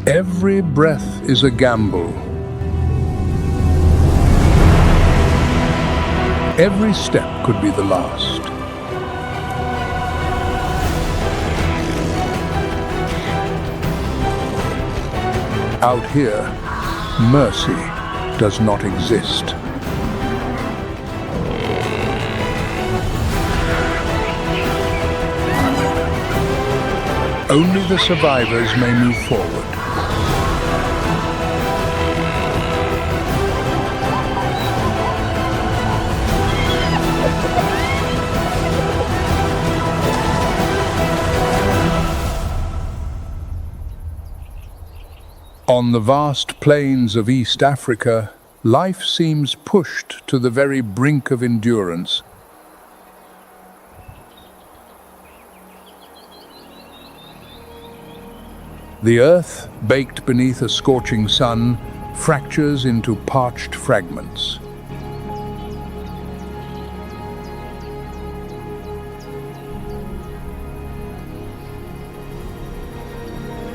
Every breath is a gamble. Every step could be the last. Out here, mercy does not exist. Only the survivors may move forward. On the vast plains of East Africa, life seems pushed to the very brink of endurance. The earth, baked beneath a scorching sun, fractures into parched fragments.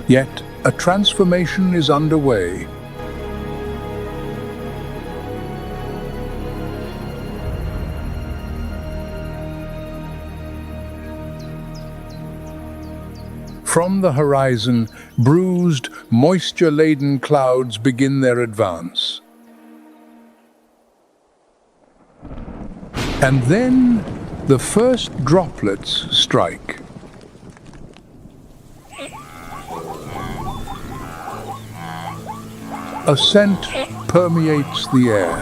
Yet, a transformation is underway. From the horizon, bruised, moisture-laden clouds begin their advance. And then, the first droplets strike. A scent permeates the air.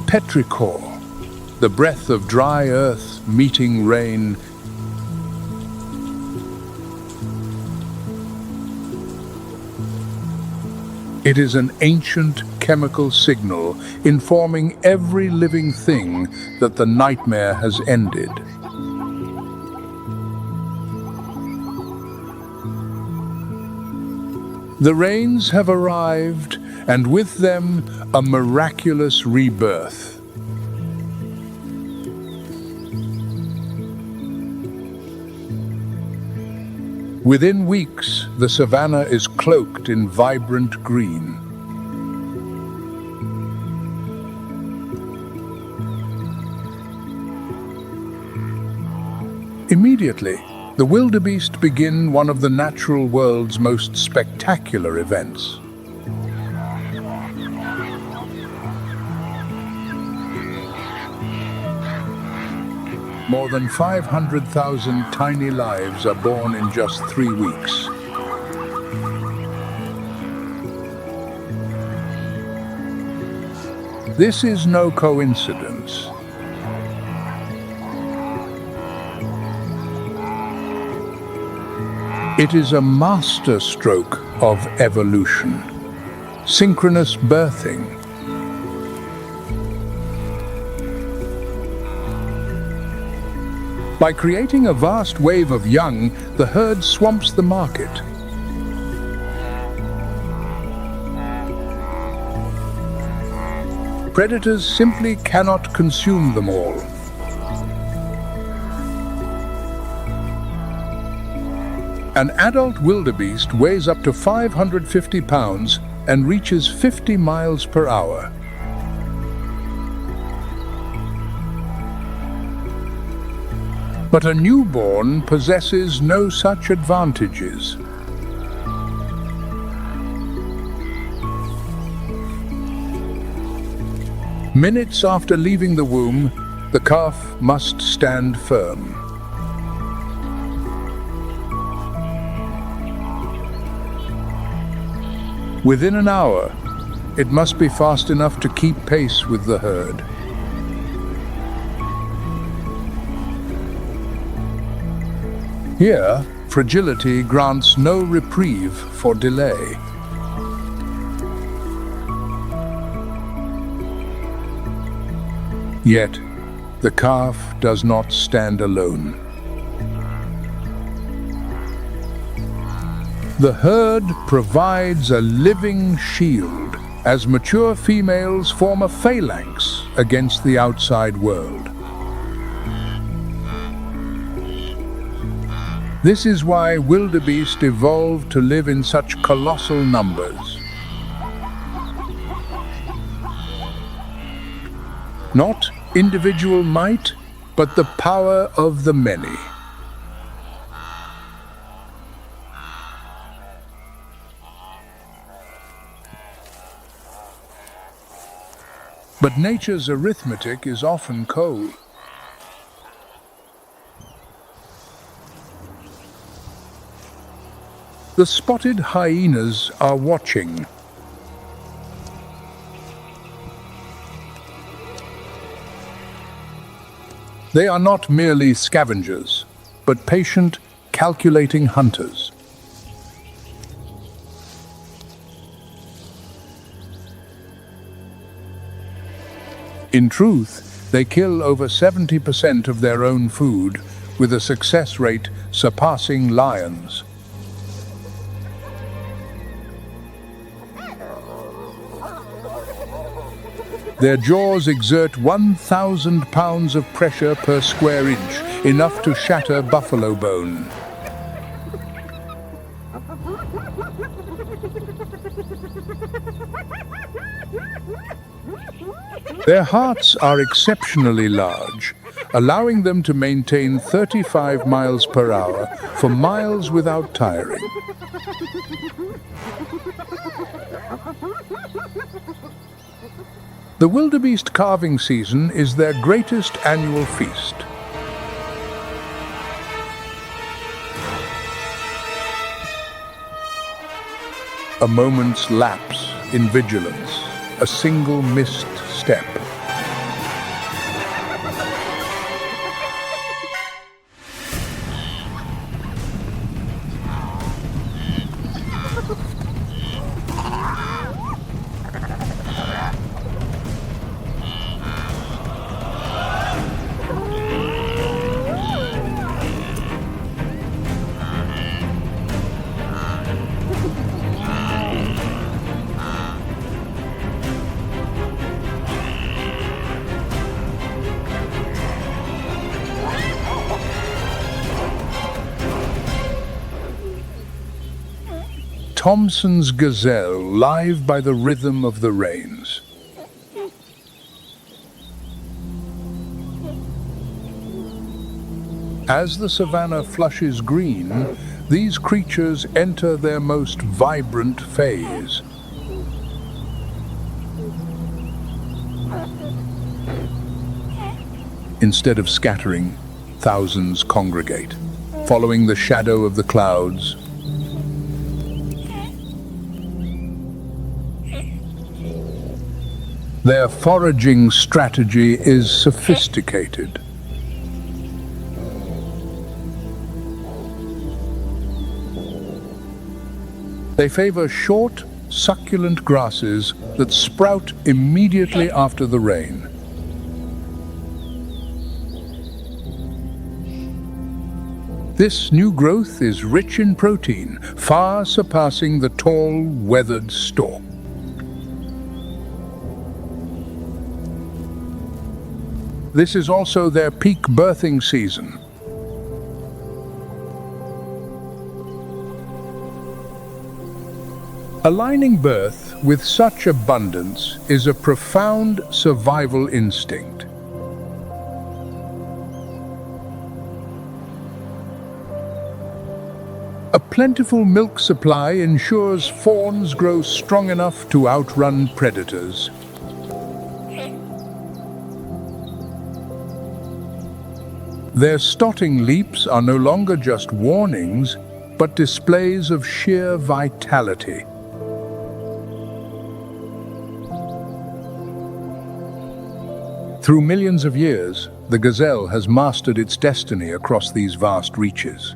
Petrichor, the breath of dry earth meeting rain. It is an ancient chemical signal informing every living thing that the nightmare has ended. The rains have arrived, and with them, a miraculous rebirth. Within weeks, the savanna is cloaked in vibrant green. Immediately, the wildebeest begin one of the natural world's most spectacular events. More than 500,000 tiny lives are born in just 3 weeks. This is no coincidence. It is a masterstroke of evolution, synchronous birthing. By creating a vast wave of young, the herd swamps the market. Predators simply cannot consume them all. An adult wildebeest weighs up to 550 pounds and reaches 50 miles per hour. But a newborn possesses no such advantages. Minutes after leaving the womb, the calf must stand firm. Within an hour, it must be fast enough to keep pace with the herd. Here, fragility grants no reprieve for delay. Yet, the calf does not stand alone. The herd provides a living shield as mature females form a phalanx against the outside world. This is why wildebeest evolved to live in such colossal numbers. Not individual might, but the power of the many. But nature's arithmetic is often cold. The spotted hyenas are watching. They are not merely scavengers, but patient, calculating hunters. In truth, they kill over 70% of their own food, with a success rate surpassing lions. Their jaws exert 1,000 pounds of pressure per square inch, enough to shatter buffalo bone. Their hearts are exceptionally large, allowing them to maintain 35 miles per hour for miles without tiring. The wildebeest calving season is their greatest annual feast. A moment's lapse in vigilance, a single missed step. Thompson's gazelle, live by the rhythm of the rains. As the savanna flushes green, these creatures enter their most vibrant phase. Instead of scattering, thousands congregate, following the shadow of the clouds. Their foraging strategy is sophisticated. They favor short, succulent grasses that sprout immediately after the rain. This new growth is rich in protein, far surpassing the tall, weathered stalk. This is also their peak birthing season. Aligning birth with such abundance is a profound survival instinct. A plentiful milk supply ensures fawns grow strong enough to outrun predators. Their stotting leaps are no longer just warnings, but displays of sheer vitality. Through millions of years, the gazelle has mastered its destiny across these vast reaches.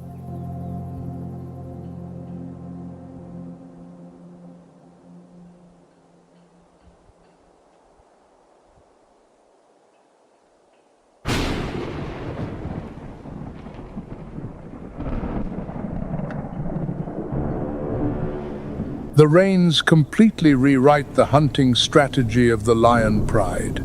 The rains completely rewrite the hunting strategy of the lion pride.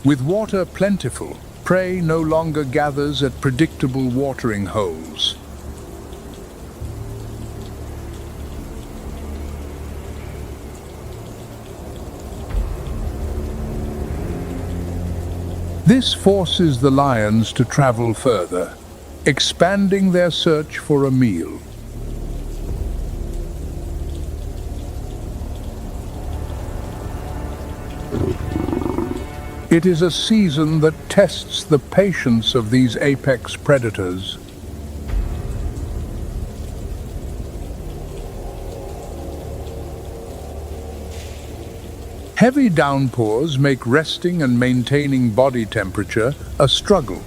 With water plentiful, prey no longer gathers at predictable watering holes. This forces the lions to travel further, expanding their search for a meal. It is a season that tests the patience of these apex predators. Heavy downpours make resting and maintaining body temperature a struggle.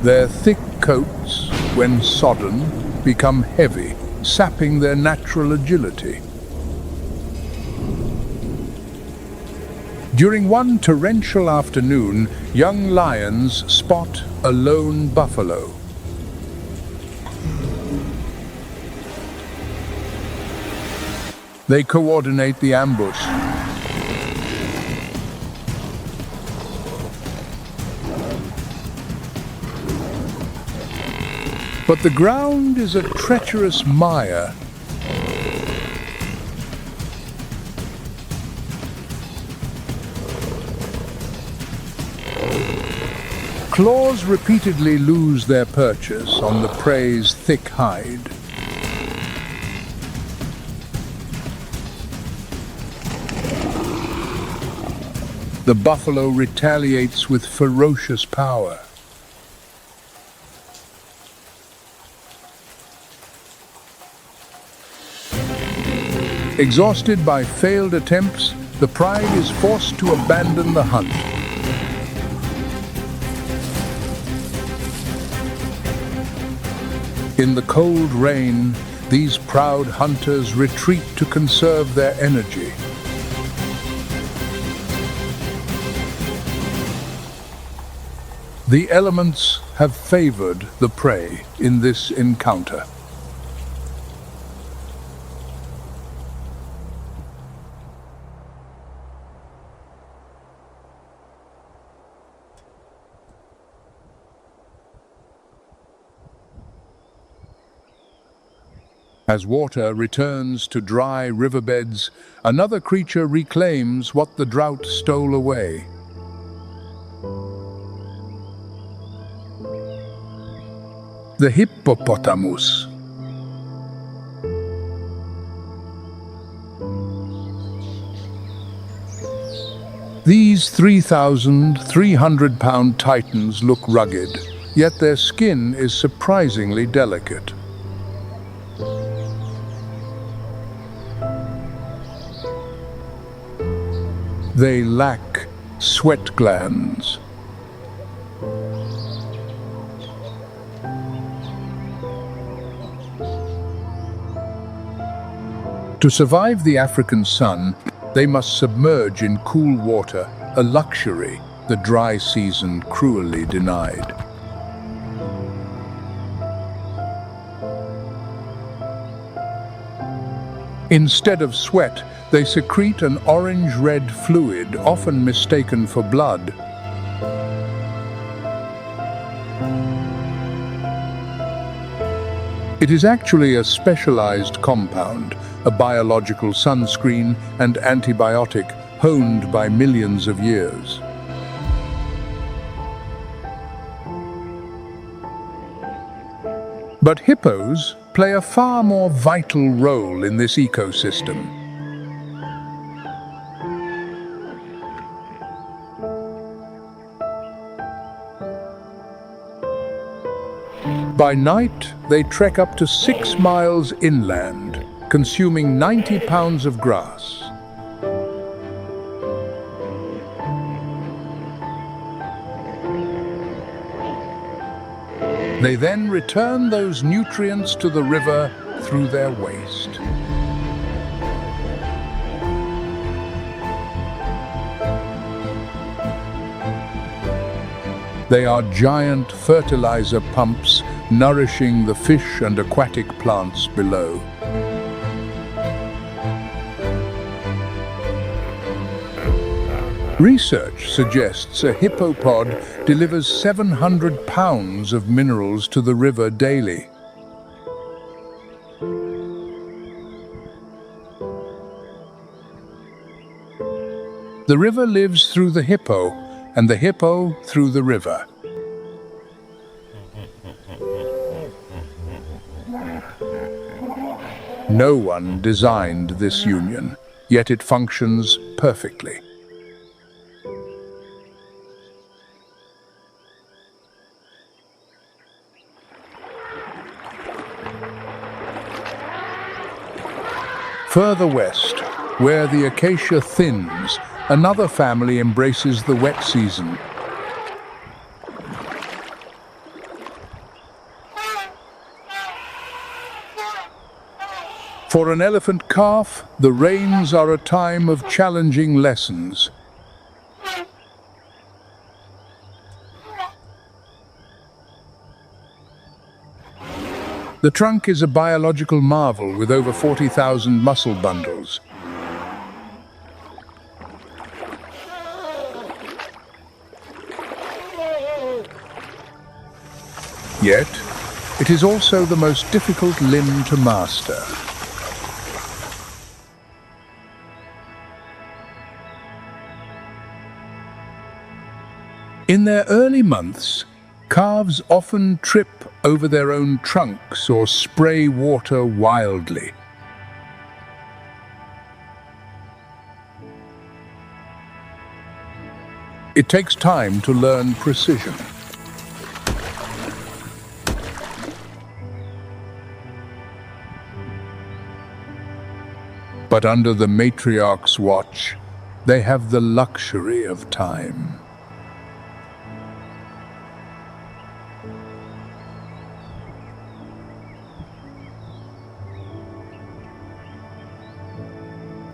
Their thick coats, when sodden, become heavy, sapping their natural agility. During one torrential afternoon, young lions spot a lone buffalo. They coordinate the ambush. But the ground is a treacherous mire. Claws repeatedly lose their purchase on the prey's thick hide. The buffalo retaliates with ferocious power. Exhausted by failed attempts, the pride is forced to abandon the hunt. In the cold rain, these proud hunters retreat to conserve their energy. The elements have favored the prey in this encounter. As water returns to dry riverbeds, another creature reclaims what the drought stole away. The hippopotamus. These 3,300-pound titans look rugged, yet their skin is surprisingly delicate. They lack sweat glands. To survive the African sun, they must submerge in cool water, a luxury the dry season cruelly denied. Instead of sweat, they secrete an orange-red fluid, often mistaken for blood. It is actually a specialized compound, a biological sunscreen and antibiotic honed by millions of years. But hippos play a far more vital role in this ecosystem. By night, they trek up to 6 miles inland, consuming 90 pounds of grass. They then return those nutrients to the river through their waste. They are giant fertilizer pumps nourishing the fish and aquatic plants below. Research suggests a hippopod delivers 700 pounds of minerals to the river daily. The river lives through the hippo, and the hippo through the river. No one designed this union, yet it functions perfectly. Further west, where the acacia thins, another family embraces the wet season. For an elephant calf, the rains are a time of challenging lessons. The trunk is a biological marvel with over 40,000 muscle bundles. Yet, it is also the most difficult limb to master. In their early months, calves often trip over their own trunks or spray water wildly. It takes time to learn precision. But under the matriarch's watch, they have the luxury of time.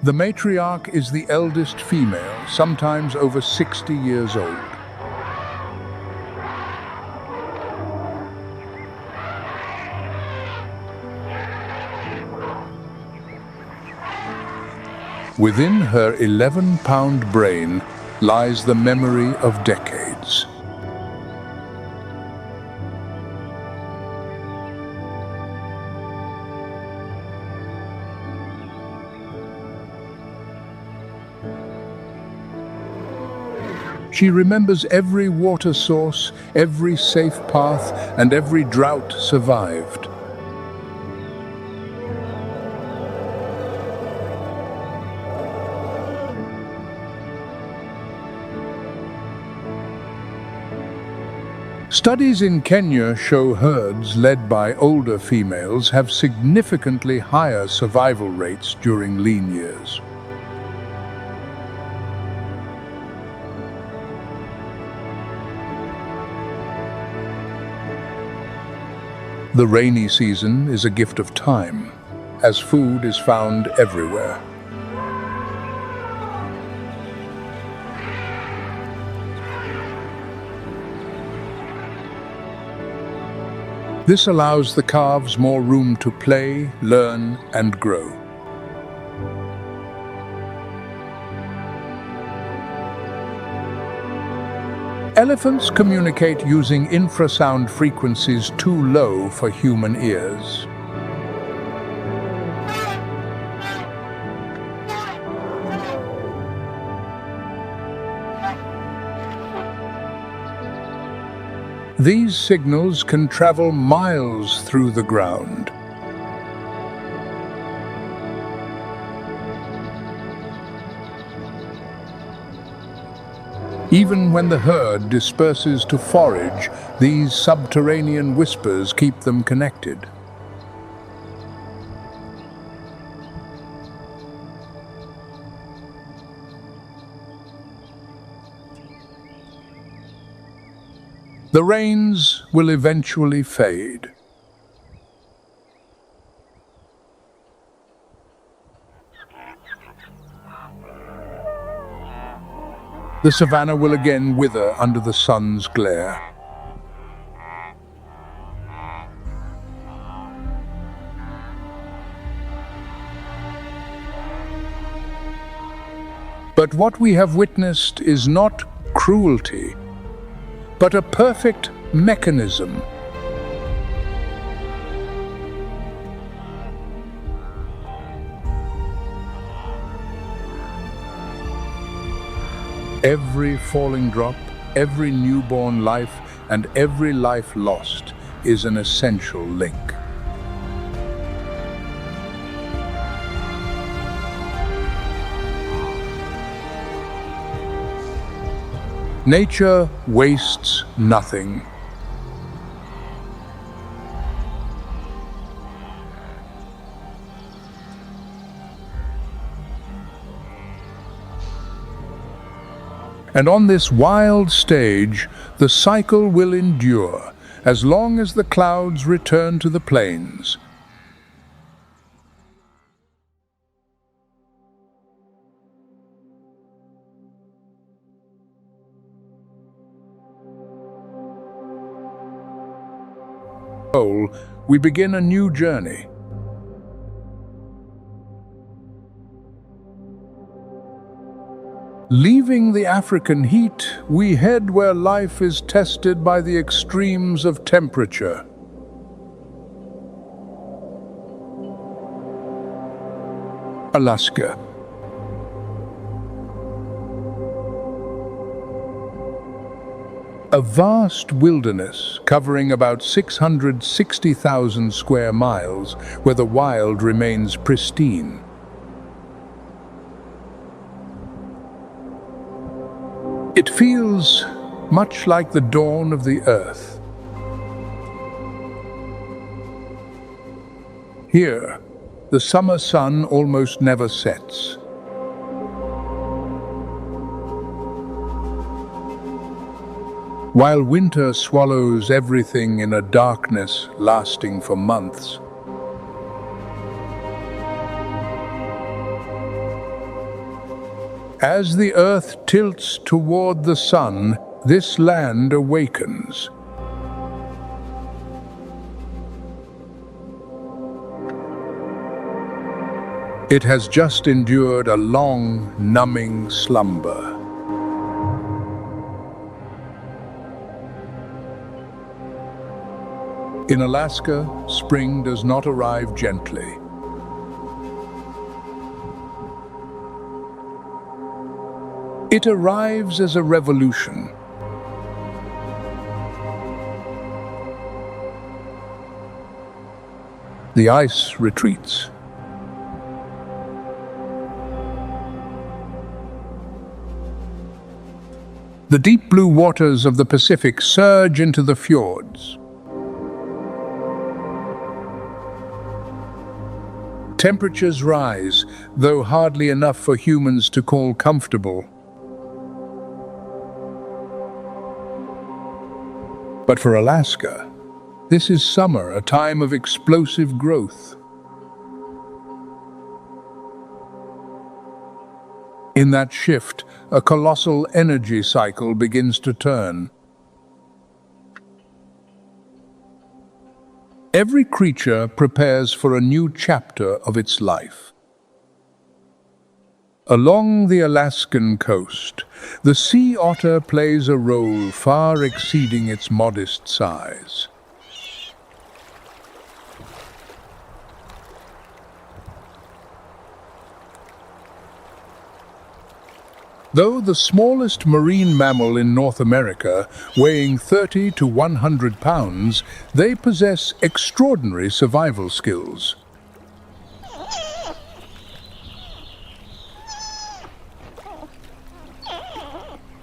The matriarch is the eldest female, sometimes over 60 years old. Within her 11-pound brain lies the memory of decades. She remembers every water source, every safe path, and every drought survived. Studies in Kenya show herds led by older females have significantly higher survival rates during lean years. The rainy season is a gift of time, as food is found everywhere. This allows the calves more room to play, learn, and grow. Elephants communicate using infrasound frequencies too low for human ears. These signals can travel miles through the ground. Even when the herd disperses to forage, these subterranean whispers keep them connected. The rains will eventually fade. The savanna will again wither under the sun's glare. But Yet what we have witnessed is not cruelty, but a perfect mechanism. Every falling drop, every newborn life, and every life lost is an essential link. Nature wastes nothing. And on this wild stage, the cycle will endure as long as the clouds return to the plains. We begin a new journey. Leaving the African heat, we head where life is tested by the extremes of temperature. Alaska. A vast wilderness covering about 660,000 square miles, where the wild remains pristine. It feels much like the dawn of the earth. Here, the summer sun almost never sets. While winter swallows everything in a darkness lasting for months. As the earth tilts toward the sun, this land awakens. It has just endured a long, numbing slumber. In Alaska, spring does not arrive gently. It arrives as a revolution. The ice retreats. The deep blue waters of the Pacific surge into the fjords. Temperatures rise, though hardly enough for humans to call comfortable. But for Alaska, this is summer, a time of explosive growth. In that shift, a colossal energy cycle begins to turn. Every creature prepares for a new chapter of its life. Along the Alaskan coast, the sea otter plays a role far exceeding its modest size. Though the smallest marine mammal in North America, weighing 30 to 100 pounds, they possess extraordinary survival skills.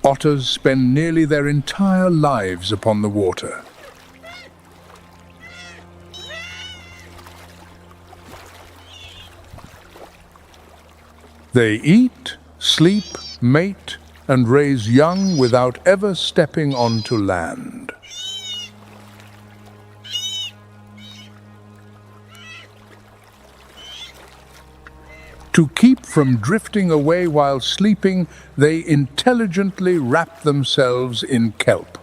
Otters spend nearly their entire lives upon the water. They eat, sleep, mate, and raise young without ever stepping onto land. To keep from drifting away while sleeping, they intelligently wrap themselves in kelp.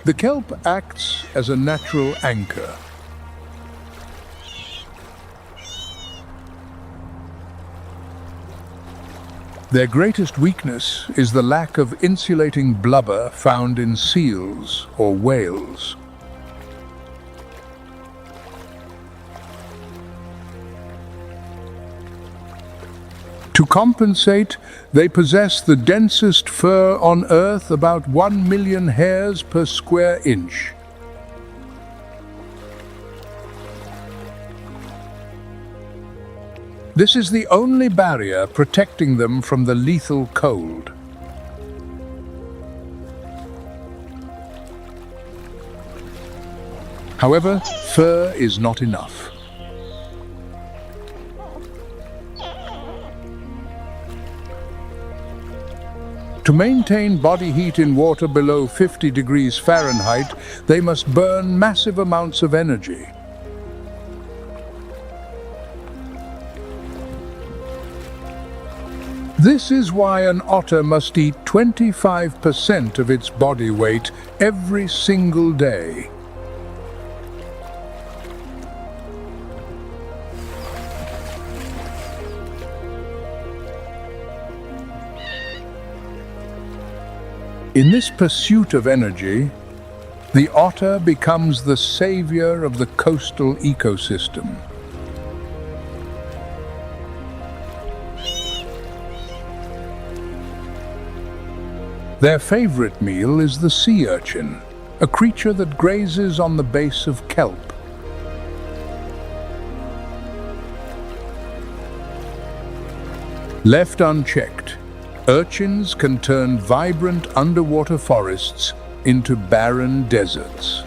The kelp acts as a natural anchor. Their greatest weakness is the lack of insulating blubber found in seals or whales. To compensate, they possess the densest fur on Earth, about 1 million hairs per square inch. This is the only barrier protecting them from the lethal cold. However, fur is not enough. To maintain body heat in water below 50 degrees Fahrenheit, they must burn massive amounts of energy. This is why an otter must eat 25% of its body weight every single day. In this pursuit of energy, the otter becomes the savior of the coastal ecosystem. Their favorite meal is the sea urchin, a creature that grazes on the base of kelp. Left unchecked, urchins can turn vibrant underwater forests into barren deserts.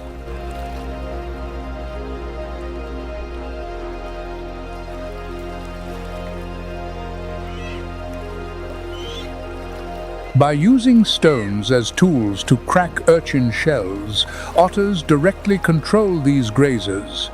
By using stones as tools to crack urchin shells, otters directly control these grazers.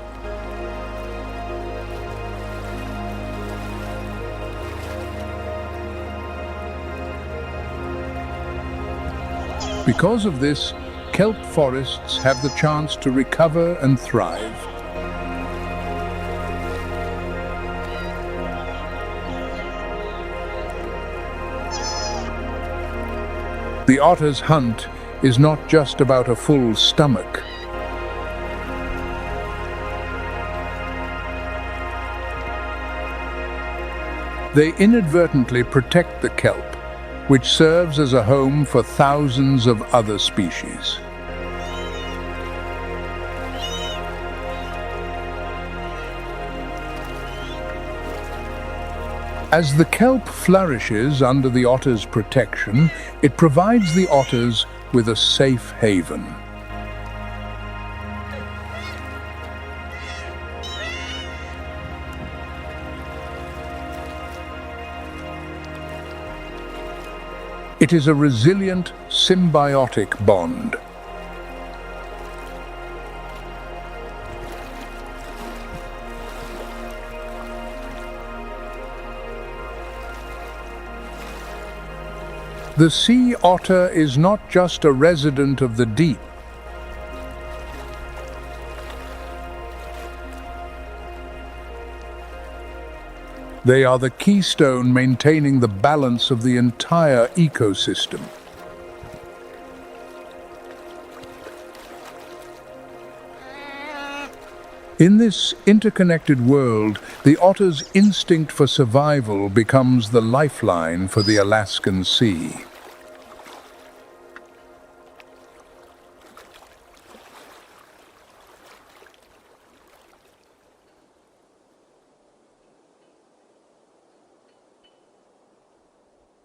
Because of this, kelp forests have the chance to recover and thrive. The otter's hunt is not just about a full stomach. They inadvertently protect the kelp, which serves as a home for thousands of other species. As the kelp flourishes under the otter's protection, it provides the otters with a safe haven. It is a resilient, symbiotic bond. The sea otter is not just a resident of the deep. They are the keystone maintaining the balance of the entire ecosystem. In this interconnected world, the otter's instinct for survival becomes the lifeline for the Alaskan Sea.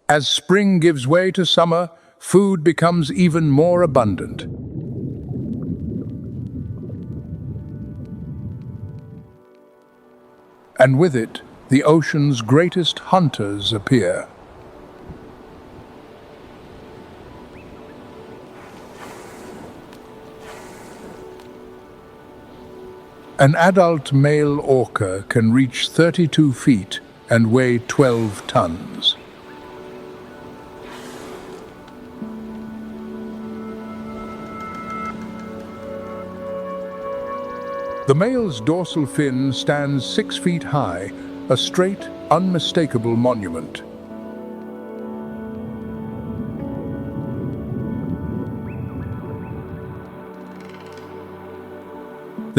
As spring gives way to summer, food becomes even more abundant. And with it, the ocean's greatest hunters appear. An adult male orca can reach 32 feet and weigh 12 tons. The male's dorsal fin stands 6 feet high, a straight, unmistakable monument.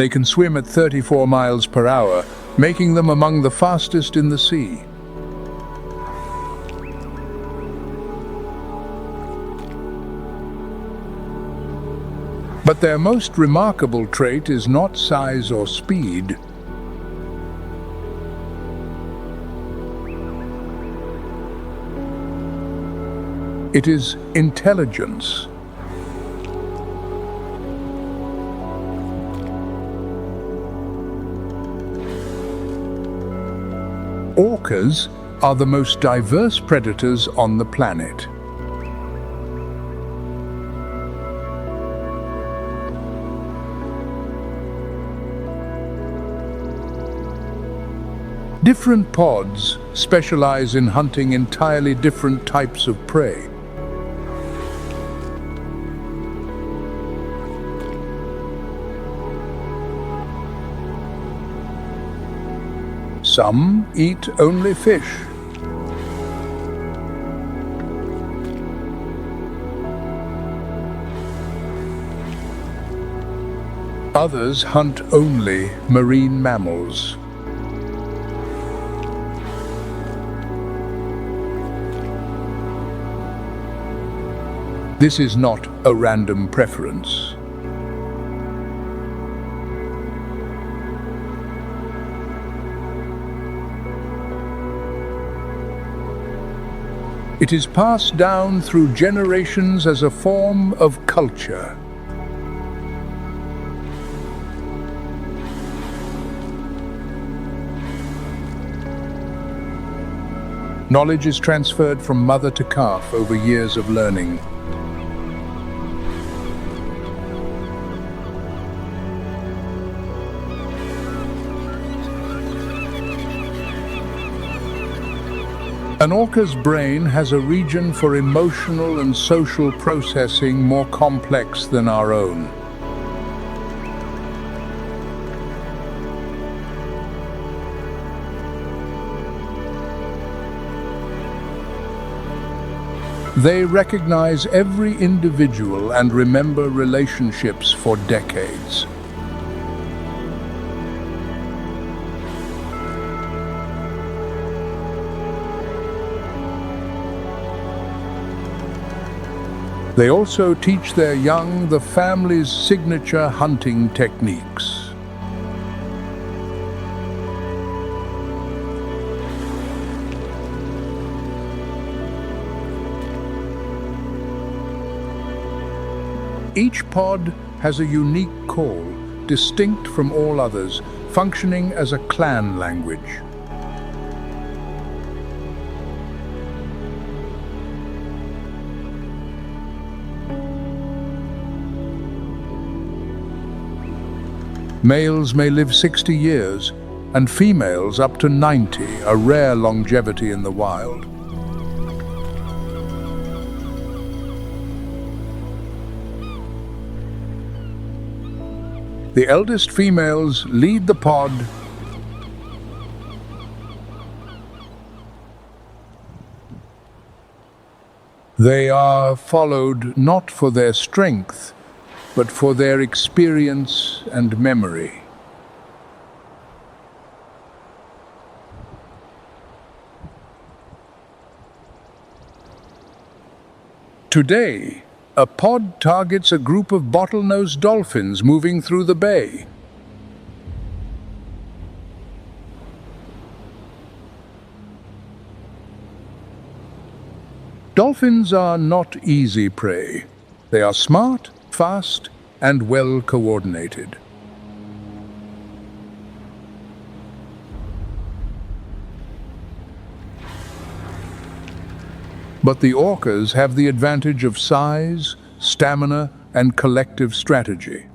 They can swim at 34 miles per hour, making them among the fastest in the sea. But their most remarkable trait is not size or speed. It is intelligence. Orcas are the most diverse predators on the planet. Different pods specialize in hunting entirely different types of prey. Some eat only fish. Others hunt only marine mammals. This is not a random preference. It is passed down through generations as a form of culture. Knowledge is transferred from mother to calf over years of learning. An orca's brain has a region for emotional and social processing more complex than our own. They recognize every individual and remember relationships for decades. They also teach their young the family's signature hunting techniques. Each pod has a unique call, distinct from all others, functioning as a clan language. Males may live 60 years, and females up to 90, a rare longevity in the wild. The eldest females lead the pod. They are followed not for their strength, but for their experience and memory. Today, a pod targets a group of bottlenose dolphins moving through the bay. Dolphins are not easy prey. They are smart, fast, and well coordinated. But the orcas have the advantage of size, stamina, and collective strategy.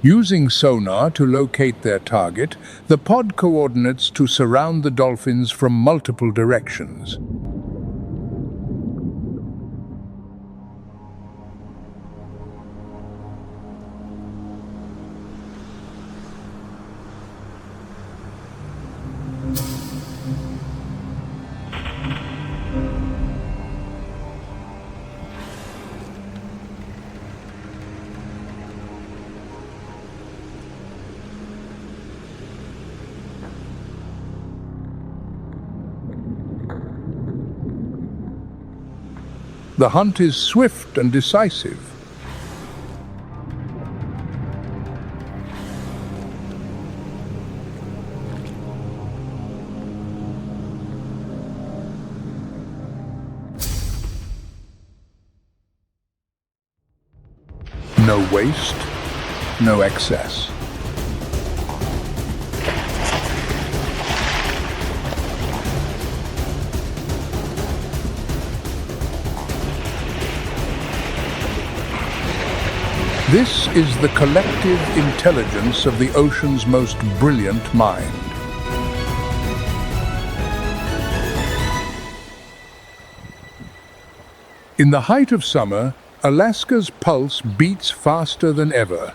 Using sonar to locate their target, the pod coordinates to surround the dolphins from multiple directions. The hunt is swift and decisive. No waste, no excess. This is the collective intelligence of the ocean's most brilliant mind. In the height of summer, Alaska's pulse beats faster than ever.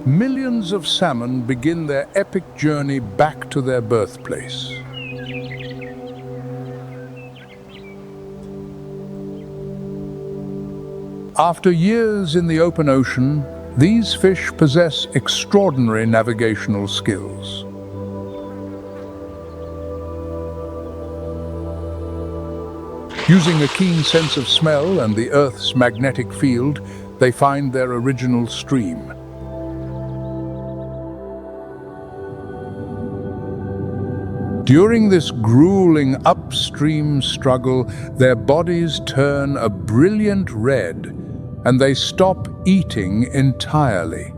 Millions of salmon begin their epic journey back to their birthplace. After years in the open ocean, these fish possess extraordinary navigational skills. Using a keen sense of smell and the Earth's magnetic field, they find their original stream. During this grueling upstream struggle, their bodies turn a brilliant red, and they stop eating entirely.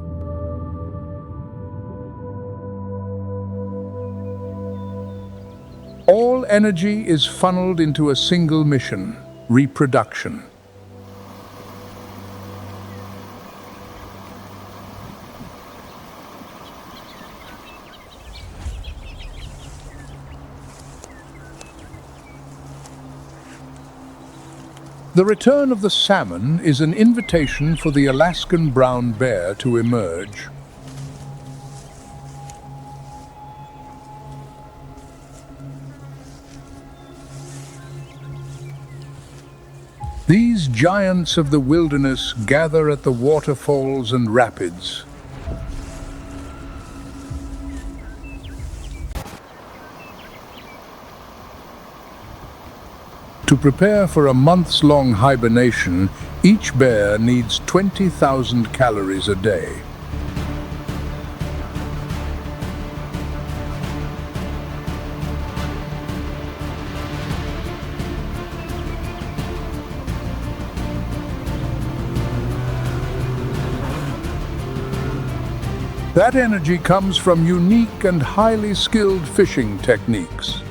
All energy is funneled into a single mission: reproduction. The return of the salmon is an invitation for the Alaskan brown bear to emerge. These giants of the wilderness gather at the waterfalls and rapids. To prepare for a months-long hibernation, each bear needs 20,000 calories a day. That energy comes from unique and highly skilled fishing techniques.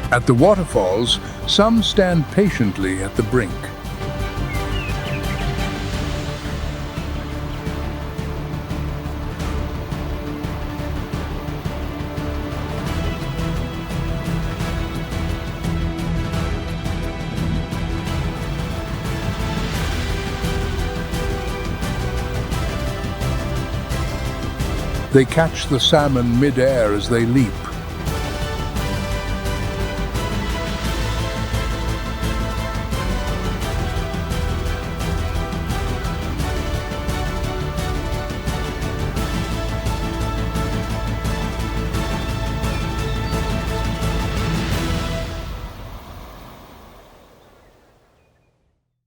At the waterfalls, some stand patiently at the brink. They catch the salmon mid-air as they leap.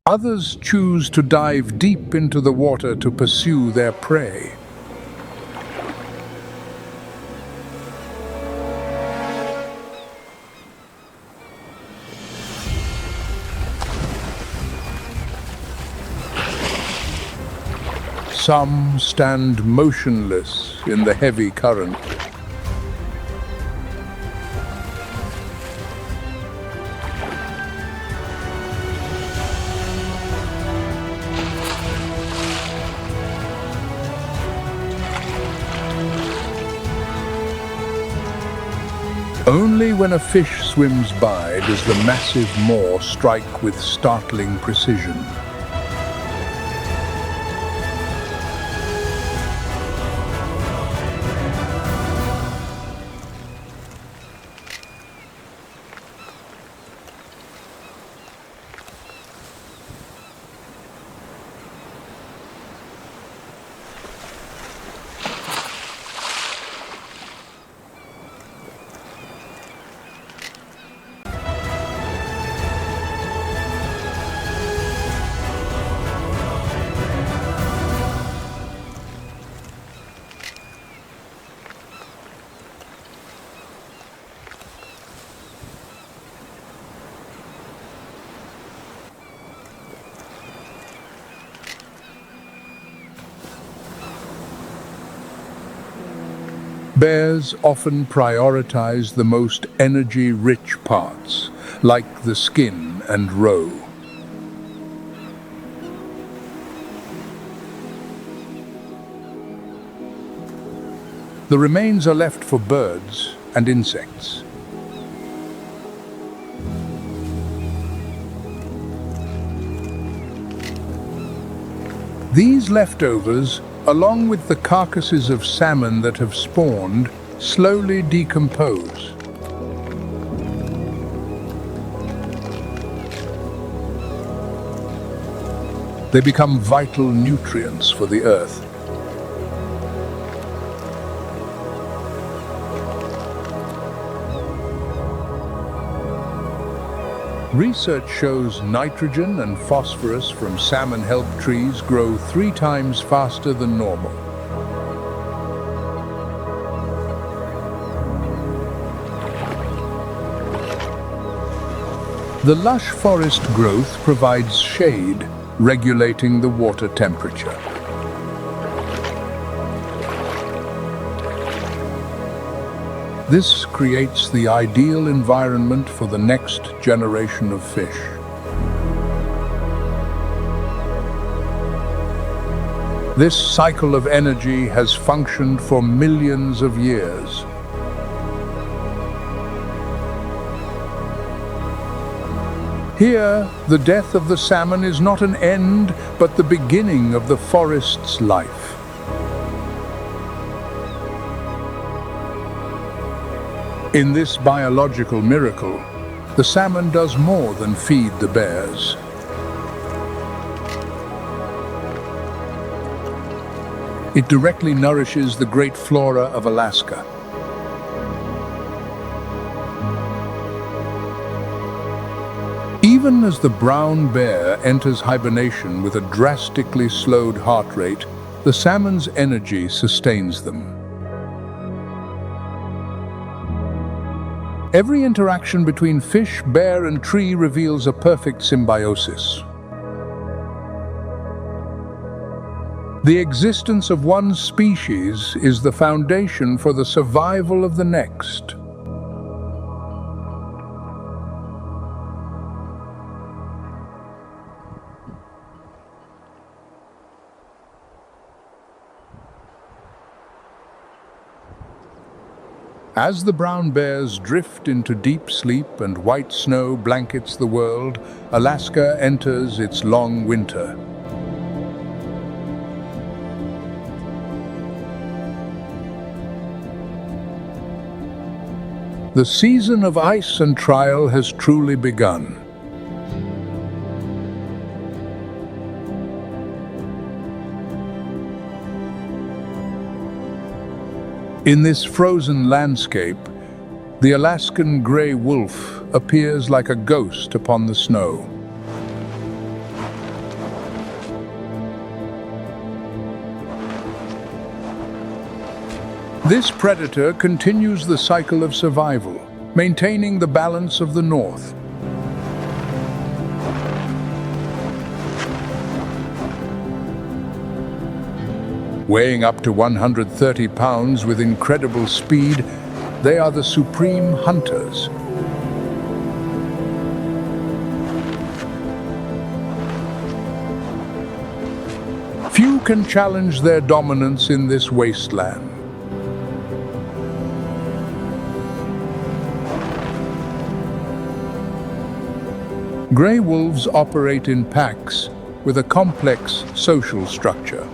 Others choose to dive deep into the water to pursue their prey. Some stand motionless in the heavy current. Only when a fish swims by does the massive maw strike with startling precision. Bears often prioritize the most energy-rich parts, like the skin and roe. The remains are left for birds and insects. These leftovers, along with the carcasses of salmon that have spawned, slowly decompose. They become vital nutrients for the earth. Research shows nitrogen and phosphorus from salmon help trees grow 3 times faster than normal. The lush forest growth provides shade, regulating the water temperature. This creates the ideal environment for the next generation of fish. This cycle of energy has functioned for millions of years. Here, the death of the salmon is not an end, but the beginning of the forest's life. In this biological miracle, the salmon does more than feed the bears. It directly nourishes the great flora of Alaska. Even as the brown bear enters hibernation with a drastically slowed heart rate, the salmon's energy sustains them. Every interaction between fish, bear, and tree reveals a perfect symbiosis. The existence of one species is the foundation for the survival of the next. As the brown bears drift into deep sleep and white snow blankets the world, Alaska enters its long winter. The season of ice and trial has truly begun. In this frozen landscape, the Alaskan gray wolf appears like a ghost upon the snow. This predator continues the cycle of survival, maintaining the balance of the North. Weighing up to 130 pounds with incredible speed, they are the supreme hunters. Few can challenge their dominance in this wasteland. Grey wolves operate in packs with a complex social structure.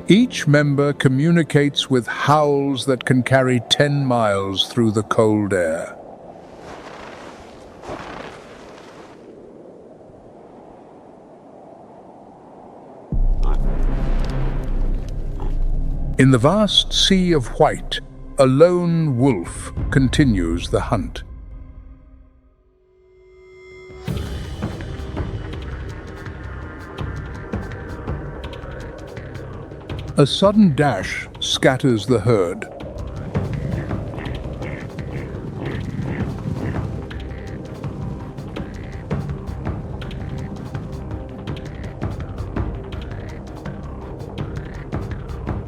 Each member communicates with howls that can carry 10 miles through the cold air. In the vast sea of white, a lone wolf continues the hunt. A sudden dash scatters the herd.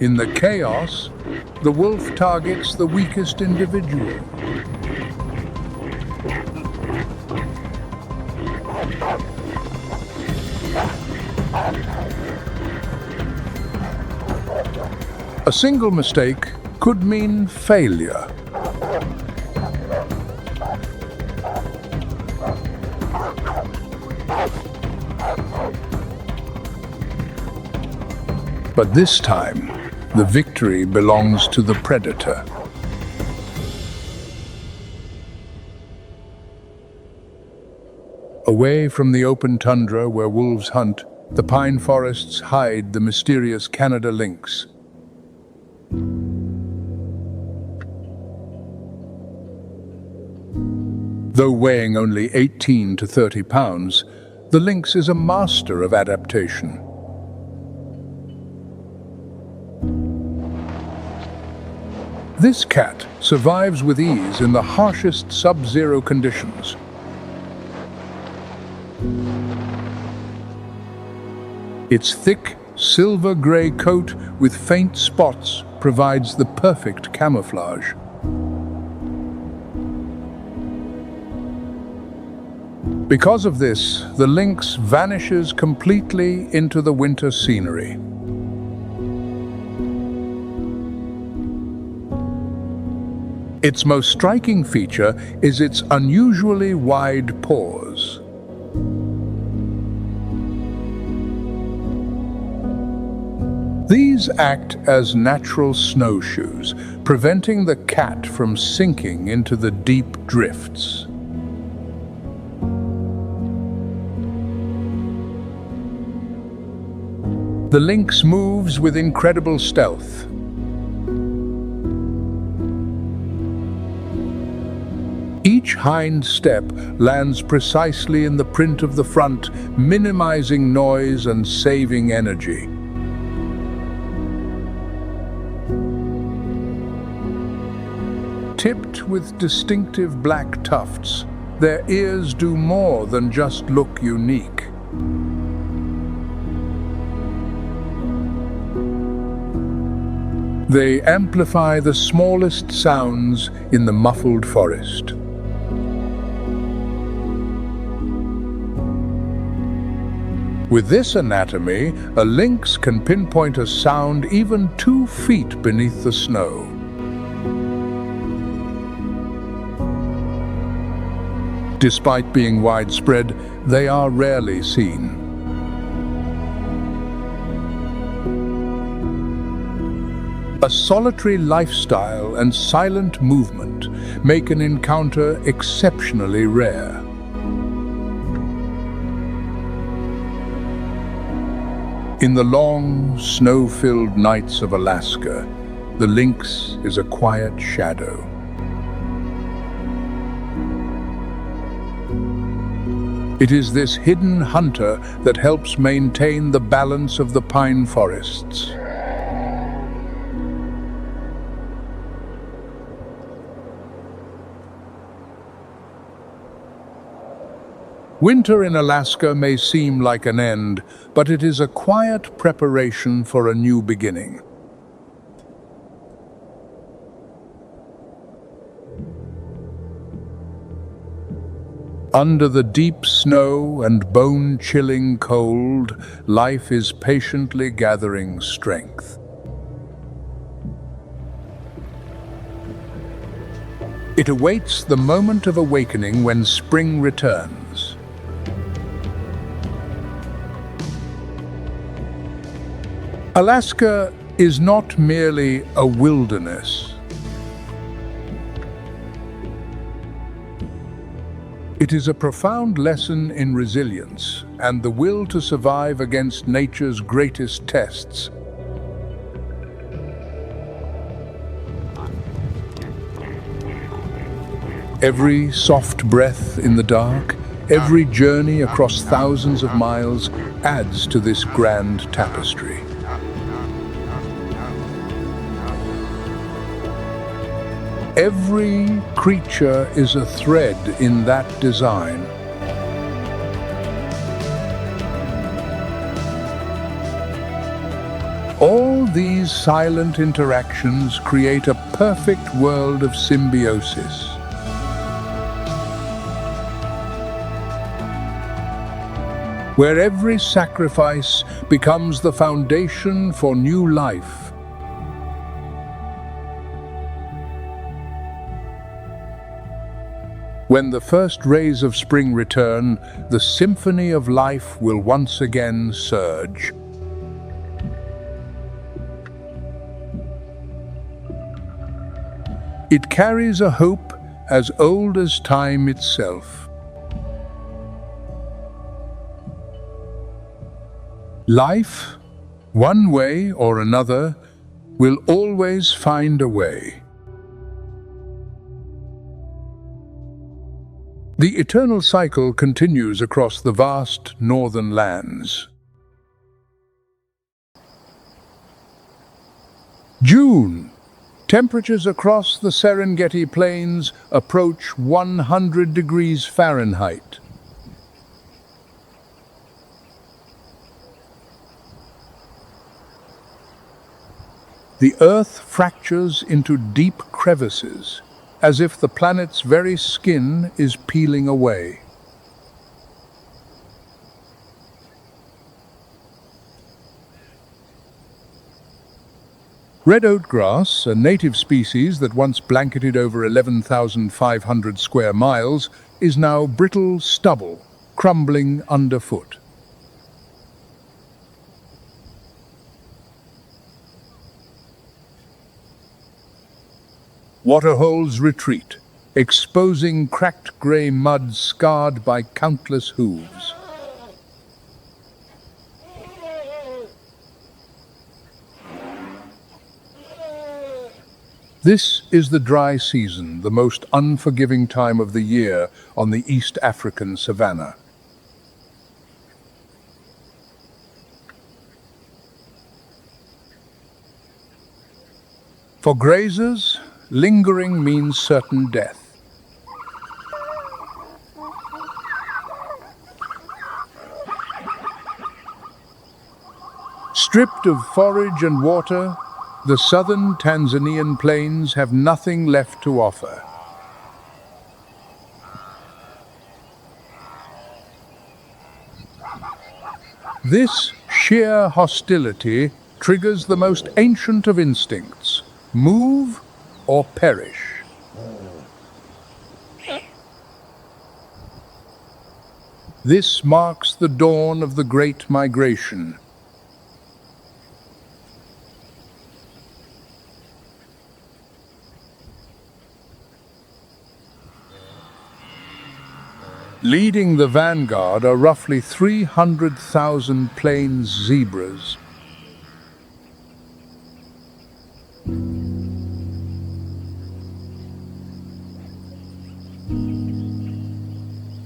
In the chaos, the wolf targets the weakest individual. A single mistake could mean failure. But this time, the victory belongs to the predator. Away from the open tundra where wolves hunt, the pine forests hide the mysterious Canada lynx. Though weighing only 18 to 30 pounds, the lynx is a master of adaptation. This cat survives with ease in the harshest sub-zero conditions. Its thick, silver-gray coat with faint spots provides the perfect camouflage. Because of this, the lynx vanishes completely into the winter scenery. Its most striking feature is its unusually wide paws. These act as natural snowshoes, preventing the cat from sinking into the deep drifts. The lynx moves with incredible stealth. Each hind step lands precisely in the print of the front, minimizing noise and saving energy. Tipped with distinctive black tufts, their ears do more than just look unique. They amplify the smallest sounds in the muffled forest. With this anatomy, a lynx can pinpoint a sound even 2 feet beneath the snow. Despite being widespread, they are rarely seen. A solitary lifestyle and silent movement make an encounter exceptionally rare. In the long, snow-filled nights of Alaska, the lynx is a quiet shadow. It is this hidden hunter that helps maintain the balance of the pine forests. Winter in Alaska may seem like an end, but it is a quiet preparation for a new beginning. Under the deep snow and bone-chilling cold, life is patiently gathering strength. It awaits the moment of awakening when spring returns. Alaska is not merely a wilderness. It is a profound lesson in resilience and the will to survive against nature's greatest tests. Every soft breath in the dark, every journey across thousands of miles adds to this grand tapestry. Every creature is a thread in that design. All these silent interactions create a perfect world of symbiosis. Where every sacrifice becomes the foundation for new life. When the first rays of spring return, the symphony of life will once again surge. It carries a hope as old as time itself. Life, one way or another, will always find a way. The eternal cycle continues across the vast northern lands. June. Temperatures across the Serengeti Plains approach 100 degrees Fahrenheit. The Earth fractures into deep crevices, as if the planet's very skin is peeling away. Red oatgrass, a native species that once blanketed over 11,500 square miles, is now brittle stubble, crumbling underfoot. Waterholes retreat, exposing cracked grey mud scarred by countless hooves. This is the dry season, the most unforgiving time of the year on the East African savanna. For grazers, lingering means certain death. Stripped of forage and water, the southern Tanzanian plains have nothing left to offer. This sheer hostility triggers the most ancient of instincts: move or perish. This marks the dawn of the Great Migration. Leading the vanguard are roughly 300,000 plains zebras.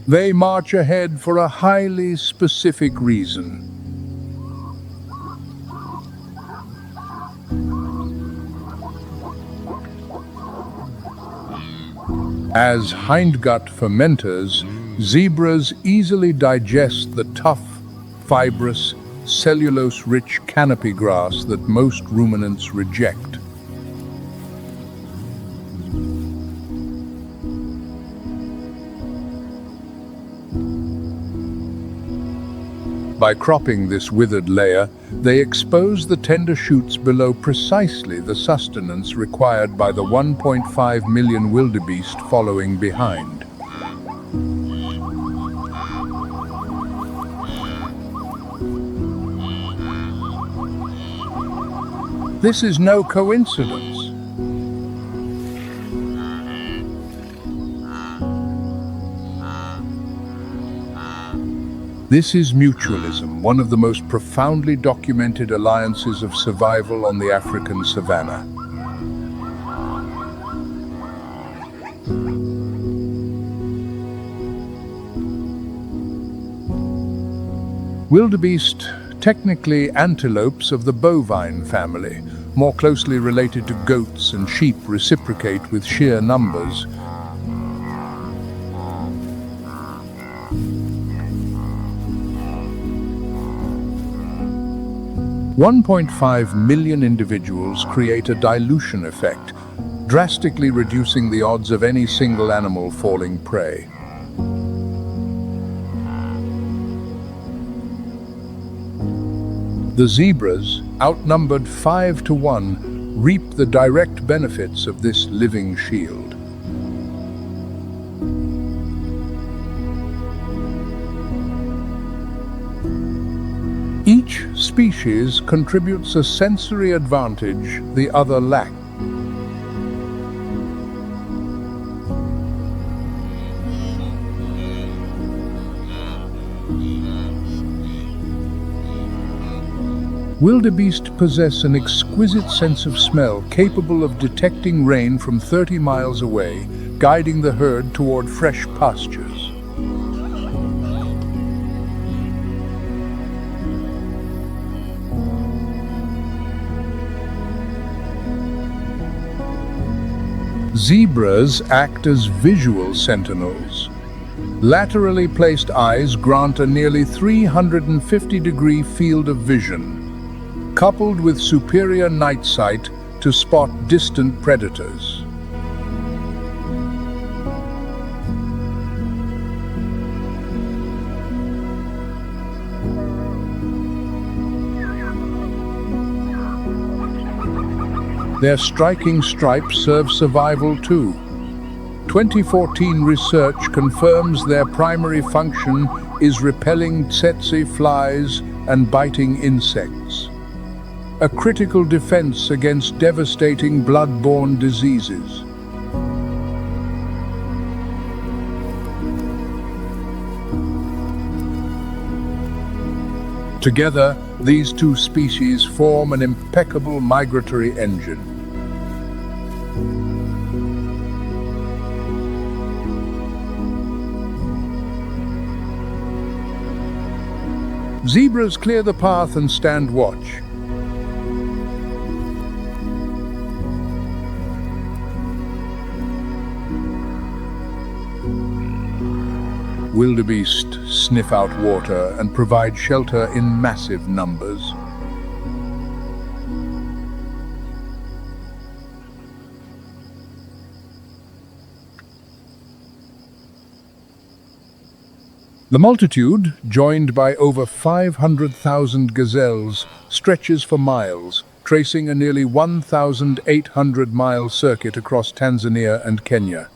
They march ahead for a highly specific reason. As hindgut fermenters, zebras easily digest the tough, fibrous, cellulose-rich canopy grass that most ruminants reject. By cropping this withered layer, they expose the tender shoots below precisely the sustenance required by the 1.5 million wildebeest following behind. This is no coincidence. This is mutualism, one of the most profoundly documented alliances of survival on the African savanna. Wildebeest, technically antelopes of the bovine family, more closely related to goats and sheep, reciprocate with sheer numbers. 1.5 million individuals create a dilution effect, drastically reducing the odds of any single animal falling prey. The zebras, outnumbered 5 to 1, reap the direct benefits of this living shield. Each species contributes a sensory advantage the other lacks. Wildebeest possess an exquisite sense of smell capable of detecting rain from 30 miles away, guiding the herd toward fresh pastures. Zebras act as visual sentinels. Laterally placed eyes grant a nearly 350-degree field of vision, coupled with superior night sight to spot distant predators. Their striking stripes serve survival too. 2014 research confirms their primary function is repelling tsetse flies and biting insects, a critical defense against devastating blood-borne diseases. Together, these two species form an impeccable migratory engine. Zebras clear the path and stand watch. Wildebeest sniff out water and provide shelter in massive numbers. The multitude, joined by over 500,000 gazelles, stretches for miles, tracing a nearly 1,800-mile circuit across Tanzania and Kenya.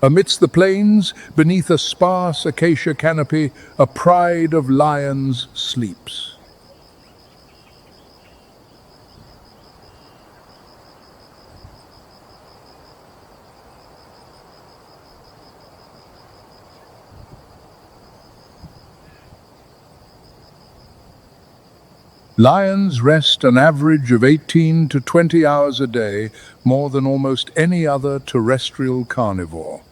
Amidst the plains, beneath a sparse acacia canopy, a pride of lions sleeps. Lions rest an average of 18 to 20 hours a day, more than almost any other terrestrial carnivore.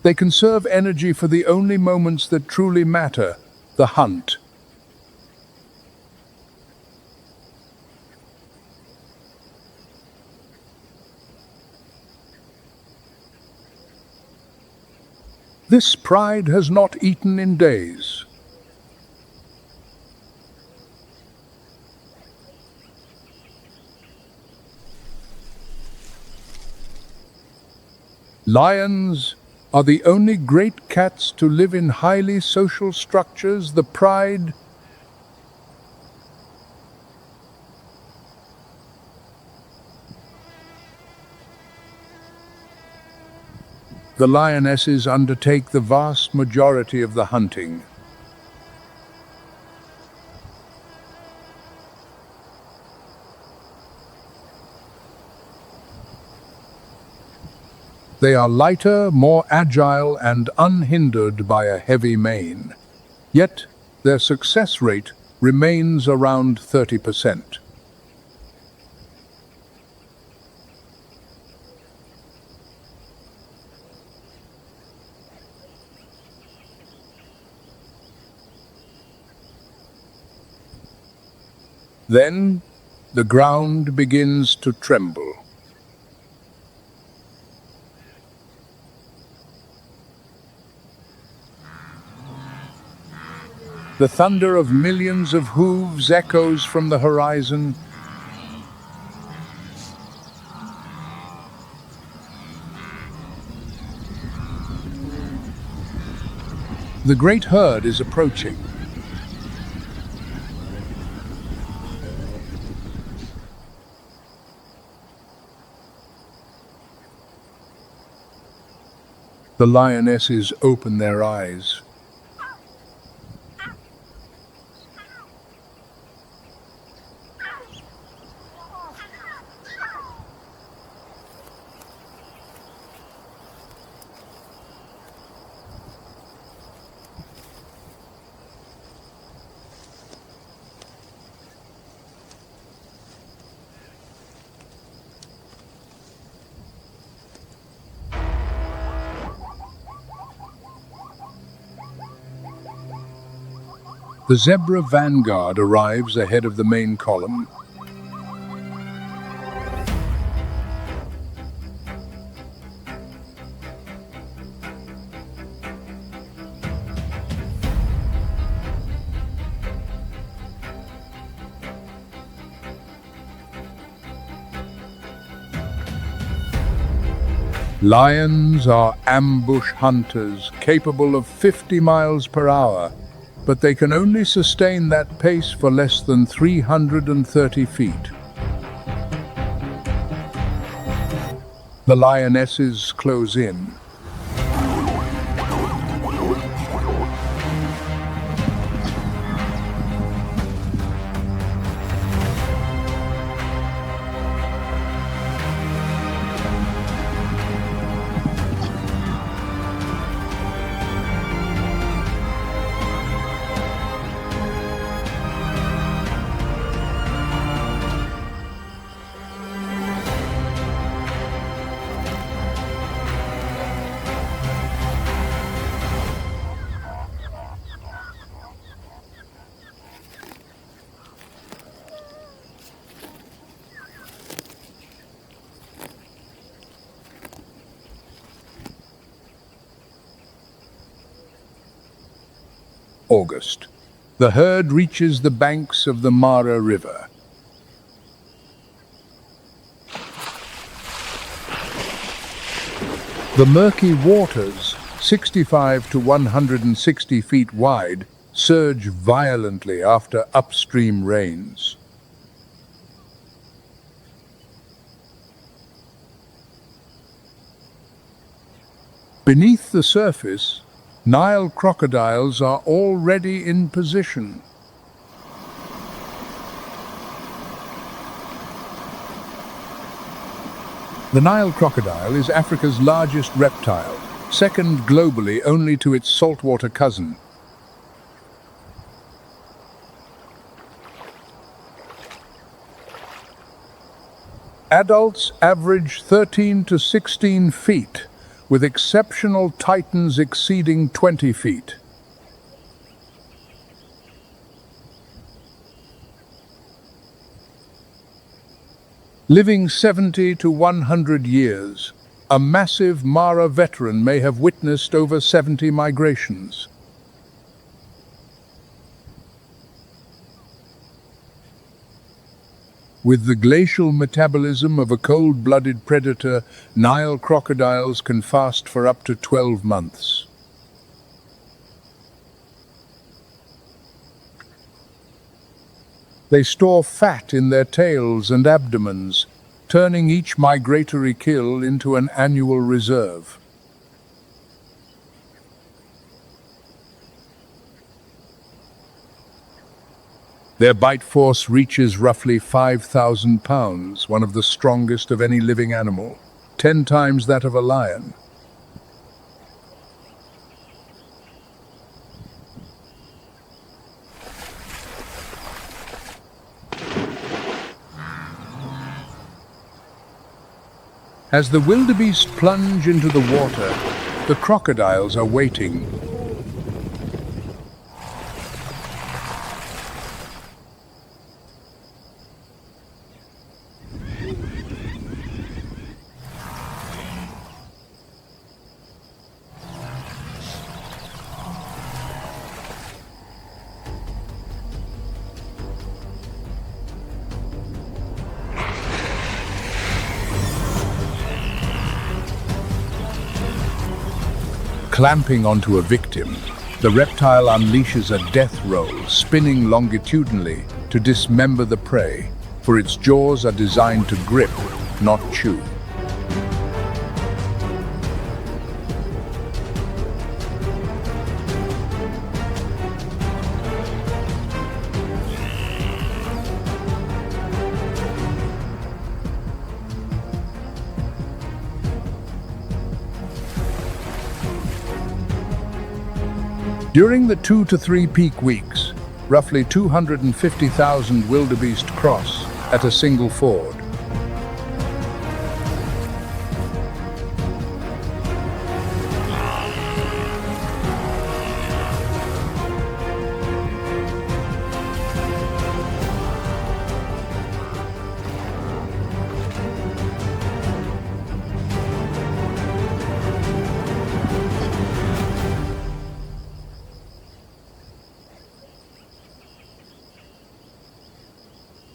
They conserve energy for the only moments that truly matter, the hunt. This pride has not eaten in days. Lions are the only great cats to live in highly social structures. The lionesses undertake the vast majority of the hunting. They are lighter, more agile, and unhindered by a heavy mane. Yet, their success rate remains around 30%. Then, the ground begins to tremble. The thunder of millions of hooves echoes from the horizon. The great herd is approaching. The lionesses open their eyes. The zebra vanguard arrives ahead of the main column. Lions are ambush hunters capable of 50 miles per hour, but they can only sustain that pace for less than 330 feet. The lionesses close in. August. The herd reaches the banks of the Mara River. The murky waters, 65 to 160 feet wide, surge violently after upstream rains. Beneath the surface, Nile crocodiles are already in position. The Nile crocodile is Africa's largest reptile, second globally only to its saltwater cousin. Adults average 13 to 16 feet, with exceptional titans exceeding 20 feet. Living 70 to 100 years, A massive Mara veteran may have witnessed over 70 migrations. With the glacial metabolism of a cold-blooded predator, Nile crocodiles can fast for up to 12 months. They store fat in their tails and abdomens, turning each migratory kill into an annual reserve. Their bite force reaches roughly 5,000 pounds, one of the strongest of any living animal, 10 times that of a lion. As the wildebeest plunge into the water, the crocodiles are waiting. Clamping onto a victim, the reptile unleashes a death roll, spinning longitudinally to dismember the prey, for its jaws are designed to grip, not chew. During the 2 to 3 peak weeks, roughly 250,000 wildebeest cross at a single ford.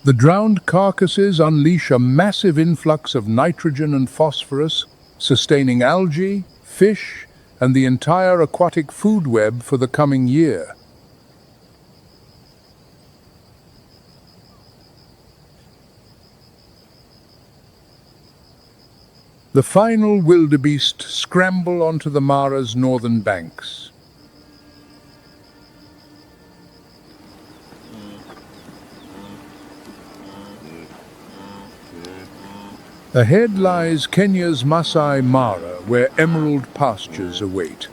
The drowned carcasses unleash a massive influx of nitrogen and phosphorus, sustaining algae, fish, and the entire aquatic food web for the coming year. The final wildebeest scramble onto the Mara's northern banks. Ahead lies Kenya's Masai Mara, where emerald pastures await.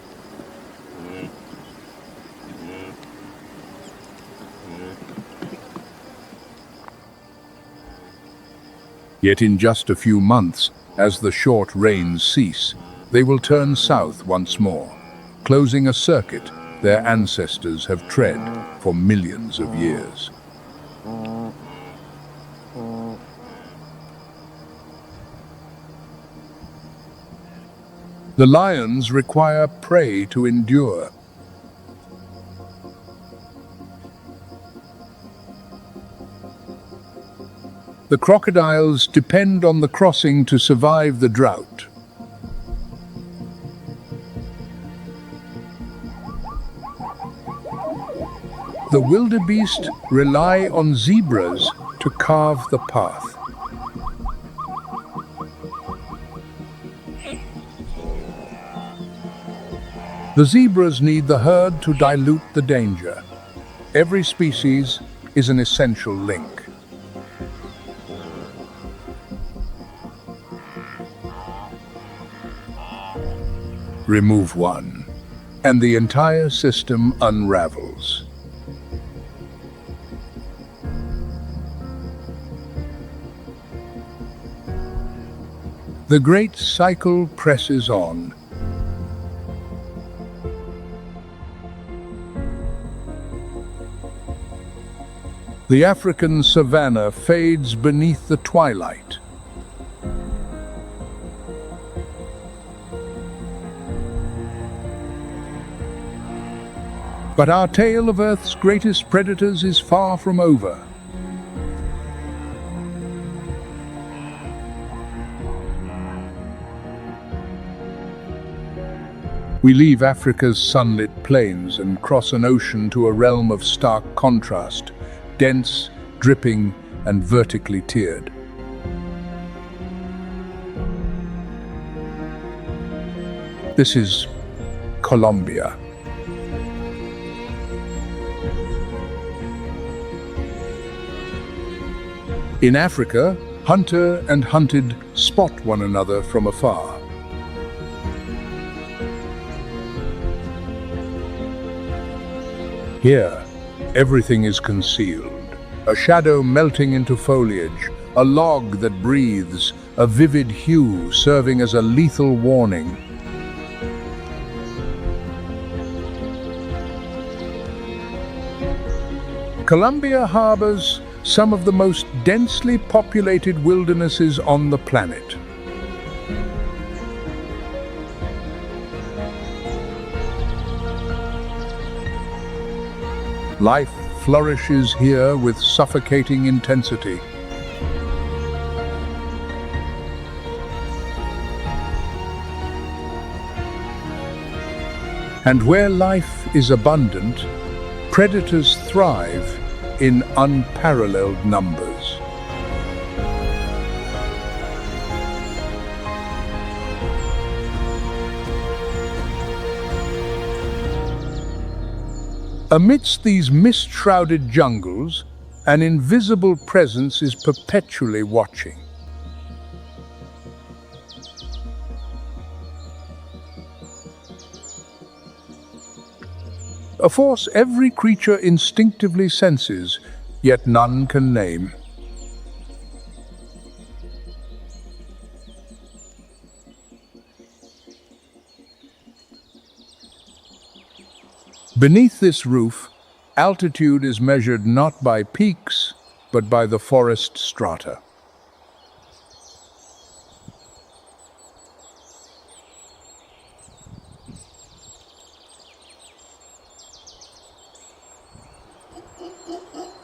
Yet in just a few months, as the short rains cease, they will turn south once more, closing a circuit their ancestors have tread for millions of years. The lions require prey to endure. The crocodiles depend on the crossing to survive the drought. The wildebeest rely on zebras to carve the path. The zebras need the herd to dilute the danger. Every species is an essential link. Remove one, and the entire system unravels. The great cycle presses on. The African savanna fades beneath the twilight. But our tale of Earth's greatest predators is far from over. We leave Africa's sunlit plains and cross an ocean to a realm of stark contrast, dense, dripping, and vertically tiered. This is Colombia. In Africa, hunter and hunted spot one another from afar. Here, everything is concealed. A shadow melting into foliage, a log that breathes, a vivid hue serving as a lethal warning. Colombia harbors some of the most densely populated wildernesses on the planet. Life flourishes here with suffocating intensity. And where life is abundant, predators thrive in unparalleled numbers. Amidst these mist-shrouded jungles, an invisible presence is perpetually watching. A force every creature instinctively senses, yet none can name. Beneath this roof, altitude is measured not by peaks, but by the forest strata.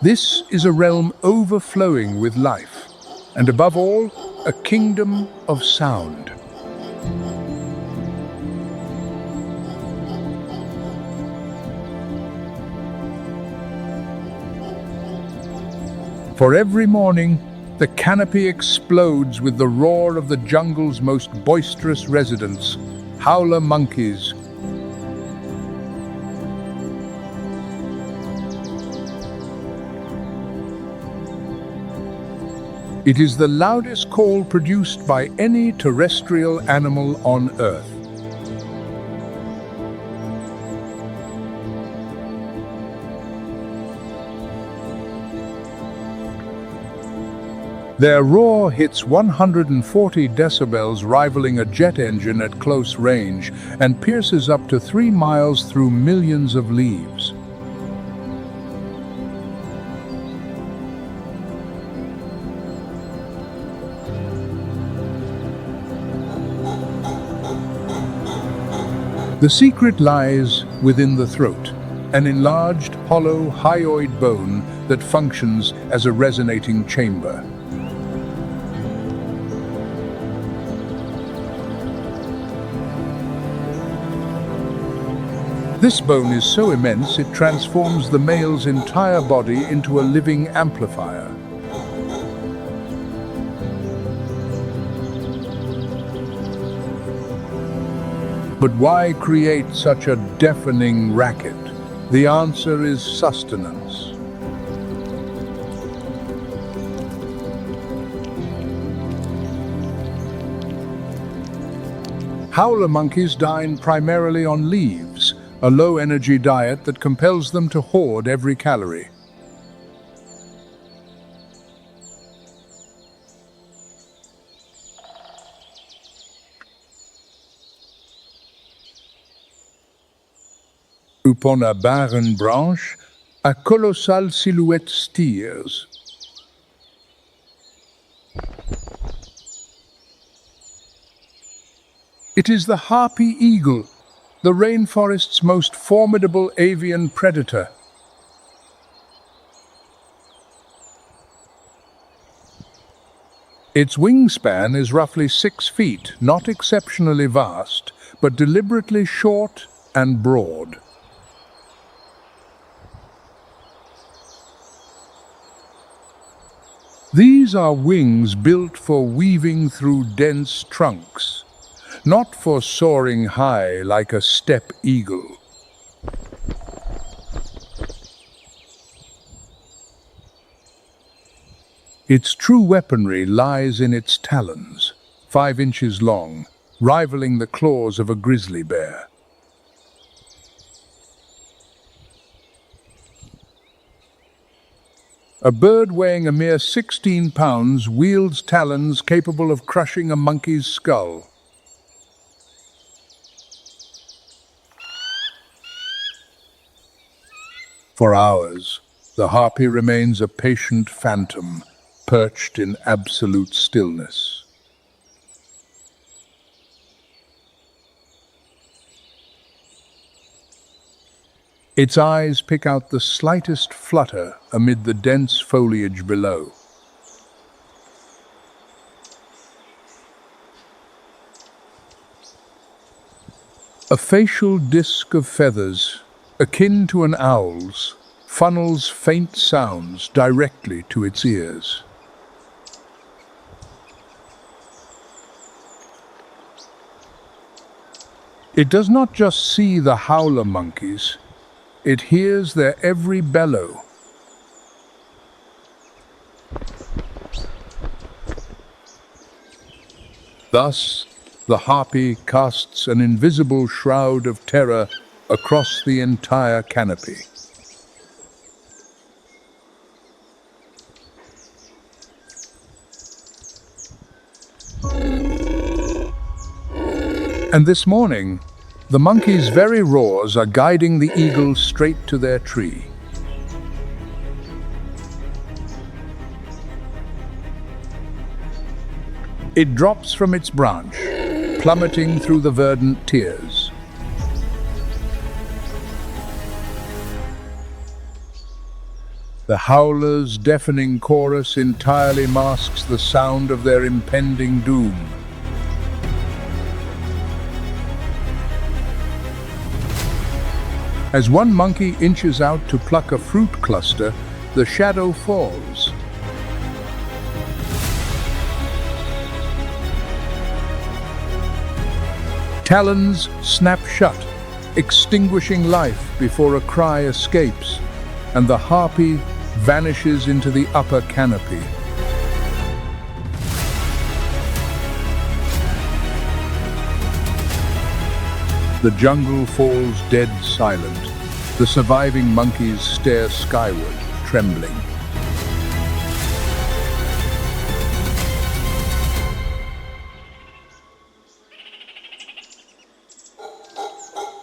This is a realm overflowing with life, and above all, a kingdom of sound. For every morning, the canopy explodes with the roar of the jungle's most boisterous residents, howler monkeys. It is the loudest call produced by any terrestrial animal on Earth. Their roar hits 140 decibels, rivaling a jet engine at close range, and pierces up to 3 miles through millions of leaves. The secret lies within the throat, an enlarged, hollow, hyoid bone that functions as a resonating chamber. This bone is so immense it transforms the male's entire body into a living amplifier. But why create such a deafening racket? The answer is sustenance. Howler monkeys dine primarily on leaves, a low-energy diet that compels them to hoard every calorie. Upon a barren branch, a colossal silhouette steers. It is the harpy eagle, the rainforest's most formidable avian predator. Its wingspan is roughly 6 feet, not exceptionally vast, but deliberately short and broad. These are wings built for weaving through dense trunks, not for soaring high like a steppe eagle. Its true weaponry lies in its talons, 5 inches long, rivaling the claws of a grizzly bear. A bird weighing a mere 16 pounds wields talons capable of crushing a monkey's skull. For hours, the harpy remains a patient phantom, perched in absolute stillness. Its eyes pick out the slightest flutter amid the dense foliage below. A facial disc of feathers, akin to an owl's, funnels faint sounds directly to its ears. It does not just see the howler monkeys, it hears their every bellow. Thus, the harpy casts an invisible shroud of terror across the entire canopy. And this morning, the monkeys' very roars are guiding the eagles straight to their tree. It drops from its branch, plummeting through the verdant tiers. The howler's deafening chorus entirely masks the sound of their impending doom. As one monkey inches out to pluck a fruit cluster, the shadow falls. Talons snap shut, extinguishing life before a cry escapes, and the harpy vanishes into the upper canopy. The jungle falls dead silent. The surviving monkeys stare skyward, trembling.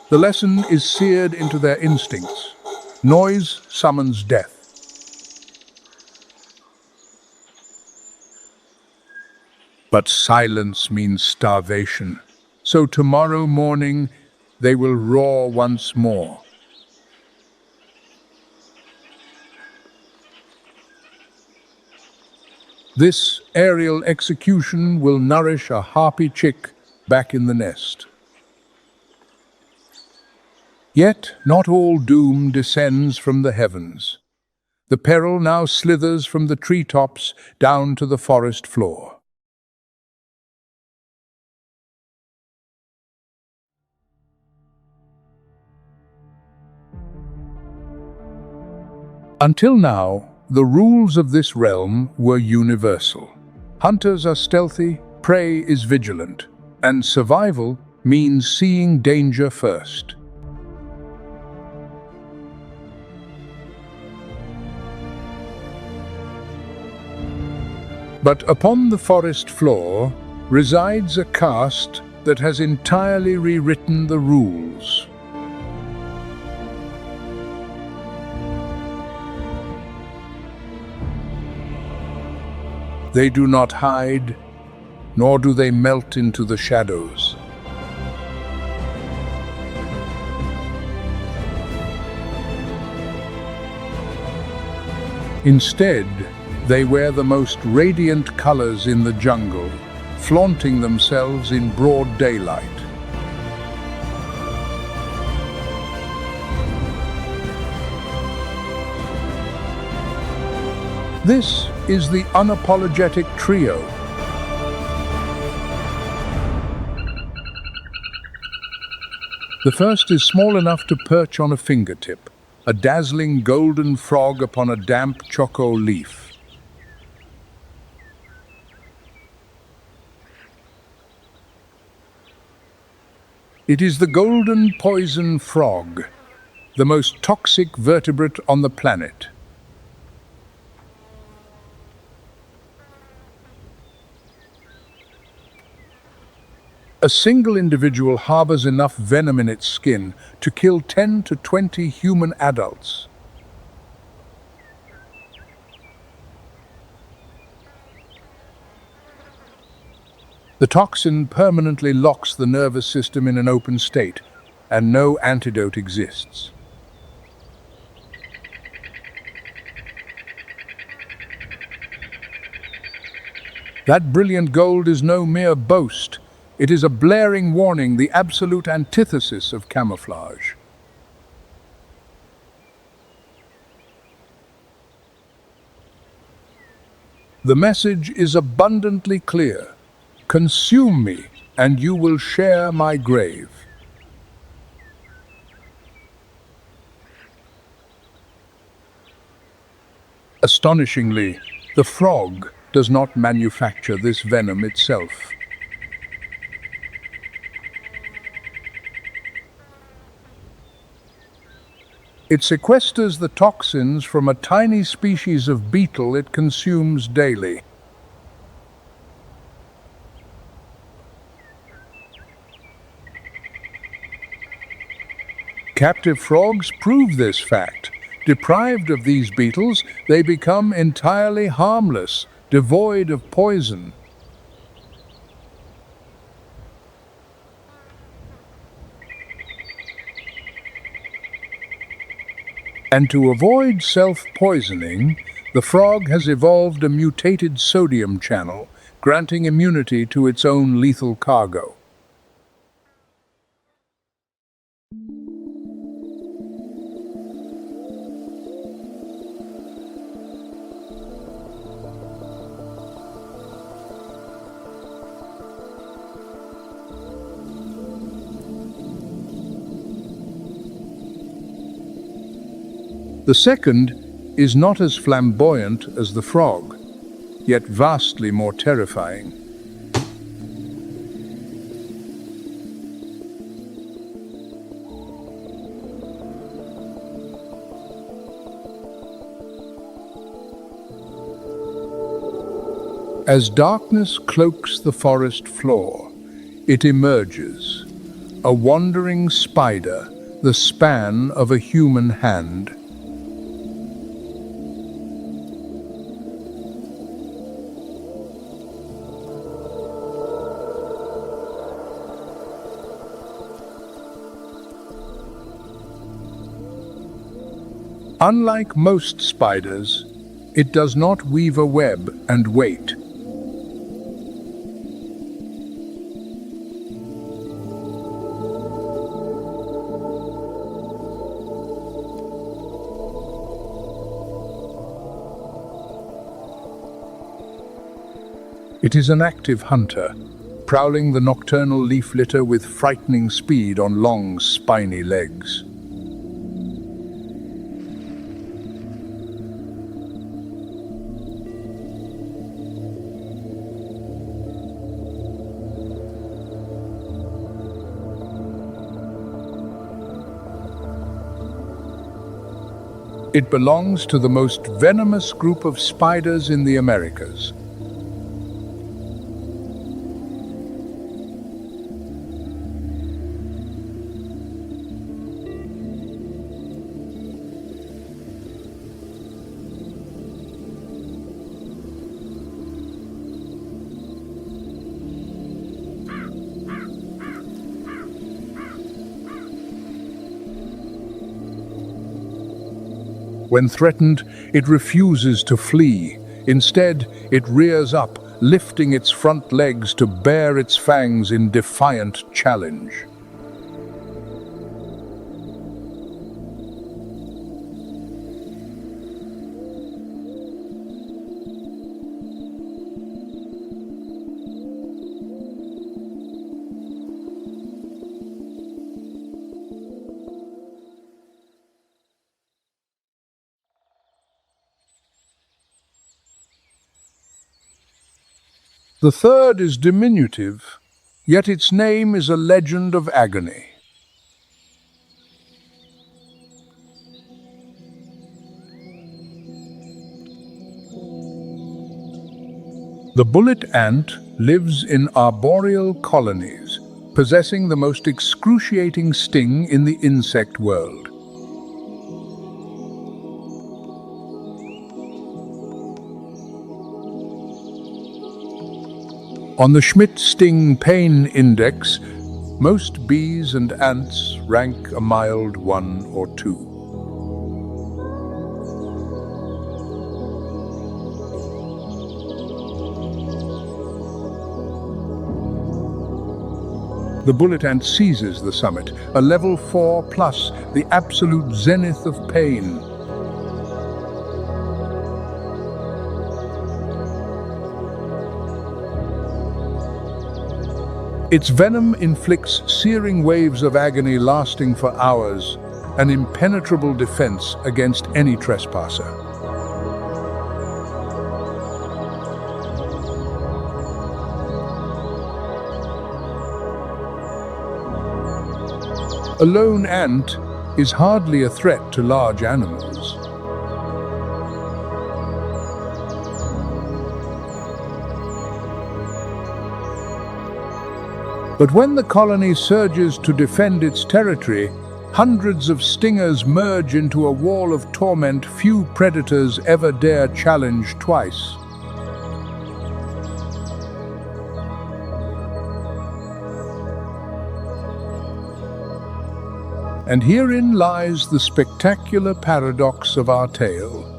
The lesson is seared into their instincts. Noise summons death. But silence means starvation. So tomorrow morning, they will roar once more. This aerial execution will nourish a harpy chick back in the nest. Yet not all doom descends from the heavens. The peril now slithers from the treetops down to the forest floor. Until now, the rules of this realm were universal. Hunters are stealthy, prey is vigilant, and survival means seeing danger first. But upon the forest floor resides a caste that has entirely rewritten the rules. They do not hide, nor do they melt into the shadows. Instead, they wear the most radiant colors in the jungle, flaunting themselves in broad daylight. This is the unapologetic trio. The first is small enough to perch on a fingertip, a dazzling golden frog upon a damp choco leaf. It is the golden poison frog, the most toxic vertebrate on the planet. A single individual harbors enough venom in its skin to kill 10 to 20 human adults. The toxin permanently locks the nervous system in an open state, and no antidote exists. That brilliant gold is no mere boast. It is a blaring warning, the absolute antithesis of camouflage. The message is abundantly clear. Consume me, and you will share my grave. Astonishingly, the frog does not manufacture this venom itself. It sequesters the toxins from a tiny species of beetle it consumes daily. Captive frogs prove this fact. Deprived of these beetles, they become entirely harmless, devoid of poison. And to avoid self-poisoning, the frog has evolved a mutated sodium channel, granting immunity to its own lethal cargo. The second is not as flamboyant as the frog, yet vastly more terrifying. As darkness cloaks the forest floor, it emerges, a wandering spider the span of a human hand. Unlike most spiders, it does not weave a web and wait. It is an active hunter, prowling the nocturnal leaf litter with frightening speed on long, spiny legs. It belongs to the most venomous group of spiders in the Americas. When threatened, it refuses to flee. Instead, it rears up, lifting its front legs to bare its fangs in defiant challenge. The third is diminutive, yet its name is a legend of agony. The bullet ant lives in arboreal colonies, possessing the most excruciating sting in the insect world. On the Schmidt Sting Pain Index, most bees and ants rank a mild 1 or 2. The bullet ant seizes the summit, a level 4 plus, the absolute zenith of pain. Its venom inflicts searing waves of agony lasting for hours, an impenetrable defense against any trespasser. A lone ant is hardly a threat to large animals. But when the colony surges to defend its territory, hundreds of stingers merge into a wall of torment few predators ever dare challenge twice. And herein lies the spectacular paradox of our tale.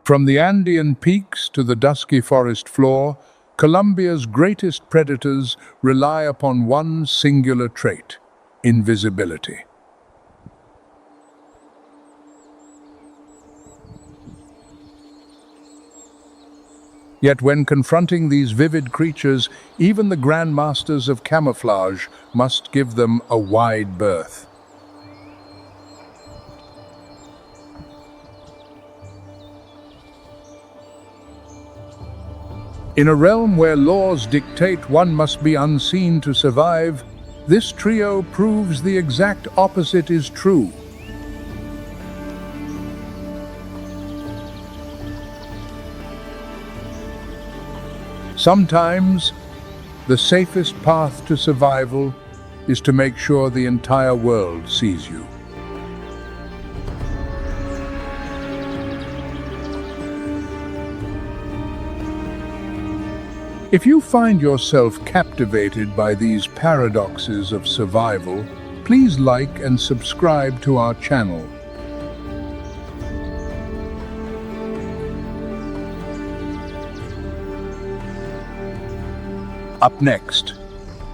From the Andean peaks to the dusky forest floor, Colombia's greatest predators rely upon one singular trait: invisibility. Yet when confronting these vivid creatures, even the grandmasters of camouflage must give them a wide berth. In a realm where laws dictate one must be unseen to survive, this trio proves the exact opposite is true. Sometimes, the safest path to survival is to make sure the entire world sees you. If you find yourself captivated by these paradoxes of survival, please like and subscribe to our channel. Up next,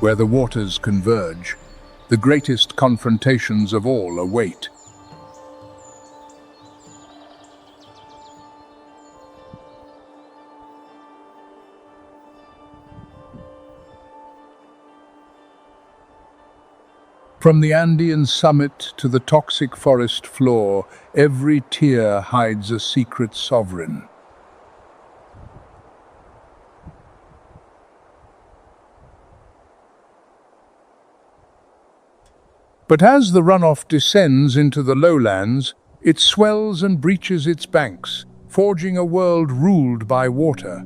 where the waters converge, the greatest confrontations of all await. From the Andean summit to the toxic forest floor, every tear hides a secret sovereign. But as the runoff descends into the lowlands, it swells and breaches its banks, forging a world ruled by water.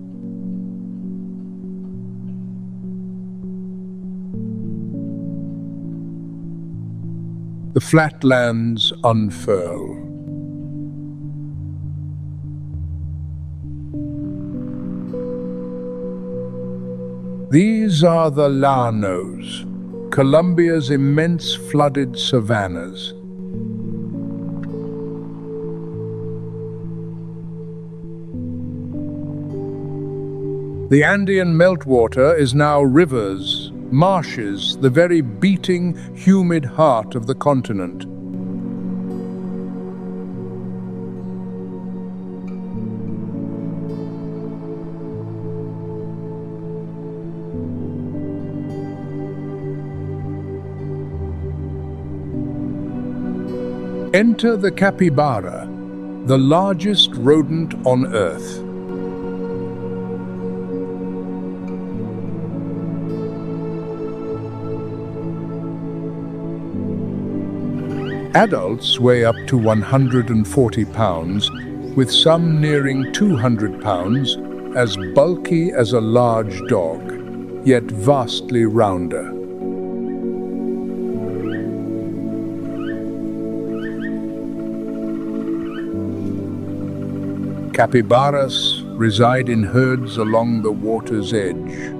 The flatlands unfurl. These are the llanos, Colombia's immense flooded savannas. The Andean meltwater is now rivers, marshes, the very beating, humid heart of the continent. Enter the capybara, the largest rodent on Earth. Adults weigh up to 140 pounds, with some nearing 200 pounds, as bulky as a large dog, yet vastly rounder. Capybaras reside in herds along the water's edge.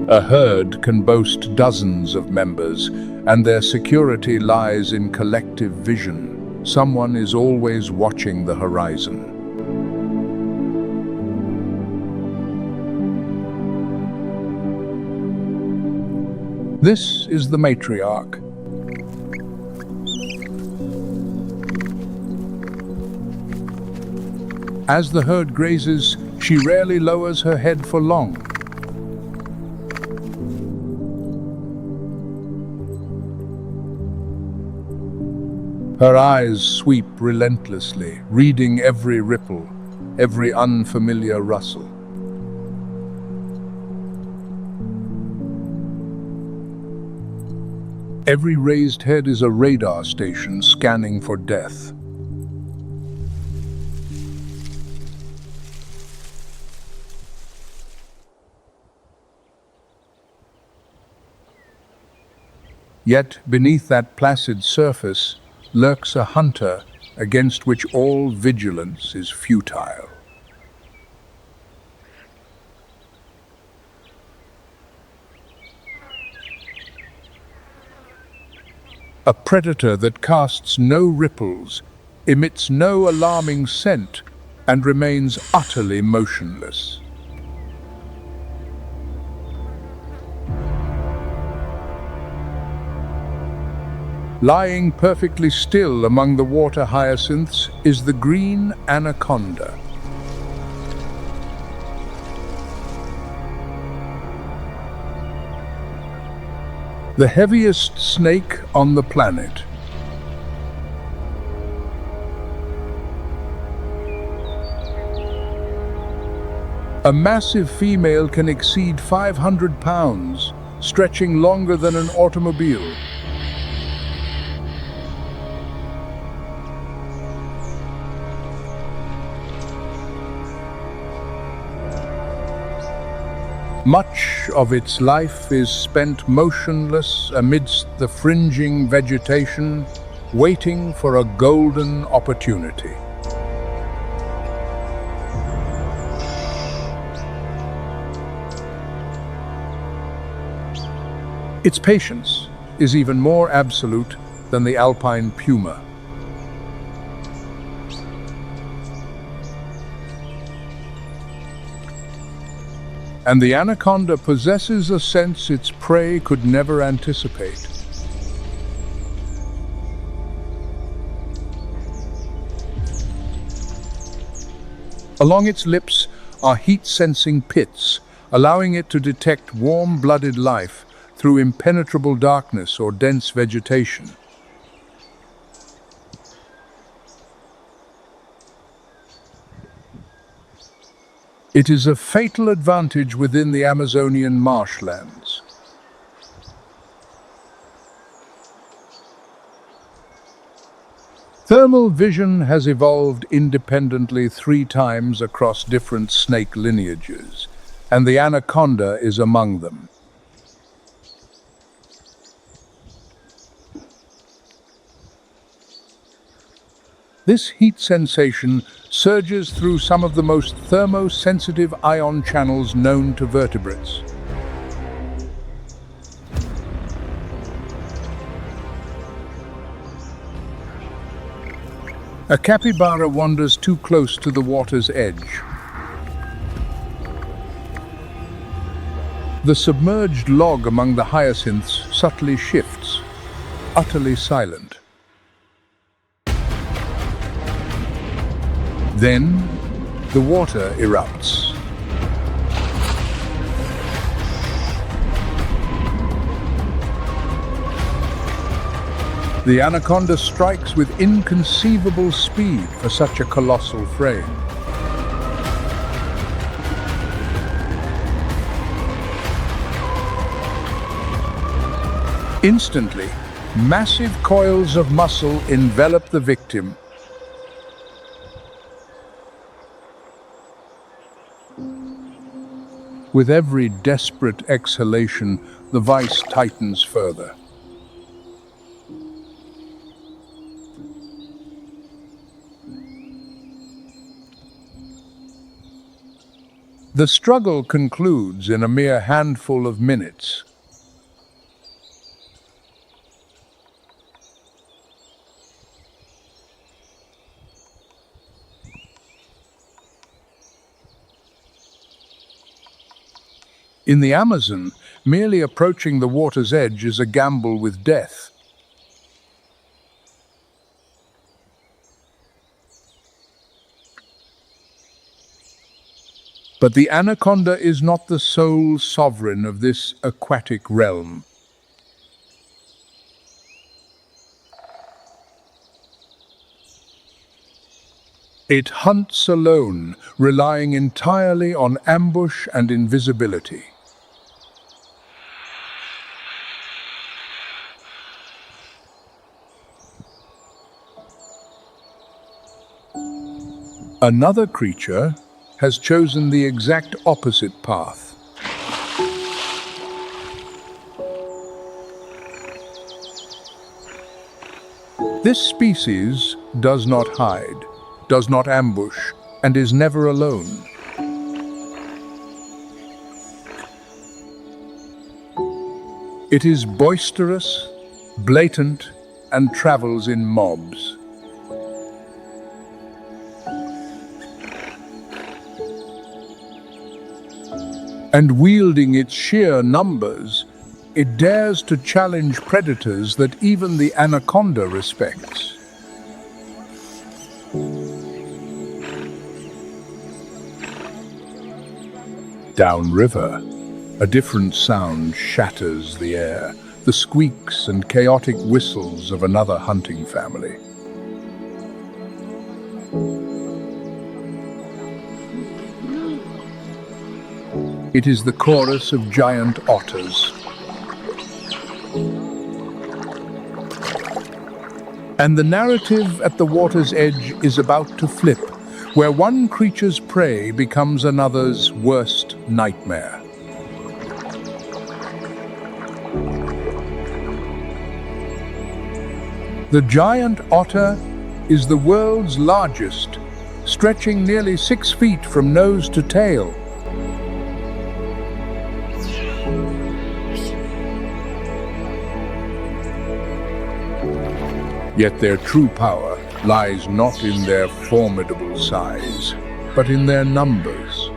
A herd can boast dozens of members, and their security lies in collective vision. Someone is always watching the horizon. This is the matriarch. As the herd grazes, she rarely lowers her head for long. Her eyes sweep relentlessly, reading every ripple, every unfamiliar rustle. Every raised head is a radar station scanning for death. Yet beneath that placid surface lurks a hunter against which all vigilance is futile. A predator that casts no ripples, emits no alarming scent, and remains utterly motionless. Lying perfectly still among the water hyacinths is the green anaconda. The heaviest snake on the planet. A massive female can exceed 500 pounds, stretching longer than an automobile. Much of its life is spent motionless amidst the fringing vegetation, waiting for a golden opportunity. Its patience is even more absolute than the alpine puma. And the anaconda possesses a sense its prey could never anticipate. Along its lips are heat-sensing pits, allowing it to detect warm-blooded life through impenetrable darkness or dense vegetation. It is a fatal advantage within the Amazonian marshlands. Thermal vision has evolved independently 3 times across different snake lineages, and the anaconda is among them. This heat sensation surges through some of the most thermosensitive ion channels known to vertebrates. A capybara wanders too close to the water's edge. The submerged log among the hyacinths subtly shifts, utterly silent. Then, the water erupts. The anaconda strikes with inconceivable speed for such a colossal frame. Instantly, massive coils of muscle envelop the victim. With every desperate exhalation, the vice tightens further. The struggle concludes in a mere handful of minutes. In the Amazon, merely approaching the water's edge is a gamble with death. But the anaconda is not the sole sovereign of this aquatic realm. It hunts alone, relying entirely on ambush and invisibility. Another creature has chosen the exact opposite path. This species does not hide, does not ambush, and is never alone. It is boisterous, blatant, and travels in mobs. And wielding its sheer numbers, it dares to challenge predators that even the anaconda respects. Downriver, a different sound shatters the air, the squeaks and chaotic whistles of another hunting family. It is the chorus of giant otters. And the narrative at the water's edge is about to flip, where one creature's prey becomes another's worst nightmare. The giant otter is the world's largest, stretching nearly 6 feet from nose to tail. Yet their true power lies not in their formidable size, but in their numbers.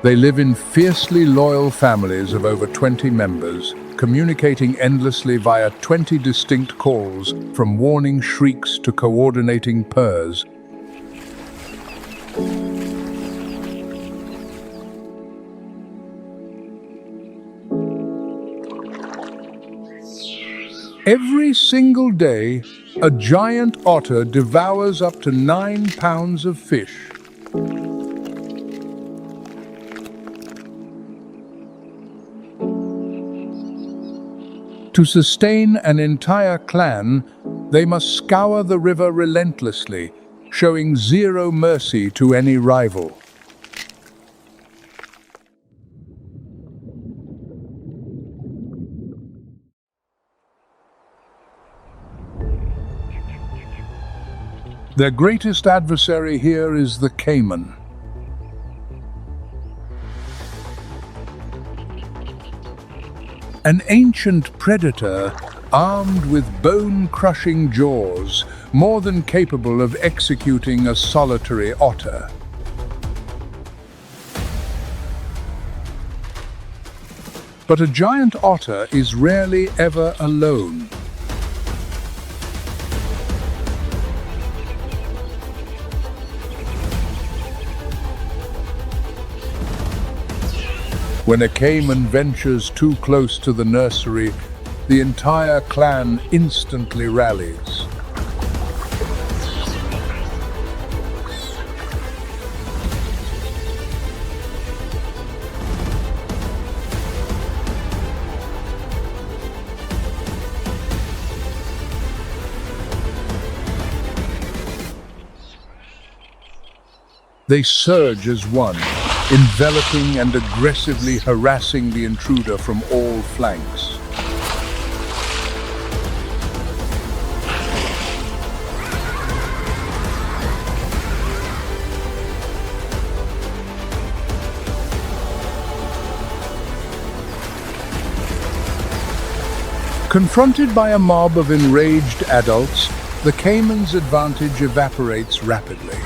They live in fiercely loyal families of over 20 members, communicating endlessly via 20 distinct calls, from warning shrieks to coordinating purrs. Every single day, a giant otter devours up to 9 pounds of fish. To sustain an entire clan, they must scour the river relentlessly, showing zero mercy to any rival. Their greatest adversary here is the caiman. An ancient predator armed with bone-crushing jaws, more than capable of executing a solitary otter. But a giant otter is rarely ever alone. When a caiman ventures too close to the nursery, the entire clan instantly rallies. They surge as one, enveloping and aggressively harassing the intruder from all flanks. Confronted by a mob of enraged adults, the caiman's advantage evaporates rapidly.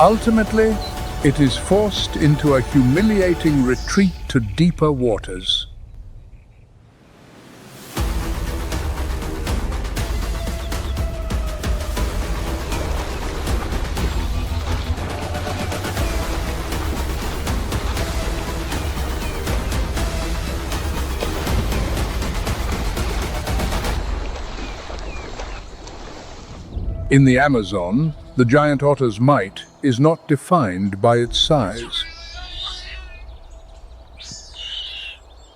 Ultimately, it is forced into a humiliating retreat to deeper waters. In the Amazon, the giant otter's might is not defined by its size.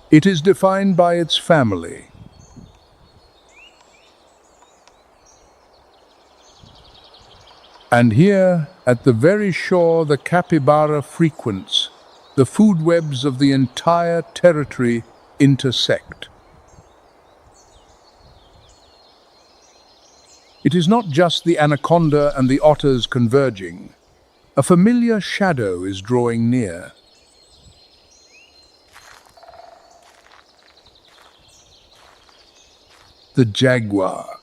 It is defined by its family. And here, at the very shore the capybara frequents, the food webs of the entire territory intersect. It is not just the anaconda and the otters converging. A familiar shadow is drawing near. The jaguar.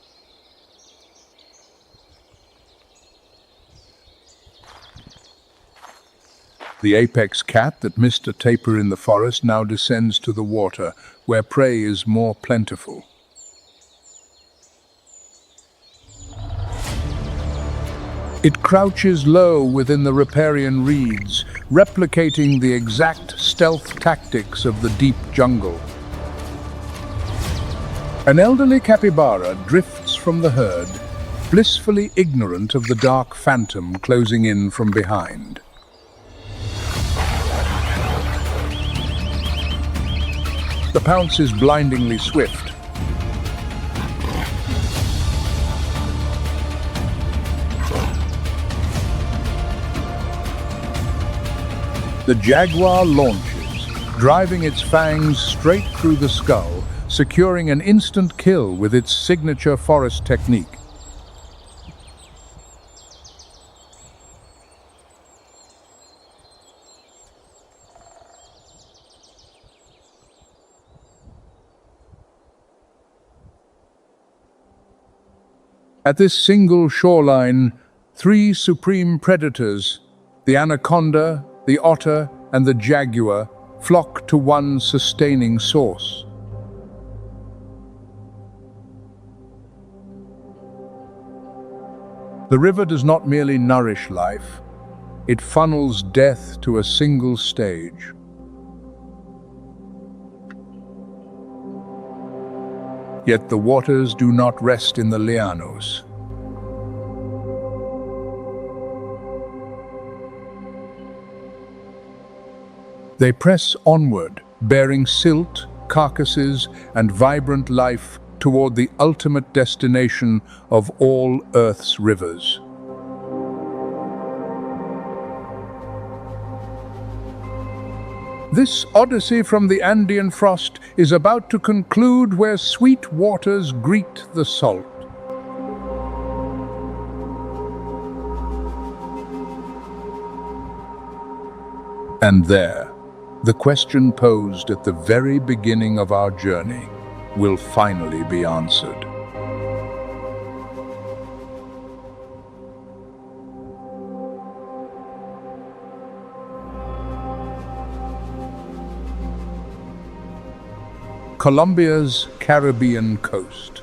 The apex cat that missed a tapir in the forest now descends to the water, where prey is more plentiful. It crouches low within the riparian reeds, replicating the exact stealth tactics of the deep jungle. An elderly capybara drifts from the herd, blissfully ignorant of the dark phantom closing in from behind. The pounce is blindingly swift. The jaguar launches, driving its fangs straight through the skull, securing an instant kill with its signature forest technique. At this single shoreline, three supreme predators, the anaconda, the otter, and the jaguar, flock to one sustaining source. The river does not merely nourish life, it funnels death to a single stage. Yet the waters do not rest in the lianos. They press onward, bearing silt, carcasses, and vibrant life toward the ultimate destination of all Earth's rivers. This odyssey from the Andean frost is about to conclude where sweet waters greet the salt. And there, the question posed at the very beginning of our journey will finally be answered. Colombia's Caribbean coast.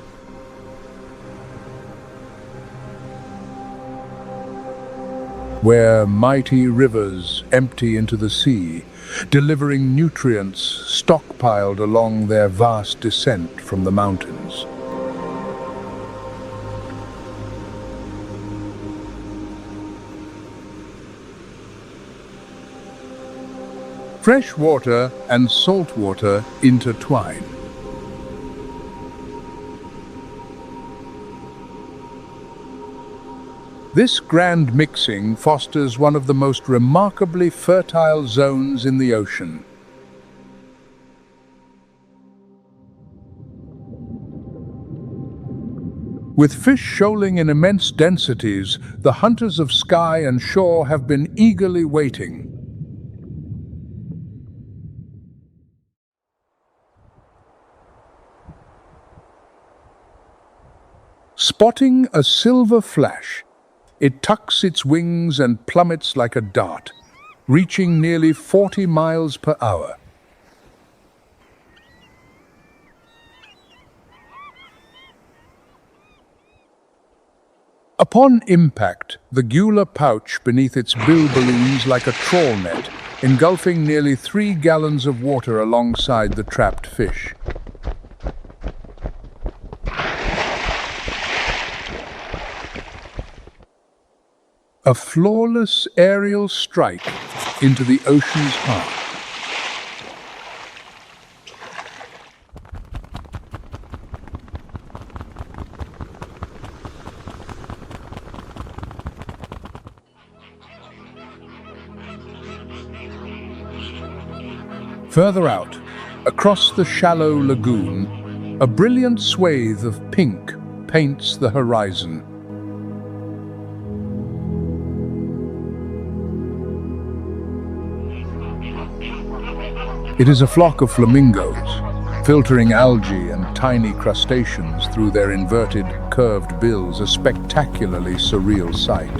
Where mighty rivers empty into the sea, delivering nutrients stockpiled along their vast descent from the mountains. Fresh water and salt water intertwine. This grand mixing fosters one of the most remarkably fertile zones in the ocean. With fish shoaling in immense densities, the hunters of sky and shore have been eagerly waiting. Spotting a silver flash, it tucks its wings and plummets like a dart, reaching nearly 40 miles per hour. Upon impact, the gular pouch beneath its bill balloons like a trawl net, engulfing nearly 3 gallons of water alongside the trapped fish. A flawless aerial strike into the ocean's heart. Further out, across the shallow lagoon, a brilliant swathe of pink paints the horizon. It is a flock of flamingos, filtering algae and tiny crustaceans through their inverted, curved bills, a spectacularly surreal sight.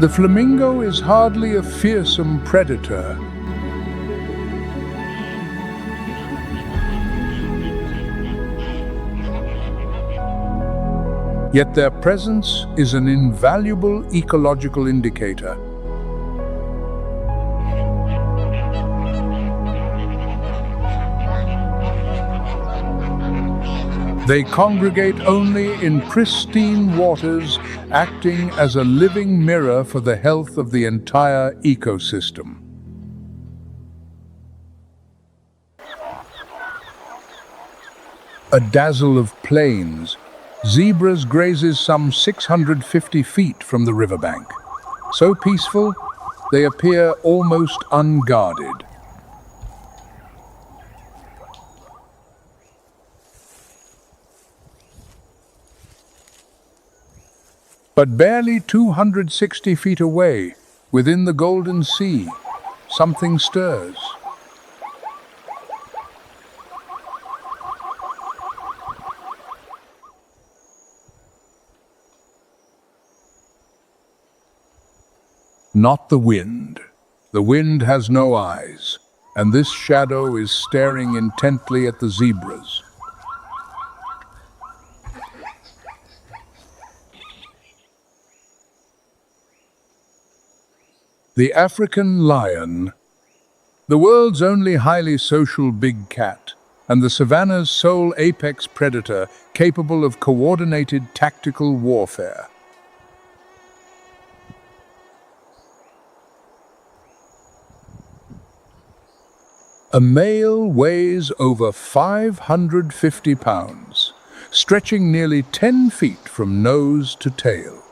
The flamingo is hardly a fearsome predator. Yet their presence is an invaluable ecological indicator. They congregate only in pristine waters, acting as a living mirror for the health of the entire ecosystem. A dazzle of plains, zebras grazes some 650 feet from the riverbank. So peaceful, they appear almost unguarded. But barely 260 feet away, within the Golden Sea, something stirs. Not the wind. The wind has no eyes, and this shadow is staring intently at the zebras. The African lion, the world's only highly social big cat, and the savanna's sole apex predator capable of coordinated tactical warfare. A male weighs over 550 pounds, stretching nearly 10 feet from nose to tail.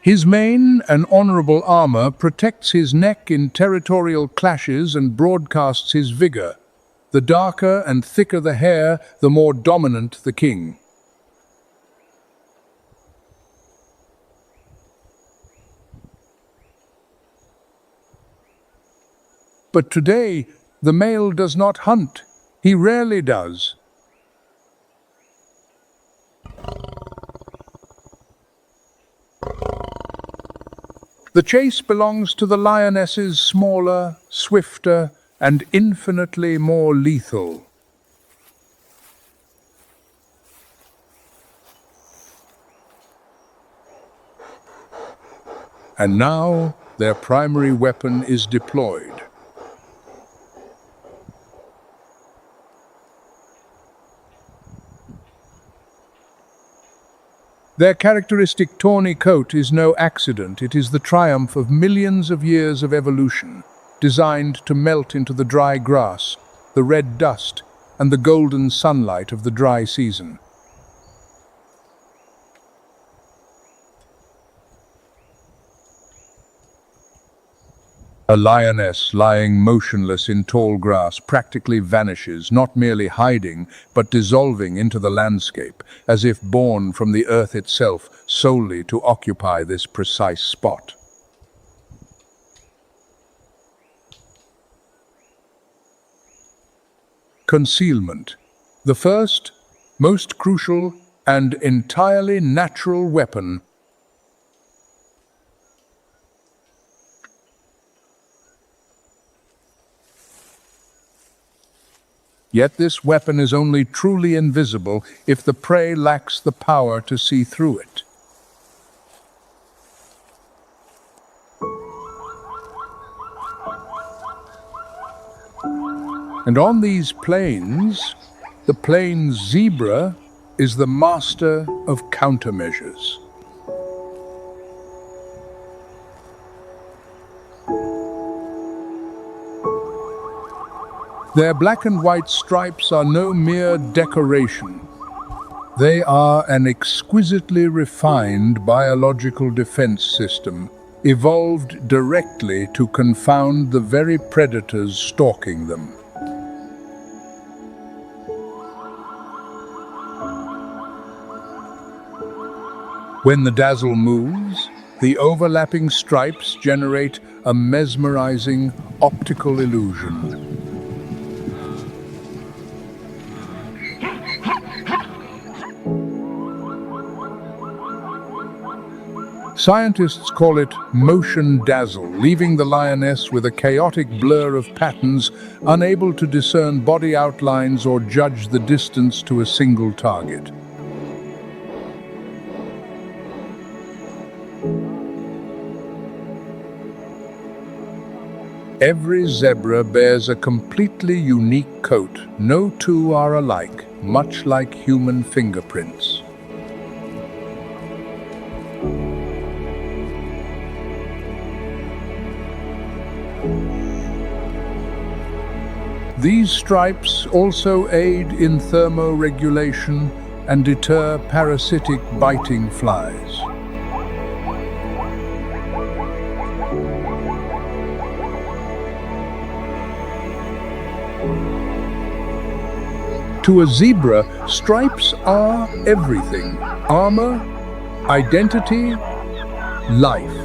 His mane, an honorable armor, protects his neck in territorial clashes and broadcasts his vigor. The darker and thicker the hair, the more dominant the king. But today, the male does not hunt. He rarely does. The chase belongs to the lionesses, smaller, swifter, and infinitely more lethal. And now their primary weapon is deployed. Their characteristic tawny coat is no accident. It is the triumph of millions of years of evolution, designed to melt into the dry grass, the red dust, and the golden sunlight of the dry season. A lioness lying motionless in tall grass practically vanishes, not merely hiding, but dissolving into the landscape, as if born from the earth itself solely to occupy this precise spot. Concealment, the first, most crucial, and entirely natural weapon. Yet this weapon is only truly invisible if the prey lacks the power to see through it. And on these plains, the plains zebra is the master of countermeasures. Their black and white stripes are no mere decoration. They are an exquisitely refined biological defense system, evolved directly to confound the very predators stalking them. When the dazzle moves, the overlapping stripes generate a mesmerizing optical illusion. Scientists call it motion dazzle, leaving the lioness with a chaotic blur of patterns, unable to discern body outlines or judge the distance to a single target. Every zebra bears a completely unique coat. No two are alike, much like human fingerprints. These stripes also aid in thermoregulation and deter parasitic biting flies. To a zebra, stripes are everything: armor, identity, life.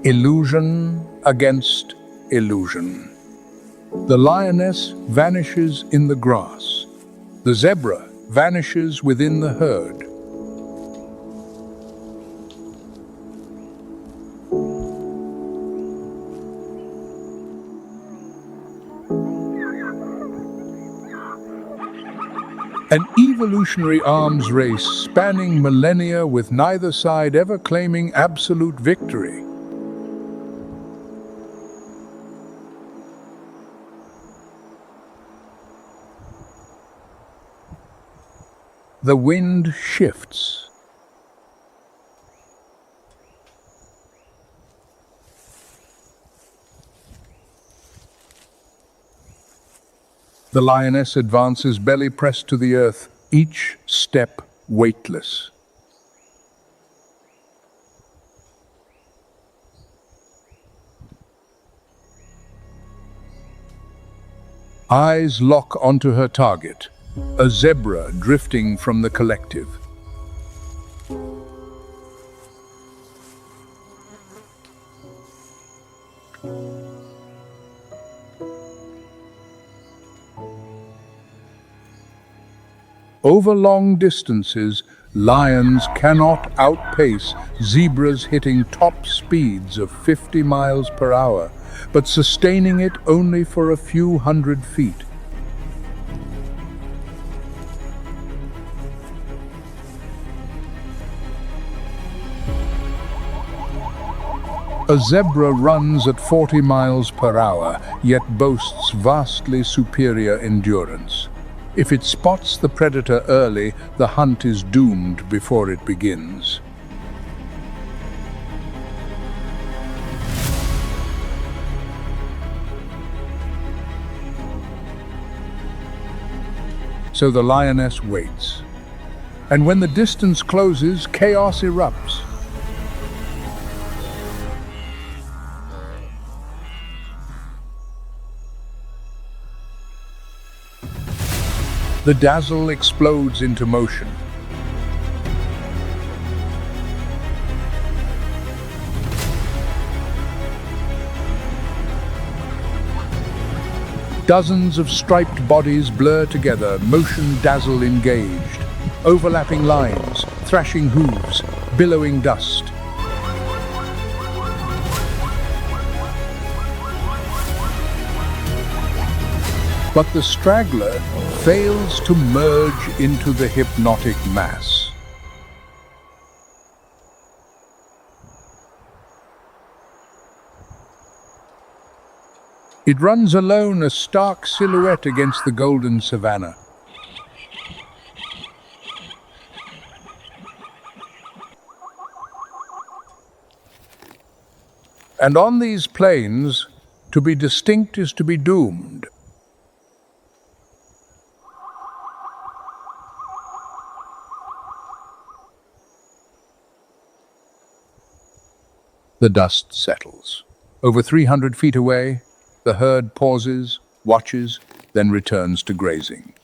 Illusion against illusion. The lioness vanishes in the grass. The zebra vanishes within the herd. An evolutionary arms race spanning millennia with neither side ever claiming absolute victory. The wind shifts. The lioness advances, belly pressed to the earth, each step weightless. Eyes lock onto her target, a zebra drifting from the collective. Over long distances, lions cannot outpace zebras hitting top speeds of 50 miles per hour, but sustaining it only for a few hundred feet. A zebra runs at 40 miles per hour, yet boasts vastly superior endurance. If it spots the predator early, the hunt is doomed before it begins. So the lioness waits. And when the distance closes, chaos erupts. The dazzle explodes into motion. Dozens of striped bodies blur together, motion dazzle engaged. Overlapping lines, thrashing hooves, billowing dust. But the straggler fails to merge into the hypnotic mass. It runs alone, a stark silhouette against the golden savanna. And on these plains, to be distinct is to be doomed. The dust settles. Over 300 feet away, the herd pauses, watches, then returns to grazing.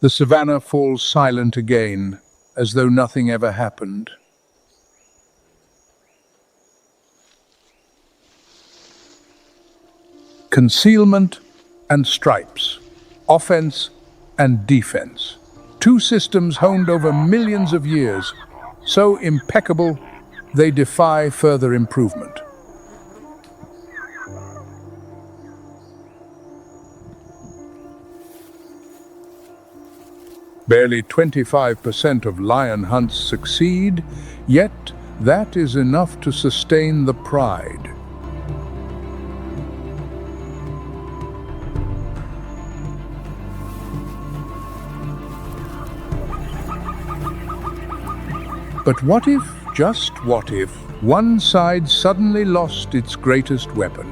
The savanna falls silent again, as though nothing ever happened. Concealment and stripes, offense and defense. Two systems honed over millions of years, so impeccable they defy further improvement. Barely 25% of lion hunts succeed, yet that is enough to sustain the pride. But what if, just what if, one side suddenly lost its greatest weapon?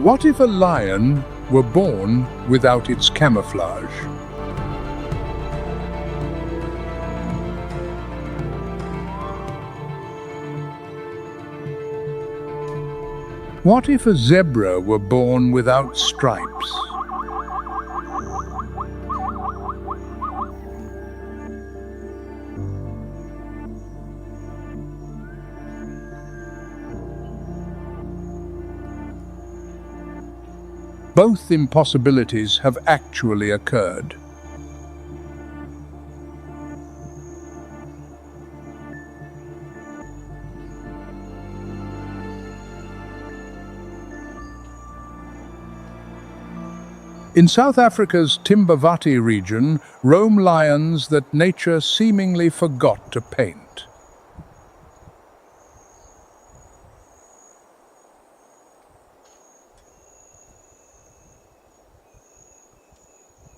What if a lion were born without its camouflage? What if a zebra were born without stripes? Both impossibilities have actually occurred. In South Africa's Timbavati region roam lions that nature seemingly forgot to paint.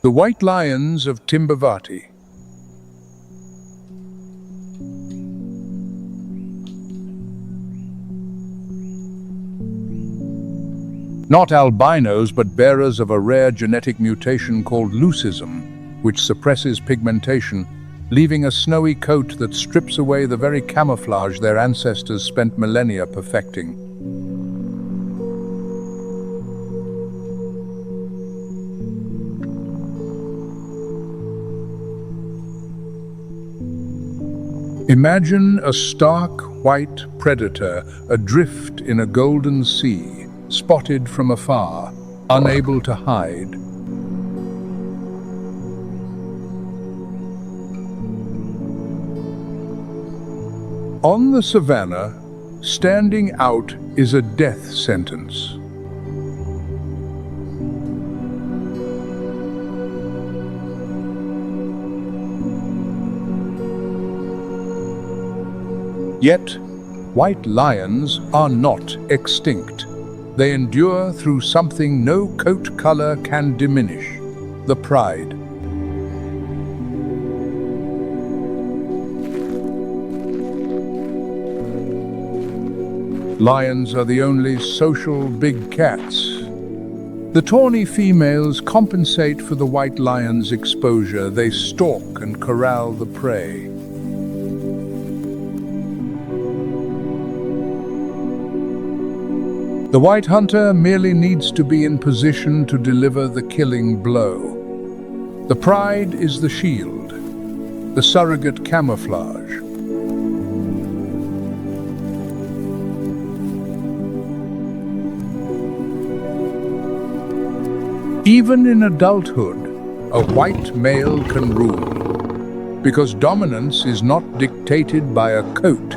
The white lions of Timbavati. Not albinos, but bearers of a rare genetic mutation called leucism, which suppresses pigmentation, leaving a snowy coat that strips away the very camouflage their ancestors spent millennia perfecting. Imagine a stark white predator adrift in a golden sea, spotted from afar, unable to hide. On the savannah, standing out is a death sentence. Yet, white lions are not extinct. They endure through something no coat color can diminish: the pride. Lions are the only social big cats. The tawny females compensate for the white lion's exposure. They stalk and corral the prey. The white hunter merely needs to be in position to deliver the killing blow. The pride is the shield, the surrogate camouflage. Even in adulthood, a white male can rule, because dominance is not dictated by a coat.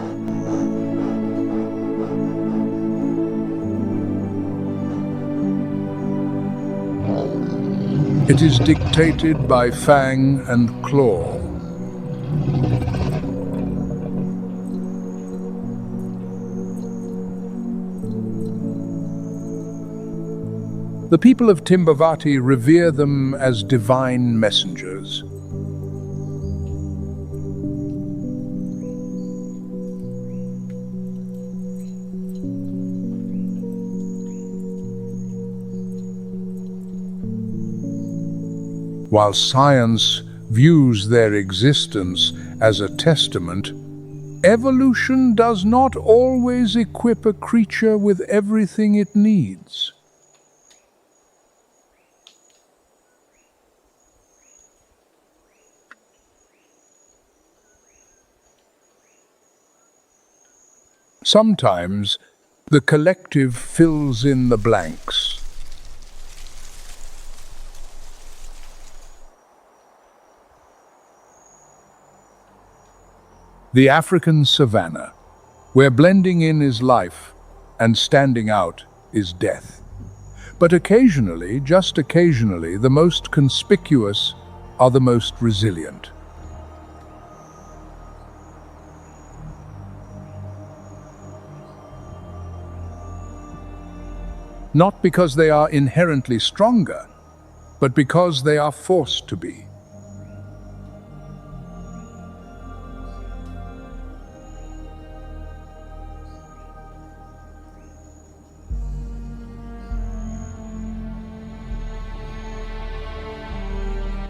It is dictated by fang and claw. The people of Timbavati revere them as divine messengers. While science views their existence as a testament, evolution does not always equip a creature with everything it needs. Sometimes, the collective fills in the blanks. The African savanna, where blending in is life and standing out is death. But occasionally, just occasionally, the most conspicuous are the most resilient. Not because they are inherently stronger, but because they are forced to be.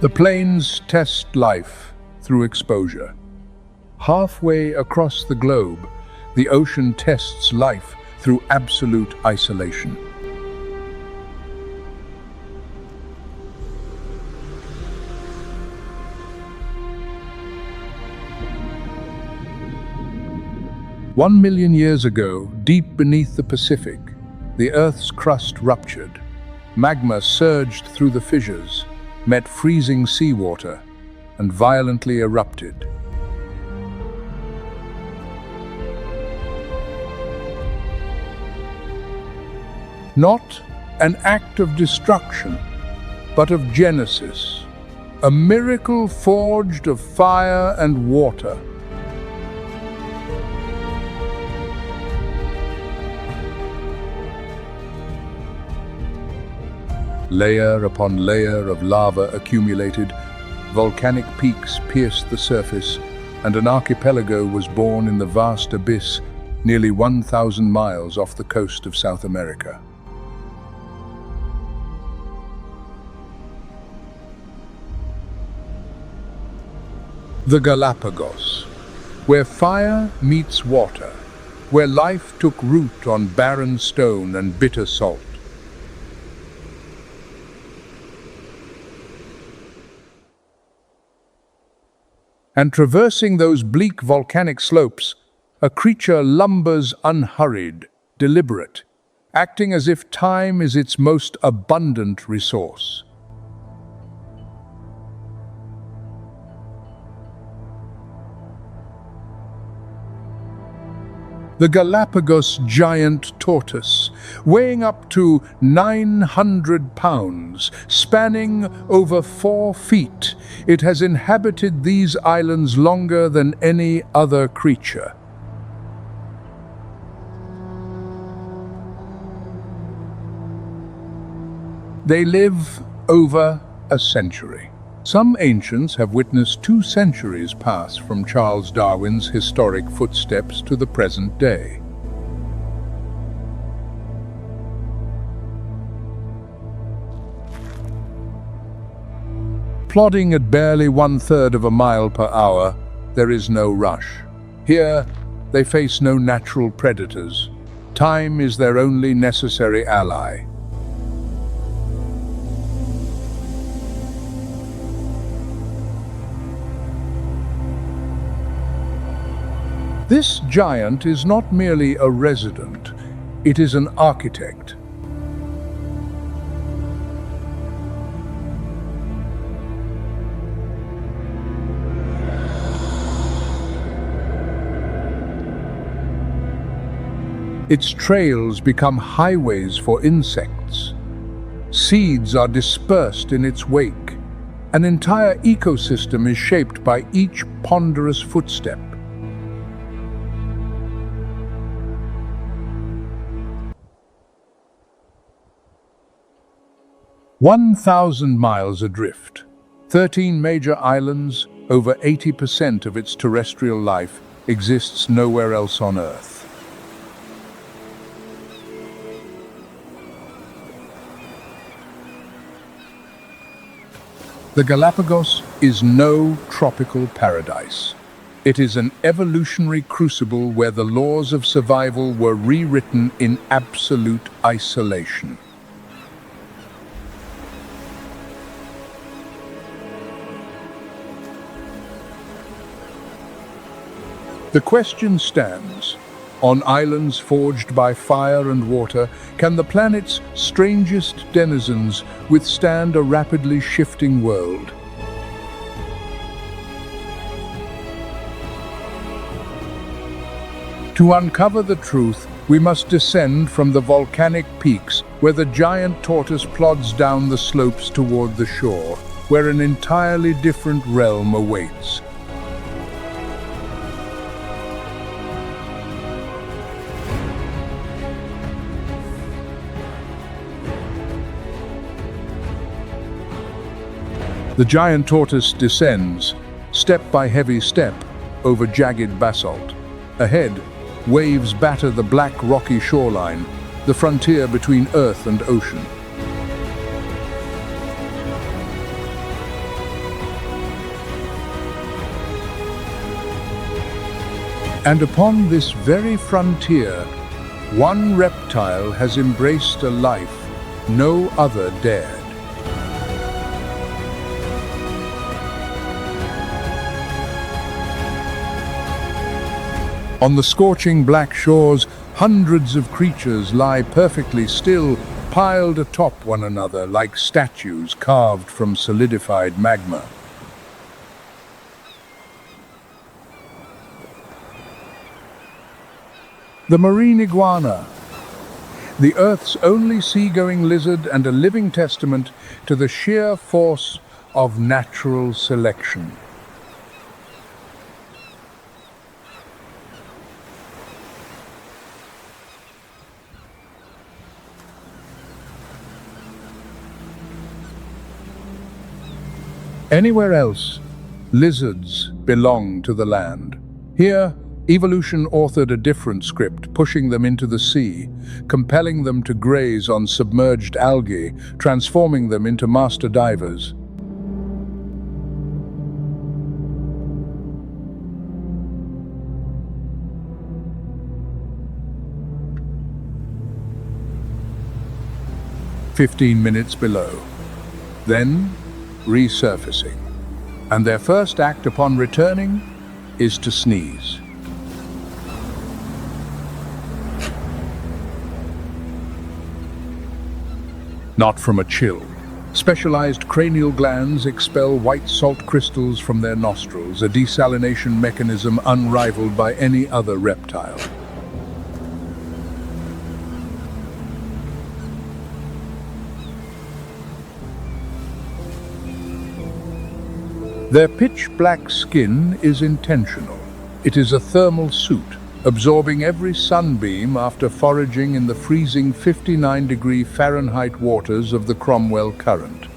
The plains test life through exposure. Halfway across the globe, the ocean tests life through absolute isolation. One million years ago, deep beneath the Pacific, the Earth's crust ruptured. Magma surged through the fissures, met freezing seawater, and violently erupted. Not an act of destruction, but of Genesis, a miracle forged of fire and water. Layer upon layer of lava accumulated, volcanic peaks pierced the surface, and an archipelago was born in the vast abyss nearly 1,000 miles off the coast of South America. The Galapagos, where fire meets water, where life took root on barren stone and bitter salt. And traversing those bleak volcanic slopes, a creature lumbers unhurried, deliberate, acting as if time is its most abundant resource. The Galapagos giant tortoise, weighing up to 900 pounds, spanning over 4 feet, it has inhabited these islands longer than any other creature. They live over a century. Some ancients have witnessed 2 centuries pass from Charles Darwin's historic footsteps to the present day. Plodding at barely 1/3 of a mile per hour, there is no rush. Here, they face no natural predators. Time is their only necessary ally. This giant is not merely a resident, it is an architect. Its trails become highways for insects. Seeds are dispersed in its wake. An entire ecosystem is shaped by each ponderous footstep. "1,000 miles adrift, 13 major islands, over 80% of its terrestrial life exists nowhere else on Earth. The Galapagos is no tropical paradise. It is an evolutionary crucible where the laws of survival were rewritten in absolute isolation. The question stands, on islands forged by fire and water, can the planet's strangest denizens withstand a rapidly shifting world? To uncover the truth, we must descend from the volcanic peaks where the giant tortoise plods down the slopes toward the shore, where an entirely different realm awaits. The giant tortoise descends, step by heavy step, over jagged basalt. Ahead, waves batter the black rocky shoreline, the frontier between earth and ocean. And upon this very frontier, one reptile has embraced a life no other dared. On the scorching black shores, hundreds of creatures lie perfectly still, piled atop one another like statues carved from solidified magma. The marine iguana. the Earth's only seagoing lizard and a living testament to the sheer force of natural selection. Anywhere else, lizards belong to the land. Here, evolution authored a different script, pushing them into the sea, compelling them to graze on submerged algae, transforming them into master divers. "15 minutes below. Then, resurfacing. And their first act upon returning is to sneeze. Not from a chill. Specialized cranial glands expel white salt crystals from their nostrils, a desalination mechanism unrivaled by any other reptile. Their pitch-black skin is intentional. It is a thermal suit, absorbing every sunbeam after foraging in the freezing 59-degree Fahrenheit waters of the Cromwell Current.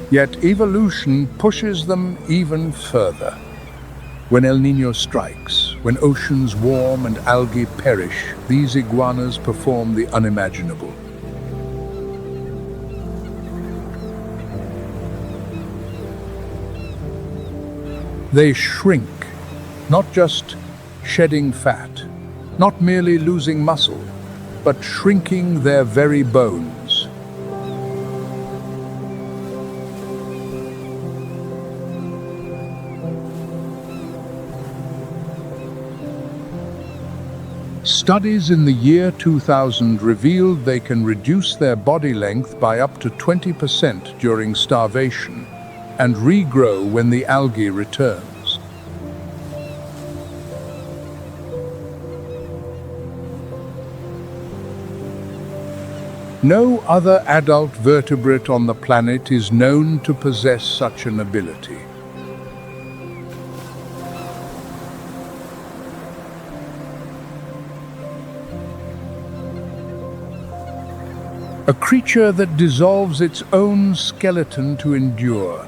Yet evolution pushes them even further. When El Niño strikes, when oceans warm and algae perish, these iguanas perform the unimaginable. They shrink, not just shedding fat, not merely losing muscle, but shrinking their very bones. Studies in the year 2000 revealed they can reduce their body length by up to 20% during starvation and regrow when the algae returns. No other adult vertebrate on the planet is known to possess such an ability. A creature that dissolves its own skeleton to endure.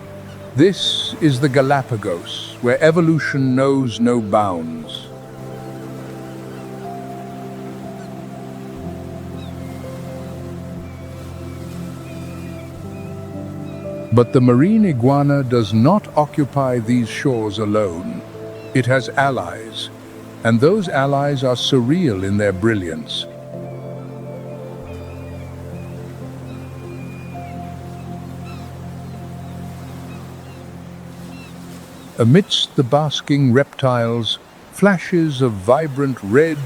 This is the Galapagos, where evolution knows no bounds. But the marine iguana does not occupy these shores alone. It has allies, and those allies are surreal in their brilliance. Amidst the basking reptiles, flashes of vibrant red,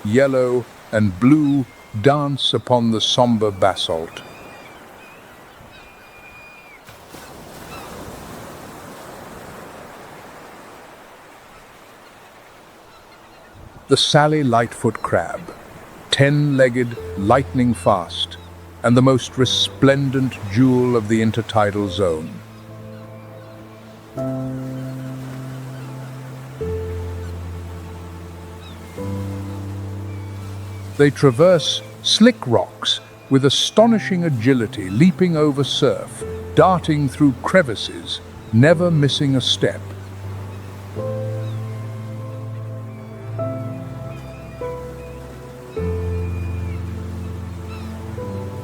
yellow, and blue dance upon the somber basalt. The Sally Lightfoot crab, 10-legged, lightning fast, and the most resplendent jewel of the intertidal zone. They traverse slick rocks with astonishing agility, leaping over surf, darting through crevices, never missing a step.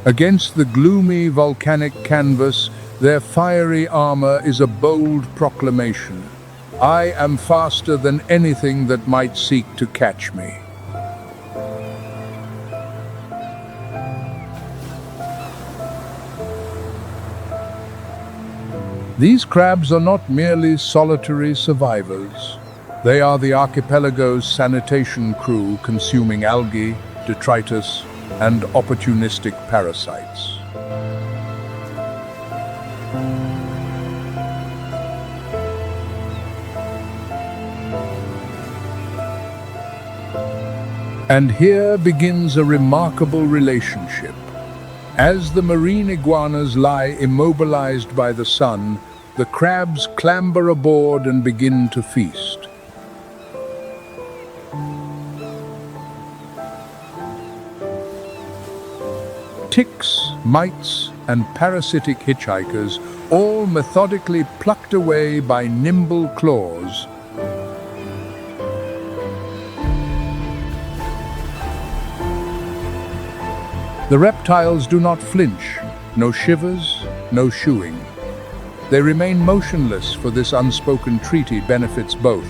Against the gloomy volcanic canvas, their fiery armor is a bold proclamation. I am faster than anything that might seek to catch me. These crabs are not merely solitary survivors. They are the archipelago's sanitation crew, consuming algae, detritus, and opportunistic parasites. And here begins a remarkable relationship. As the marine iguanas lie immobilized by the sun, the crabs clamber aboard and begin to feast. Ticks, mites, and parasitic hitchhikers, all methodically plucked away by nimble claws. The reptiles do not flinch, no shivers, no shooing. They remain motionless, for this unspoken treaty benefits both.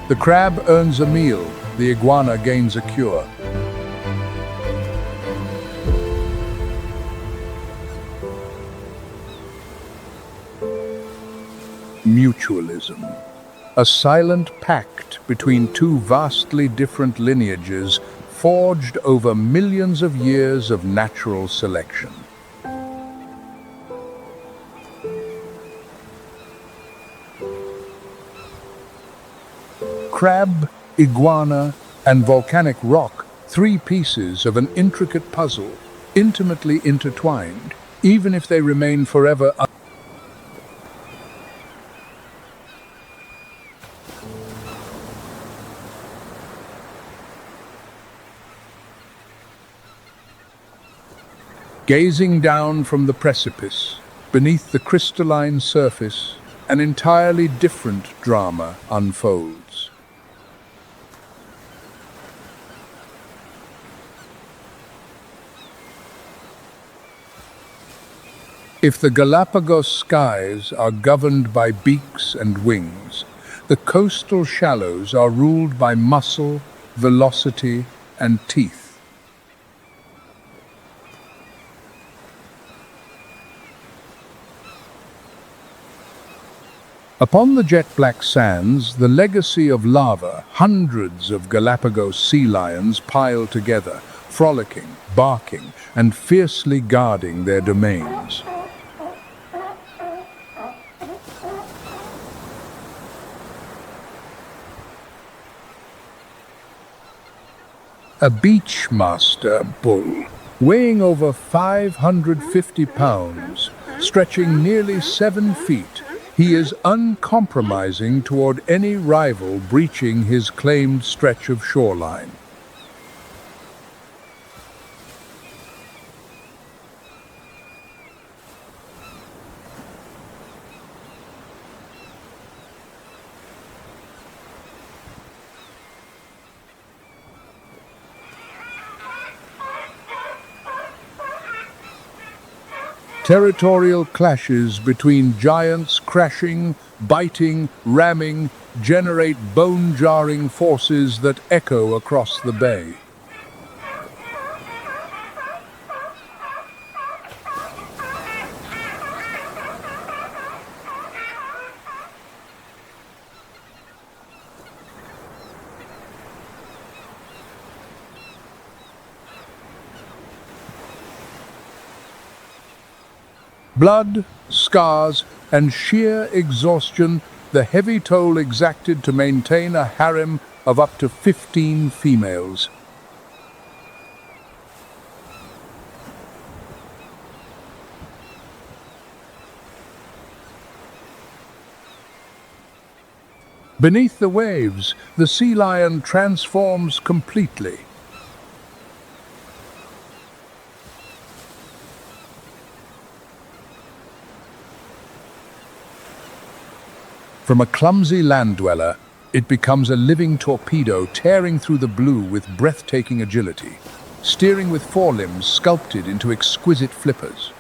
The crab earns a meal, the iguana gains a cure. Mutualism, a silent pact between two vastly different lineages forged over millions of years of natural selection. Crab, iguana, and volcanic rock, three pieces of an intricate puzzle, intimately intertwined, even if they remain forever Gazing down from the precipice, beneath the crystalline surface, an entirely different drama unfolds. If the Galapagos skies are governed by beaks and wings, the coastal shallows are ruled by muscle, velocity, and teeth. Upon the jet-black sands, the legacy of lava, hundreds of Galapagos sea lions pile together, frolicking, barking, and fiercely guarding their domains. A beachmaster bull, weighing over 550 pounds, stretching nearly 7 feet, he is uncompromising toward any rival breaching his claimed stretch of shoreline. Territorial clashes between giants crashing, biting, ramming, generate bone-jarring forces that echo across the bay. Blood, scars, and sheer exhaustion, the heavy toll exacted to maintain a harem of up to 15 females. Beneath the waves, the sea lion transforms completely. From a clumsy land dweller, it becomes a living torpedo tearing through the blue with breathtaking agility, steering with forelimbs sculpted into exquisite flippers.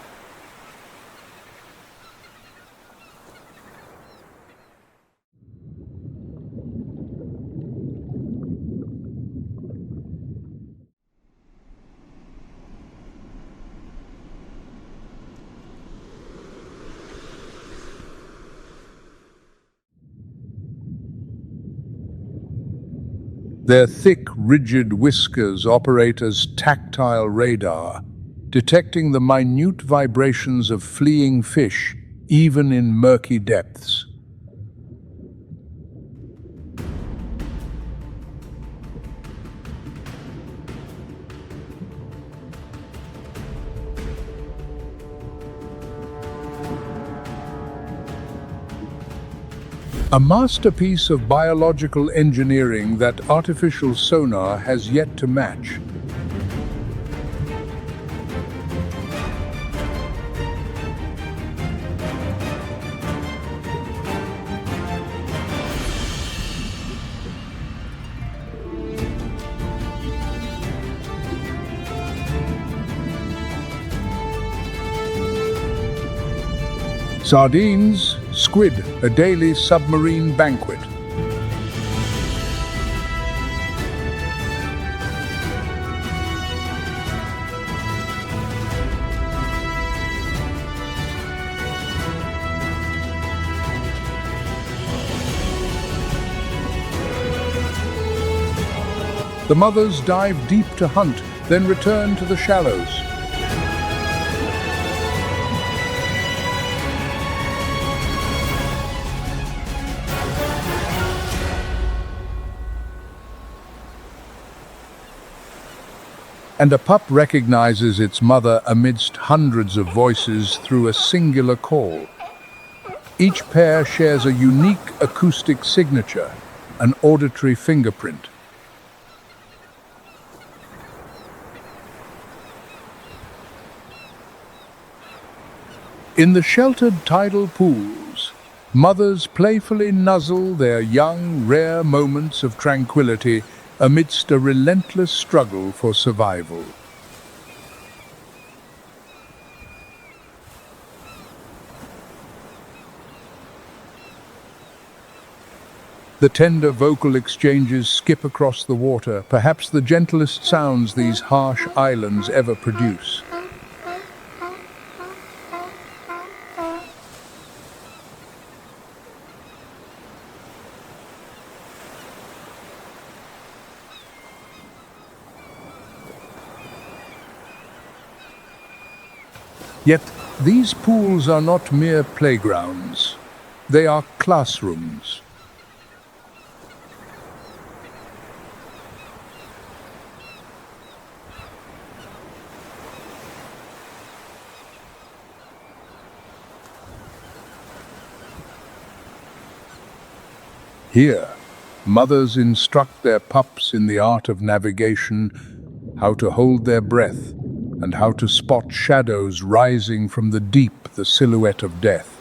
Their thick, rigid whiskers operate as tactile radar, detecting the minute vibrations of fleeing fish even in murky depths. A masterpiece of biological engineering that artificial sonar has yet to match. Sardines, squid, a daily submarine banquet. The mothers dive deep to hunt, then return to the shallows. And a pup recognizes its mother amidst hundreds of voices through a singular call. Each pair shares a unique acoustic signature, an auditory fingerprint. In the sheltered tidal pools, mothers playfully nuzzle their young, rare moments of tranquility amidst a relentless struggle for survival. The tender vocal exchanges skip across the water, perhaps the gentlest sounds these harsh islands ever produce. Yet these pools are not mere playgrounds. They are classrooms. Here, mothers instruct their pups in the art of navigation, how to hold their breath, and how to spot shadows rising from the deep, the silhouette of death.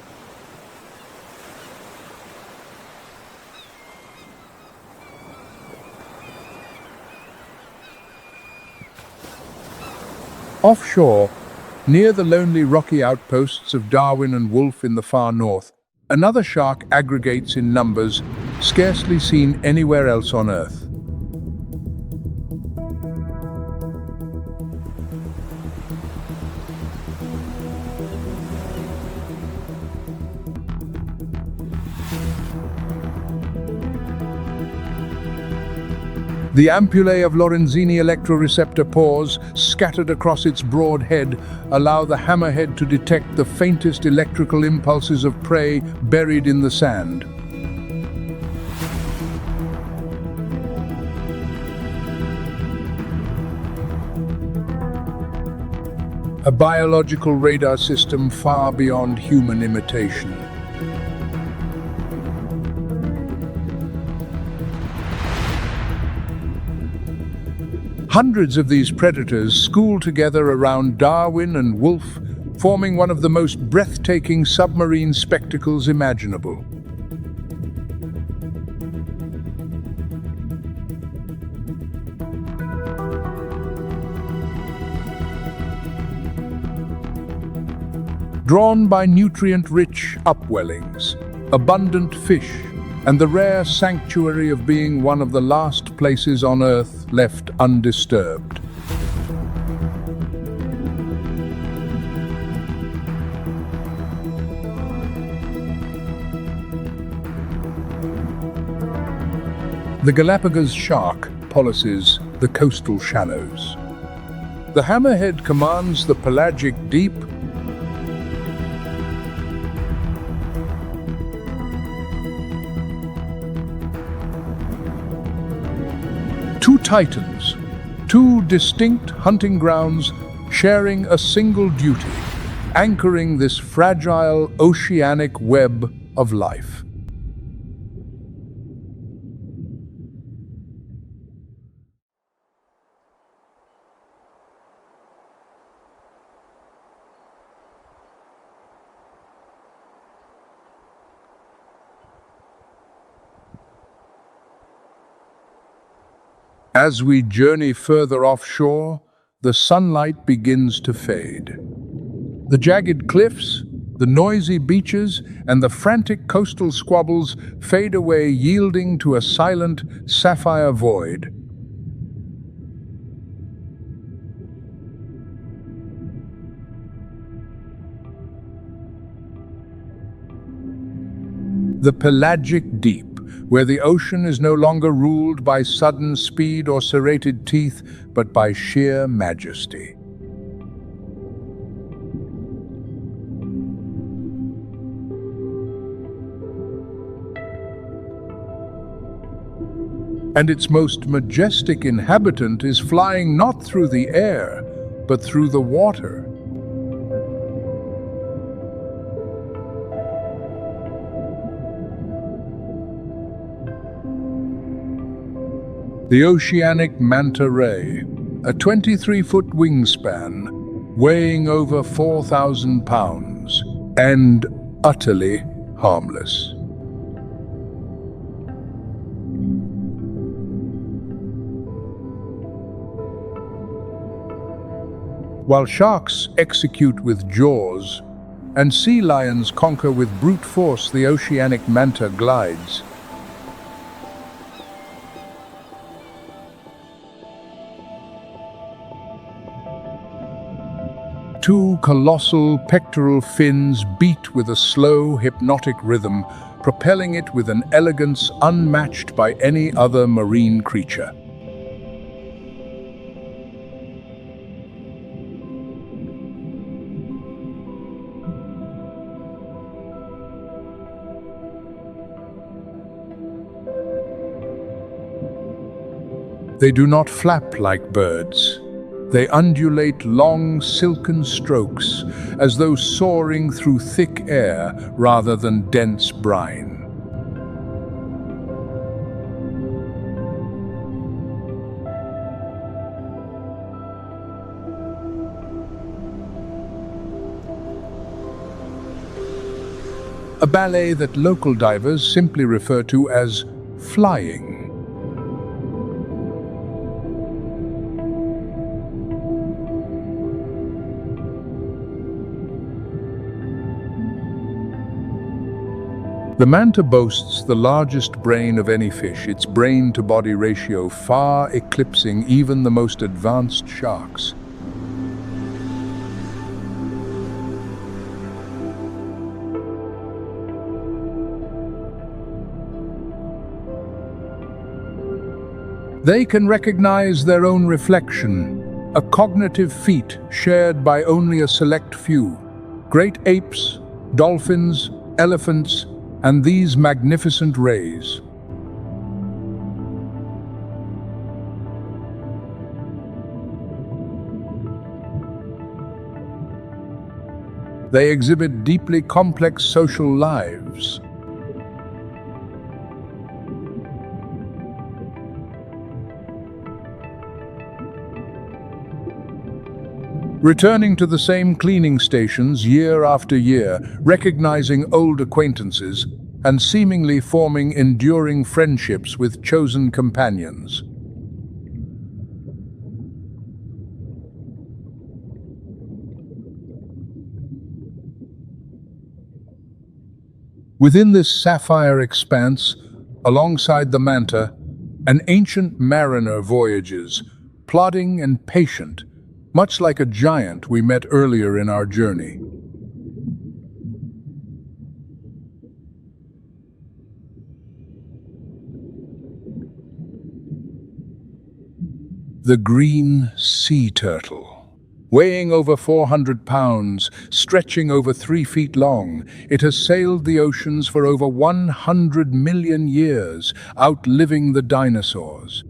Offshore, near the lonely rocky outposts of Darwin and Wolf in the far north, another shark aggregates in numbers scarcely seen anywhere else on Earth. The ampullae of Lorenzini electroreceptor pores, scattered across its broad head, allow the hammerhead to detect the faintest electrical impulses of prey buried in the sand. A biological radar system far beyond human imitation. Hundreds of these predators school together around Darwin and Wolf, forming one of the most breathtaking submarine spectacles imaginable. Drawn by nutrient-rich upwellings, abundant fish, and the rare sanctuary of being one of the last places on Earth left undisturbed. The Galapagos shark policies the coastal shallows. The hammerhead commands the pelagic deep, titans, two distinct hunting grounds sharing a single duty, anchoring this fragile oceanic web of life. As we journey further offshore, the sunlight begins to fade. The jagged cliffs, the noisy beaches, and the frantic coastal squabbles fade away, yielding to a silent, sapphire void. The pelagic deep, where the ocean is no longer ruled by sudden speed or serrated teeth, but by sheer majesty. And its most majestic inhabitant is flying not through the air, but through the water. The oceanic manta ray, a 23-foot wingspan, weighing over 4,000 pounds, and utterly harmless. While sharks execute with jaws, and sea lions conquer with brute force, the oceanic manta glides. Two colossal pectoral fins beat with a slow, hypnotic rhythm, propelling it with an elegance unmatched by any other marine creature. They do not flap like birds. They undulate long, silken strokes, as though soaring through thick air rather than dense brine. A ballet that local divers simply refer to as flying. The manta boasts the largest brain of any fish, its brain-to-body ratio far eclipsing even the most advanced sharks. They can recognize their own reflection, a cognitive feat shared by only a select few. Great apes, dolphins, elephants, and these magnificent rays. They exhibit deeply complex social lives. Returning to the same cleaning stations year after year, recognizing old acquaintances, and seemingly forming enduring friendships with chosen companions. Within this sapphire expanse, alongside the manta, an ancient mariner voyages, plodding and patient, much like a giant we met earlier in our journey. The green sea turtle. Weighing over 400 pounds, stretching over 3 feet long, it has sailed the oceans for over 100 million years, outliving the dinosaurs.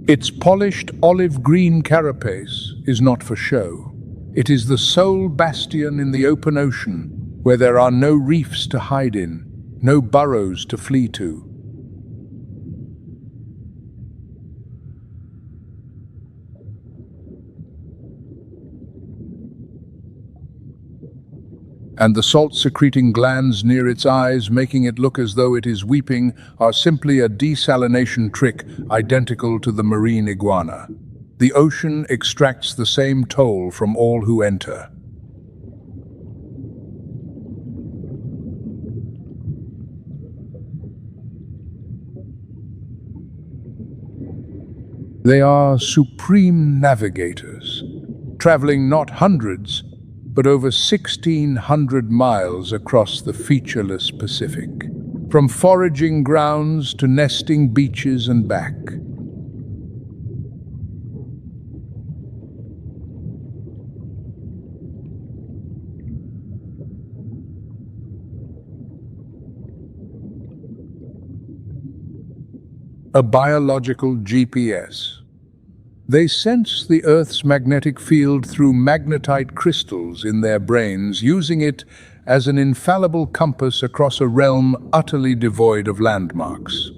Its polished olive-green carapace is not for show. It is the sole bastion in the open ocean, where there are no reefs to hide in, no burrows to flee to. And the salt-secreting glands near its eyes, making it look as though it is weeping, are simply a desalination trick identical to the marine iguana. The ocean extracts the same toll from all who enter. They are supreme navigators, traveling not hundreds, but over 1,600 miles across the featureless Pacific, from foraging grounds to nesting beaches and back. A biological GPS. They sense the Earth's magnetic field through magnetite crystals in their brains, using it as an infallible compass across a realm utterly devoid of landmarks.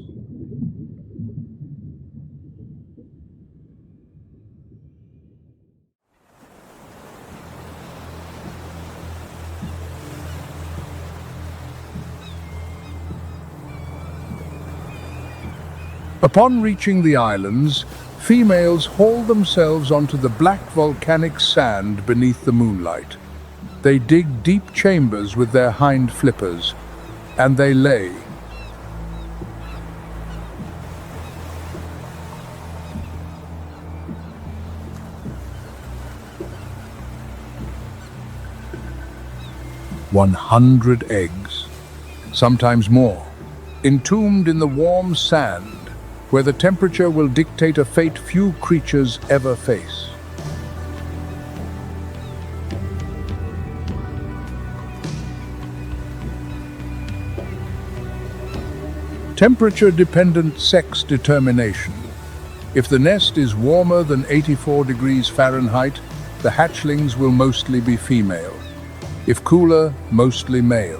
Upon reaching the islands, females haul themselves onto the black volcanic sand beneath the moonlight. They dig deep chambers with their hind flippers, and they lay. "100 eggs, sometimes more, entombed in the warm sand, where the temperature will dictate a fate few creatures ever face." Temperature-dependent sex determination. If the nest is warmer than 84 degrees Fahrenheit, the hatchlings will mostly be female. If cooler, mostly male.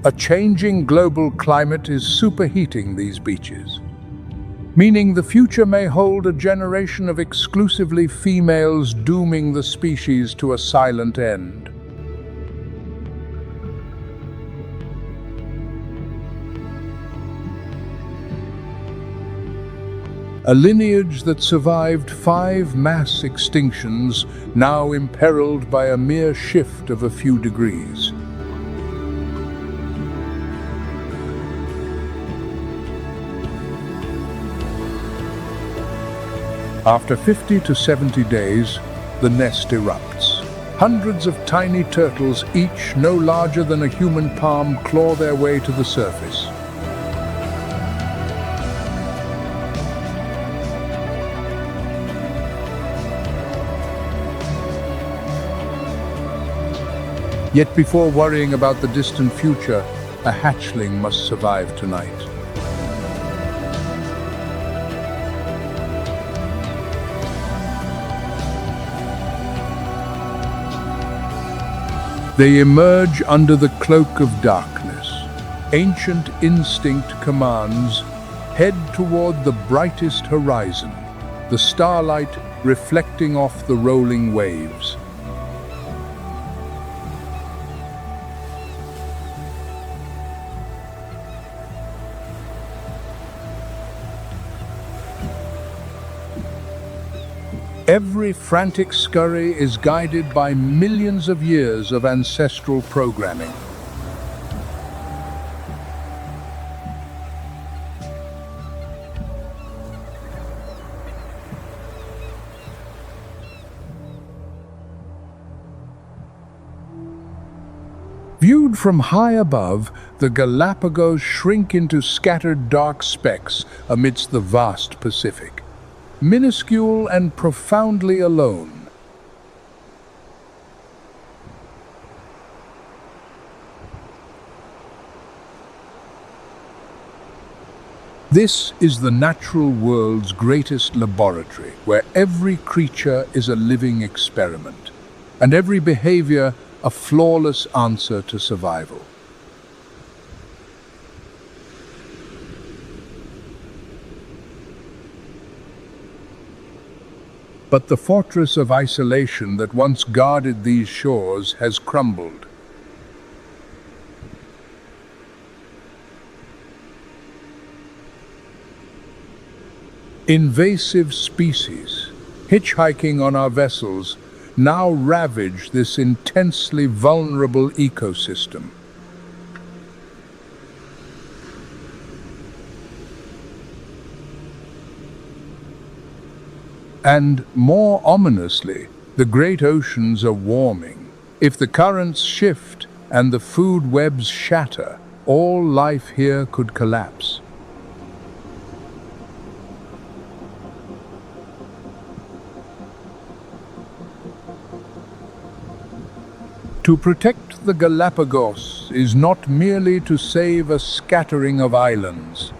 A changing global climate is superheating these beaches, meaning the future may hold a generation of exclusively females, dooming the species to a silent end. A lineage that survived 5 mass extinctions, now imperiled by a mere shift of a few degrees. After 50 to 70 days, the nest erupts. Hundreds of tiny turtles, each no larger than a human palm, claw their way to the surface. Yet before worrying about the distant future, a hatchling must survive tonight. They emerge under the cloak of darkness. Ancient instinct commands, head toward the brightest horizon, the starlight reflecting off the rolling waves. Every frantic scurry is guided by millions of years of ancestral programming. Viewed from high above, the Galapagos shrink into scattered dark specks amidst the vast Pacific. minuscule and profoundly alone. This is the natural world's greatest laboratory, where every creature is a living experiment, and every behavior a flawless answer to survival. But the fortress of isolation that once guarded these shores has crumbled. Invasive species, hitchhiking on our vessels, now ravage this intensely vulnerable ecosystem. And more ominously, the great oceans are warming. If the currents shift and the food webs shatter, all life here could collapse. To protect the Galapagos is not merely to save a scattering of islands.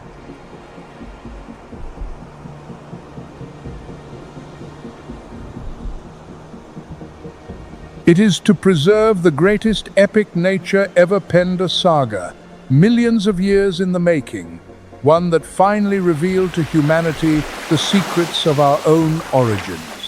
It is to preserve the greatest epic nature ever penned, a saga, millions of years in the making, one that finally revealed to humanity the secrets of our own origins.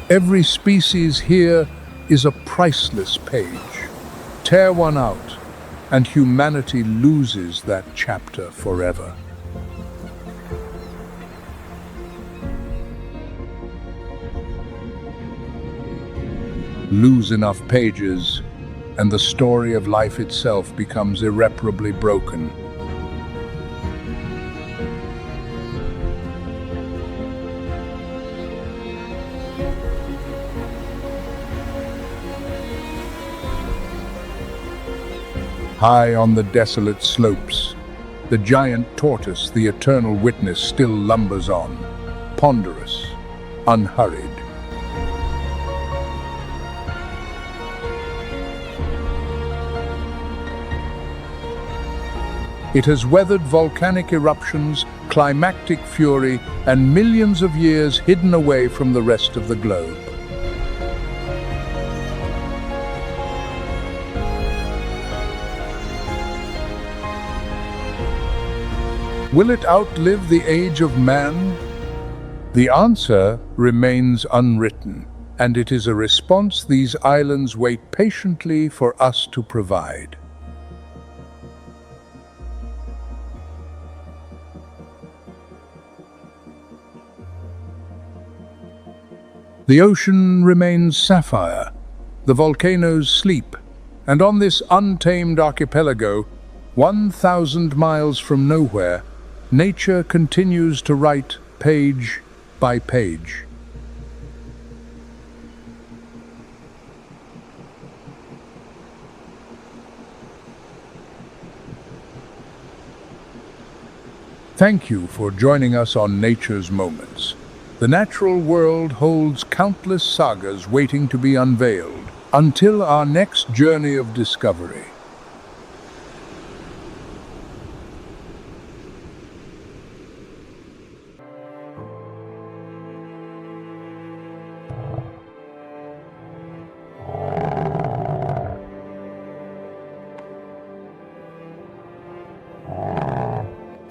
Every species here is a priceless page. Tear one out, and humanity loses that chapter forever. Lose enough pages, and the story of life itself becomes irreparably broken. High on the desolate slopes, the giant tortoise, the eternal witness, still lumbers on, ponderous, unhurried. It has weathered volcanic eruptions, climactic fury, and millions of years hidden away from the rest of the globe. Will it outlive the age of man? The answer remains unwritten, and it is a response these islands wait patiently for us to provide. The ocean remains sapphire, the volcanoes sleep, and on this untamed archipelago, 1,000 miles from nowhere, nature continues to write page by page. Thank you for joining us on Nature's Moments. The natural world holds countless sagas waiting to be unveiled. Until our next journey of discovery.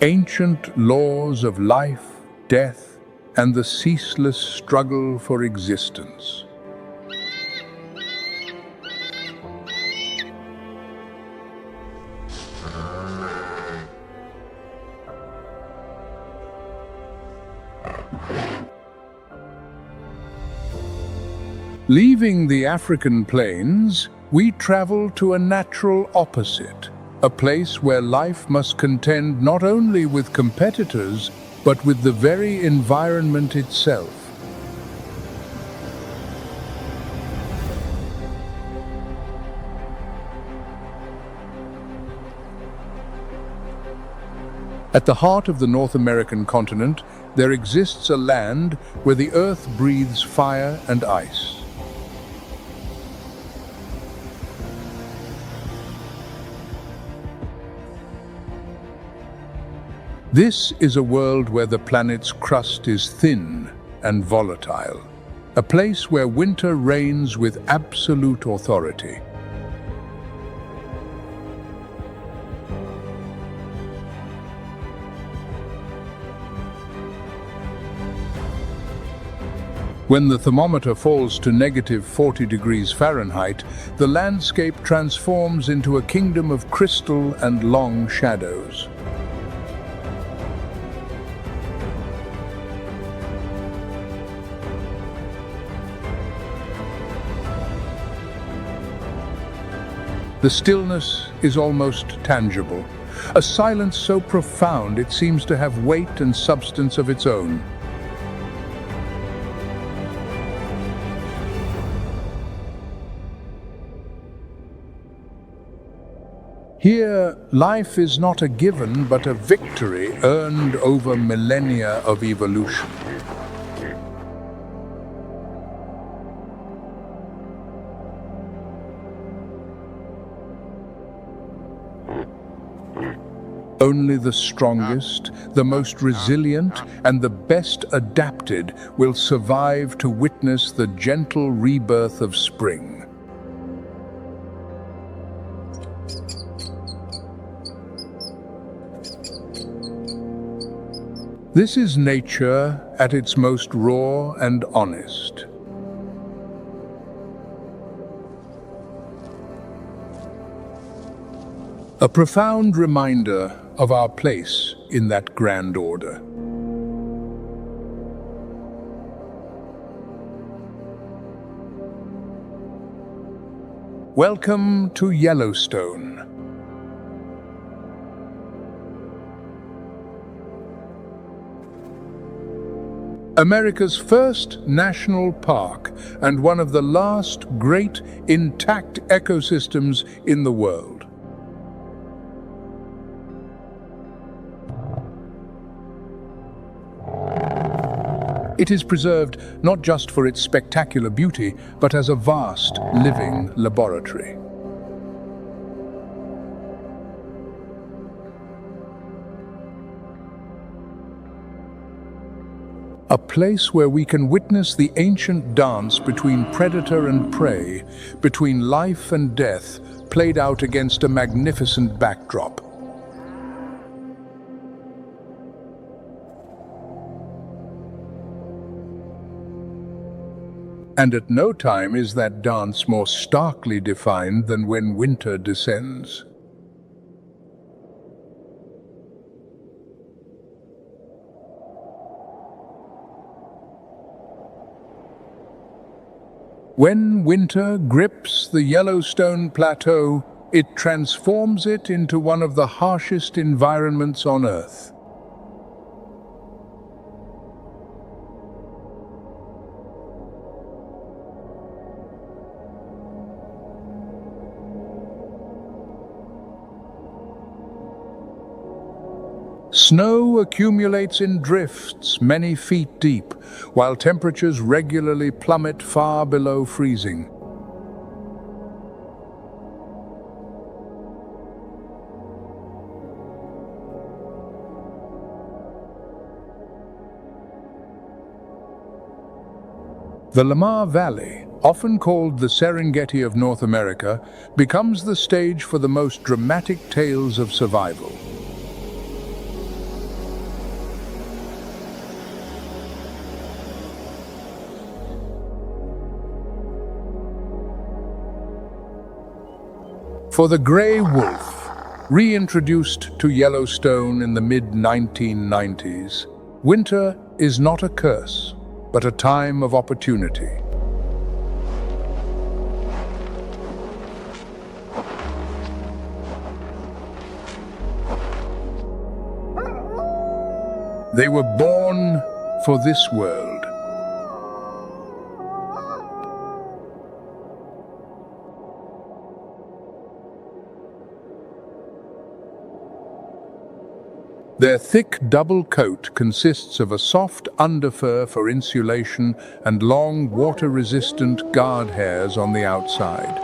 Ancient laws of life, death, and the ceaseless struggle for existence. Leaving the African plains, we travel to a natural opposite, a place where life must contend not only with competitors, but with the very environment itself. At the heart of the North American continent, there exists a land where the earth breathes fire and ice. This is a world where the planet's crust is thin and volatile, a place where winter reigns with absolute authority. When the thermometer falls to -40 degrees Fahrenheit, the landscape transforms into a kingdom of crystal and long shadows. The stillness is almost tangible, a silence so profound it seems to have weight and substance of its own. Here, life is not a given but a victory earned over millennia of evolution. Only the strongest, the most resilient, and the best adapted will survive to witness the gentle rebirth of spring. This is nature at its most raw and honest. A profound reminder of our place in that grand order. Welcome to Yellowstone. America's first national park and one of the last great intact ecosystems in the world. It is preserved not just for its spectacular beauty, but as a vast, living laboratory. A place where we can witness the ancient dance between predator and prey, between life and death, played out against a magnificent backdrop. And at no time is that dance more starkly defined than when winter descends. When winter grips the Yellowstone Plateau, it transforms it into one of the harshest environments on Earth. Snow accumulates in drifts many feet deep, while temperatures regularly plummet far below freezing. The Lamar Valley, often called the Serengeti of North America, becomes the stage for the most dramatic tales of survival. For the gray wolf, reintroduced to Yellowstone in the mid-1990s, winter is not a curse, but a time of opportunity. They were born for this world. Their thick double coat consists of a soft underfur for insulation and long water-resistant guard hairs on the outside.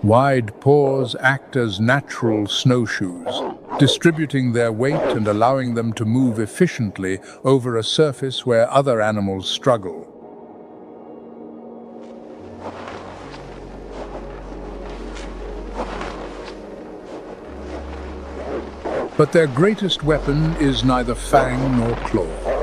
Wide paws act as natural snowshoes, distributing their weight and allowing them to move efficiently over a surface where other animals struggle. But their greatest weapon is neither fang nor claw.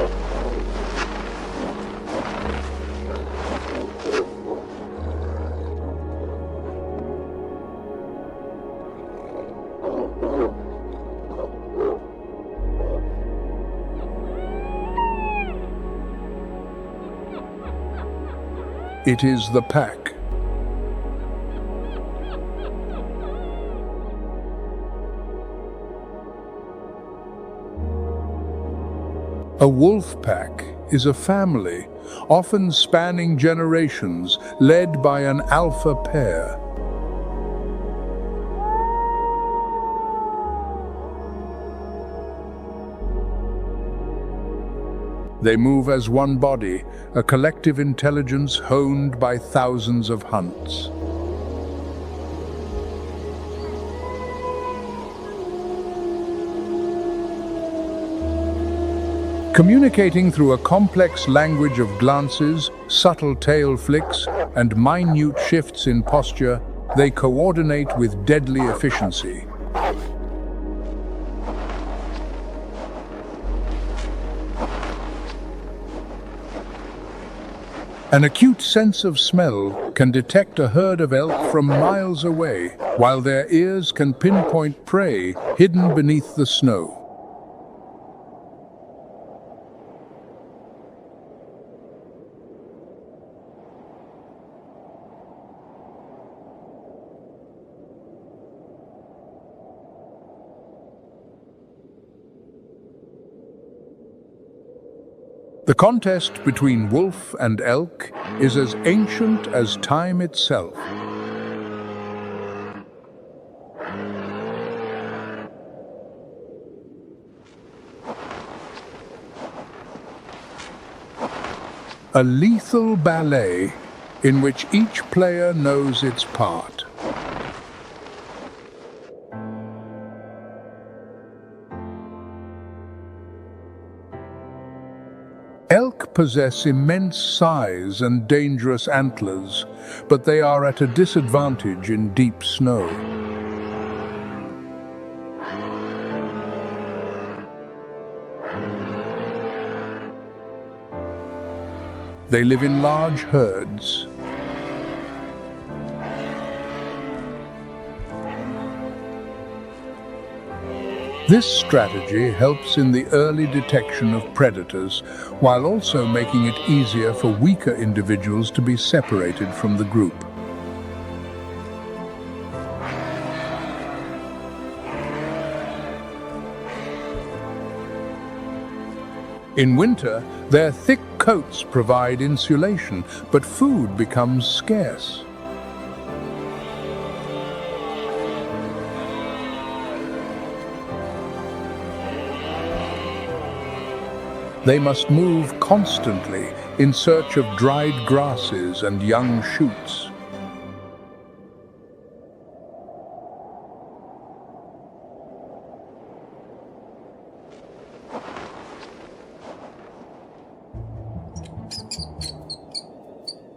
It is the pack. A wolf pack is a family, often spanning generations, led by an alpha pair. They move as one body, a collective intelligence honed by thousands of hunts. Communicating through a complex language of glances, subtle tail flicks, and minute shifts in posture, they coordinate with deadly efficiency. An acute sense of smell can detect a herd of elk from miles away, while their ears can pinpoint prey hidden beneath the snow. The contest between wolf and elk is as ancient as time itself. A lethal ballet in which each player knows its part. Elk possess immense size and dangerous antlers, but they are at a disadvantage in deep snow. They live in large herds. This strategy helps in the early detection of predators, while also making it easier for weaker individuals to be separated from the group. In winter, their thick coats provide insulation, but food becomes scarce. They must move constantly in search of dried grasses and young shoots.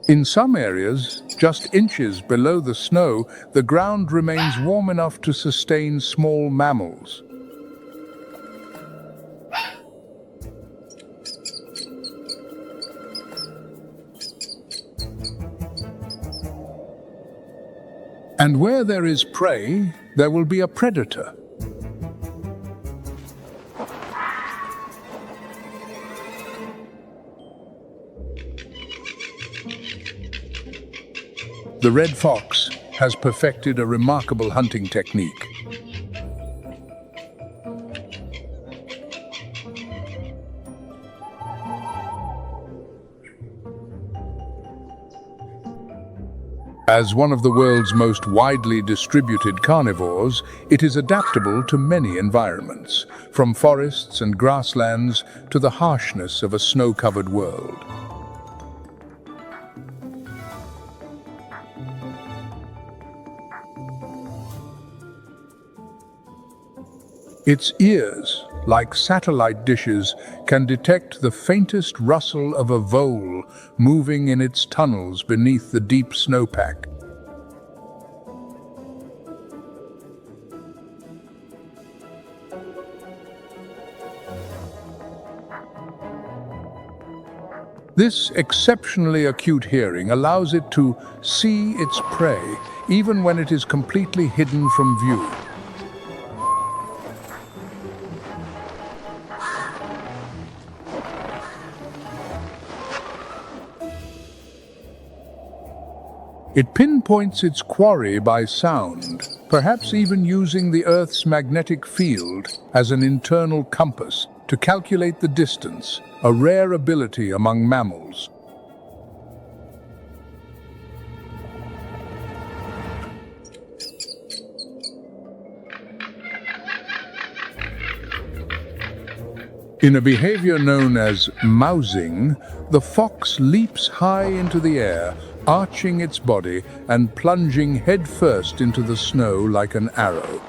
In some areas, just inches below the snow, the ground remains warm enough to sustain small mammals. And where there is prey, there will be a predator. The red fox has perfected a remarkable hunting technique. As one of the world's most widely distributed carnivores, it is adaptable to many environments, from forests and grasslands to the harshness of a snow-covered world. Its ears, like satellite dishes, can detect the faintest rustle of a vole moving in its tunnels beneath the deep snowpack. This exceptionally acute hearing allows it to see its prey, even when it is completely hidden from view. It pinpoints its quarry by sound, perhaps even using the Earth's magnetic field as an internal compass to calculate the distance, a rare ability among mammals. In a behavior known as mousing, the fox leaps high into the air, arching its body and plunging headfirst into the snow like an arrow.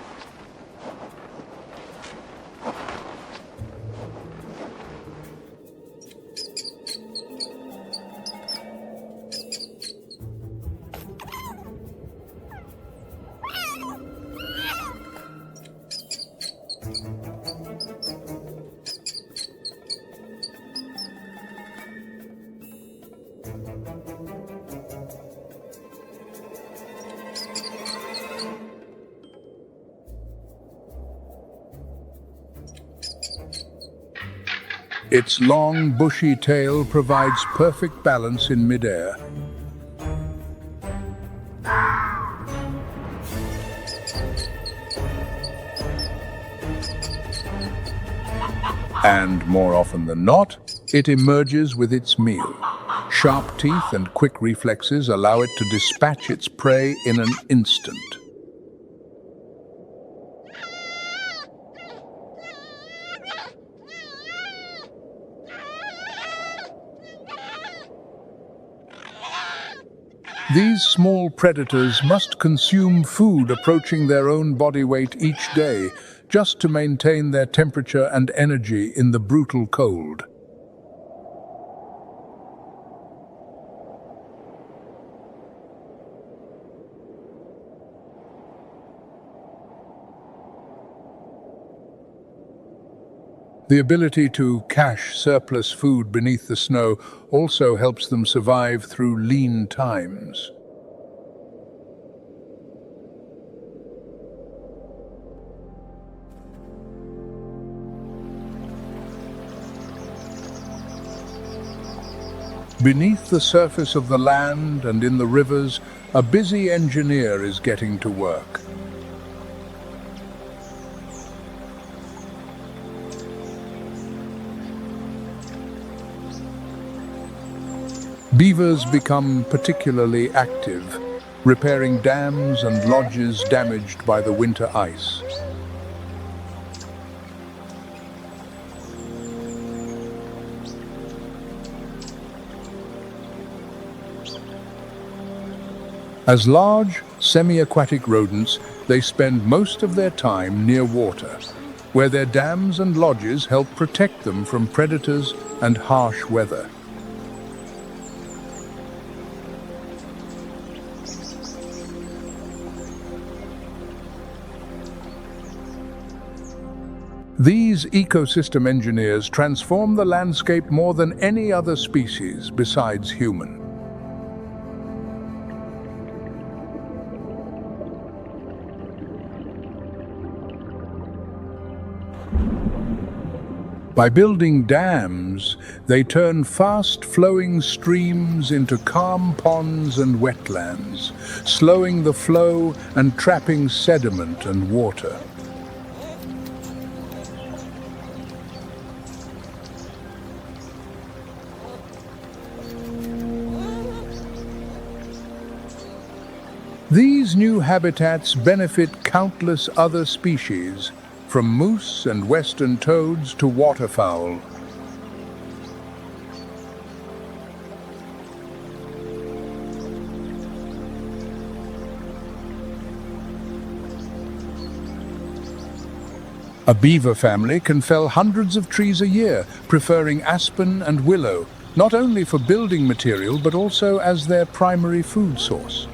Its long, bushy tail provides perfect balance in midair. And more often than not, it emerges with its meal. Sharp teeth and quick reflexes allow it to dispatch its prey in an instant. These small predators must consume food approaching their own body weight each day just to maintain their temperature and energy in the brutal cold. The ability to cache surplus food beneath the snow also helps them survive through lean times. Beneath the surface of the land and in the rivers, a busy engineer is getting to work. Beavers become particularly active, repairing dams and lodges damaged by the winter ice. As large, semi-aquatic rodents, they spend most of their time near water, where their dams and lodges help protect them from predators and harsh weather. These ecosystem engineers transform the landscape more than any other species besides human. By building dams, they turn fast-flowing streams into calm ponds and wetlands, slowing the flow and trapping sediment and water. These new habitats benefit countless other species, from moose and western toads to waterfowl. A beaver family can fell hundreds of trees a year, preferring aspen and willow, not only for building material but also as their primary food source.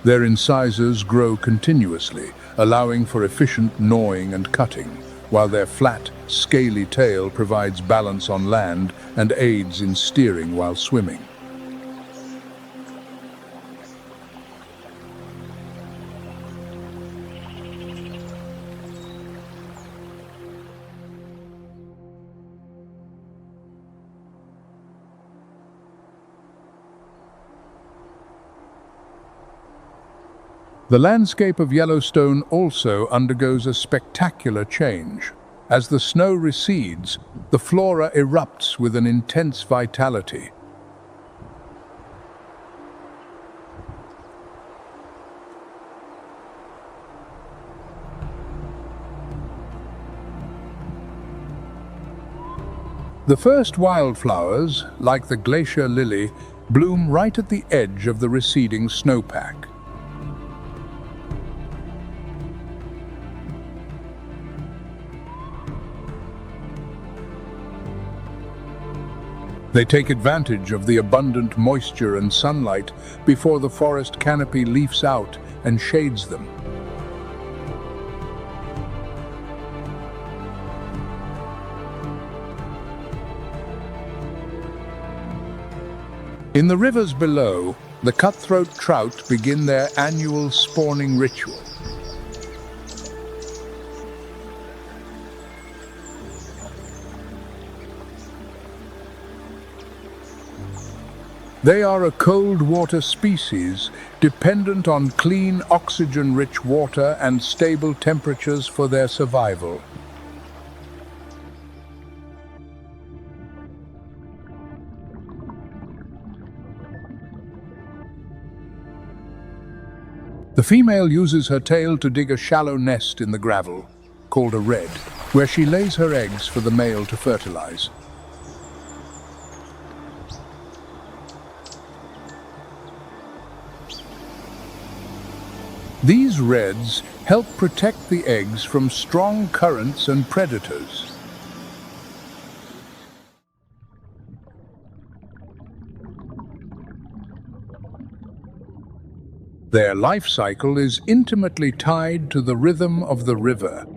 Their incisors grow continuously, allowing for efficient gnawing and cutting, while their flat, scaly tail provides balance on land and aids in steering while swimming. The landscape of Yellowstone also undergoes a spectacular change. As the snow recedes, the flora erupts with an intense vitality. The first wildflowers, like the glacier lily, bloom right at the edge of the receding snowpack. They take advantage of the abundant moisture and sunlight before the forest canopy leafs out and shades them. In the rivers below, the cutthroat trout begin their annual spawning ritual. They are a cold water species, dependent on clean, oxygen-rich water and stable temperatures for their survival. The female uses her tail to dig a shallow nest in the gravel, called a red, where she lays her eggs for the male to fertilize. These reds help protect the eggs from strong currents and predators. Their life cycle is intimately tied to the rhythm of the river.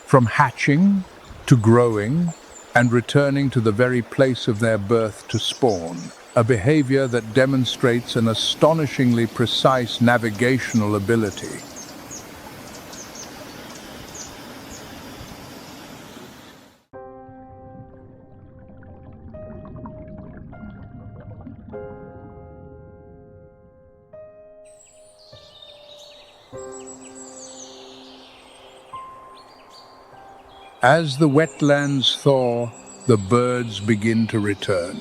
From hatching to growing and returning to the very place of their birth to spawn, a behavior that demonstrates an astonishingly precise navigational ability. As the wetlands thaw, the birds begin to return.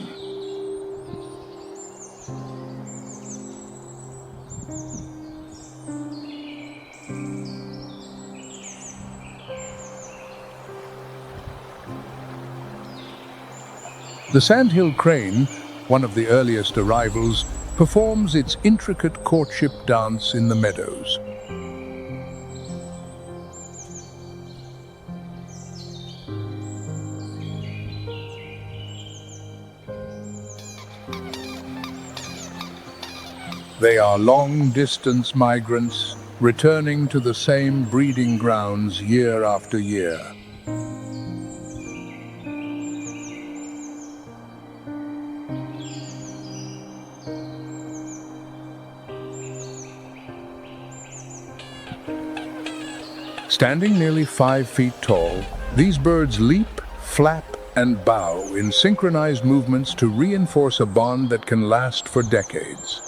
The sandhill crane, one of the earliest arrivals, performs its intricate courtship dance in the meadows. They are long-distance migrants, returning to the same breeding grounds year after year. Standing nearly 5 feet tall, these birds leap, flap, and bow in synchronized movements to reinforce a bond that can last for decades.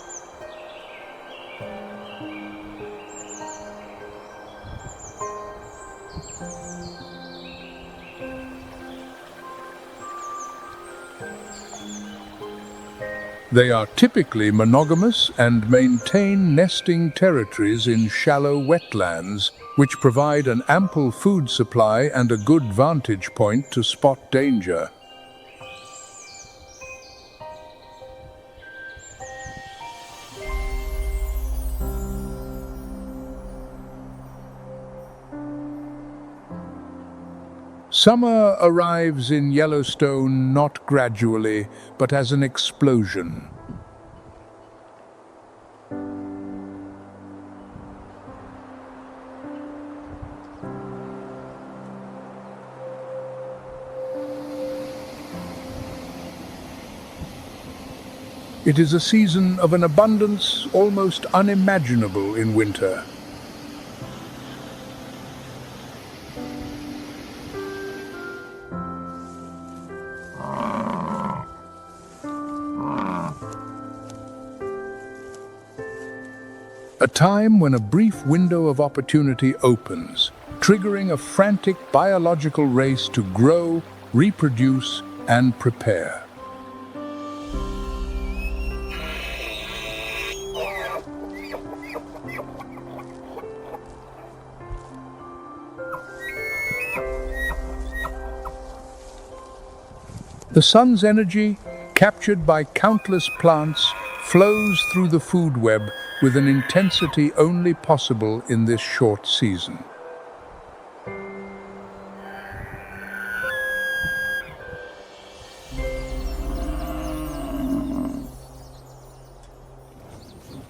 They are typically monogamous and maintain nesting territories in shallow wetlands, which provide an ample food supply and a good vantage point to spot danger. Summer arrives in Yellowstone not gradually, but as an explosion. It is a season of an abundance almost unimaginable in winter. A time when a brief window of opportunity opens, triggering a frantic biological race to grow, reproduce, and prepare. The sun's energy, captured by countless plants, flows through the food web with an intensity only possible in this short season.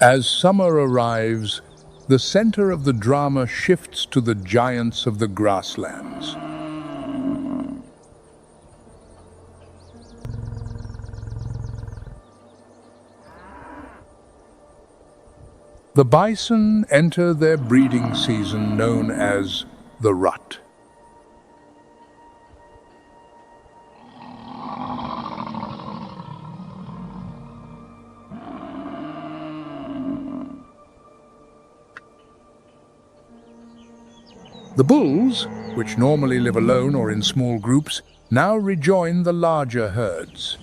As summer arrives, the center of the drama shifts to the giants of the grasslands. The bison enter their breeding season known as the rut. The bulls, which normally live alone or in small groups, now rejoin the larger herds.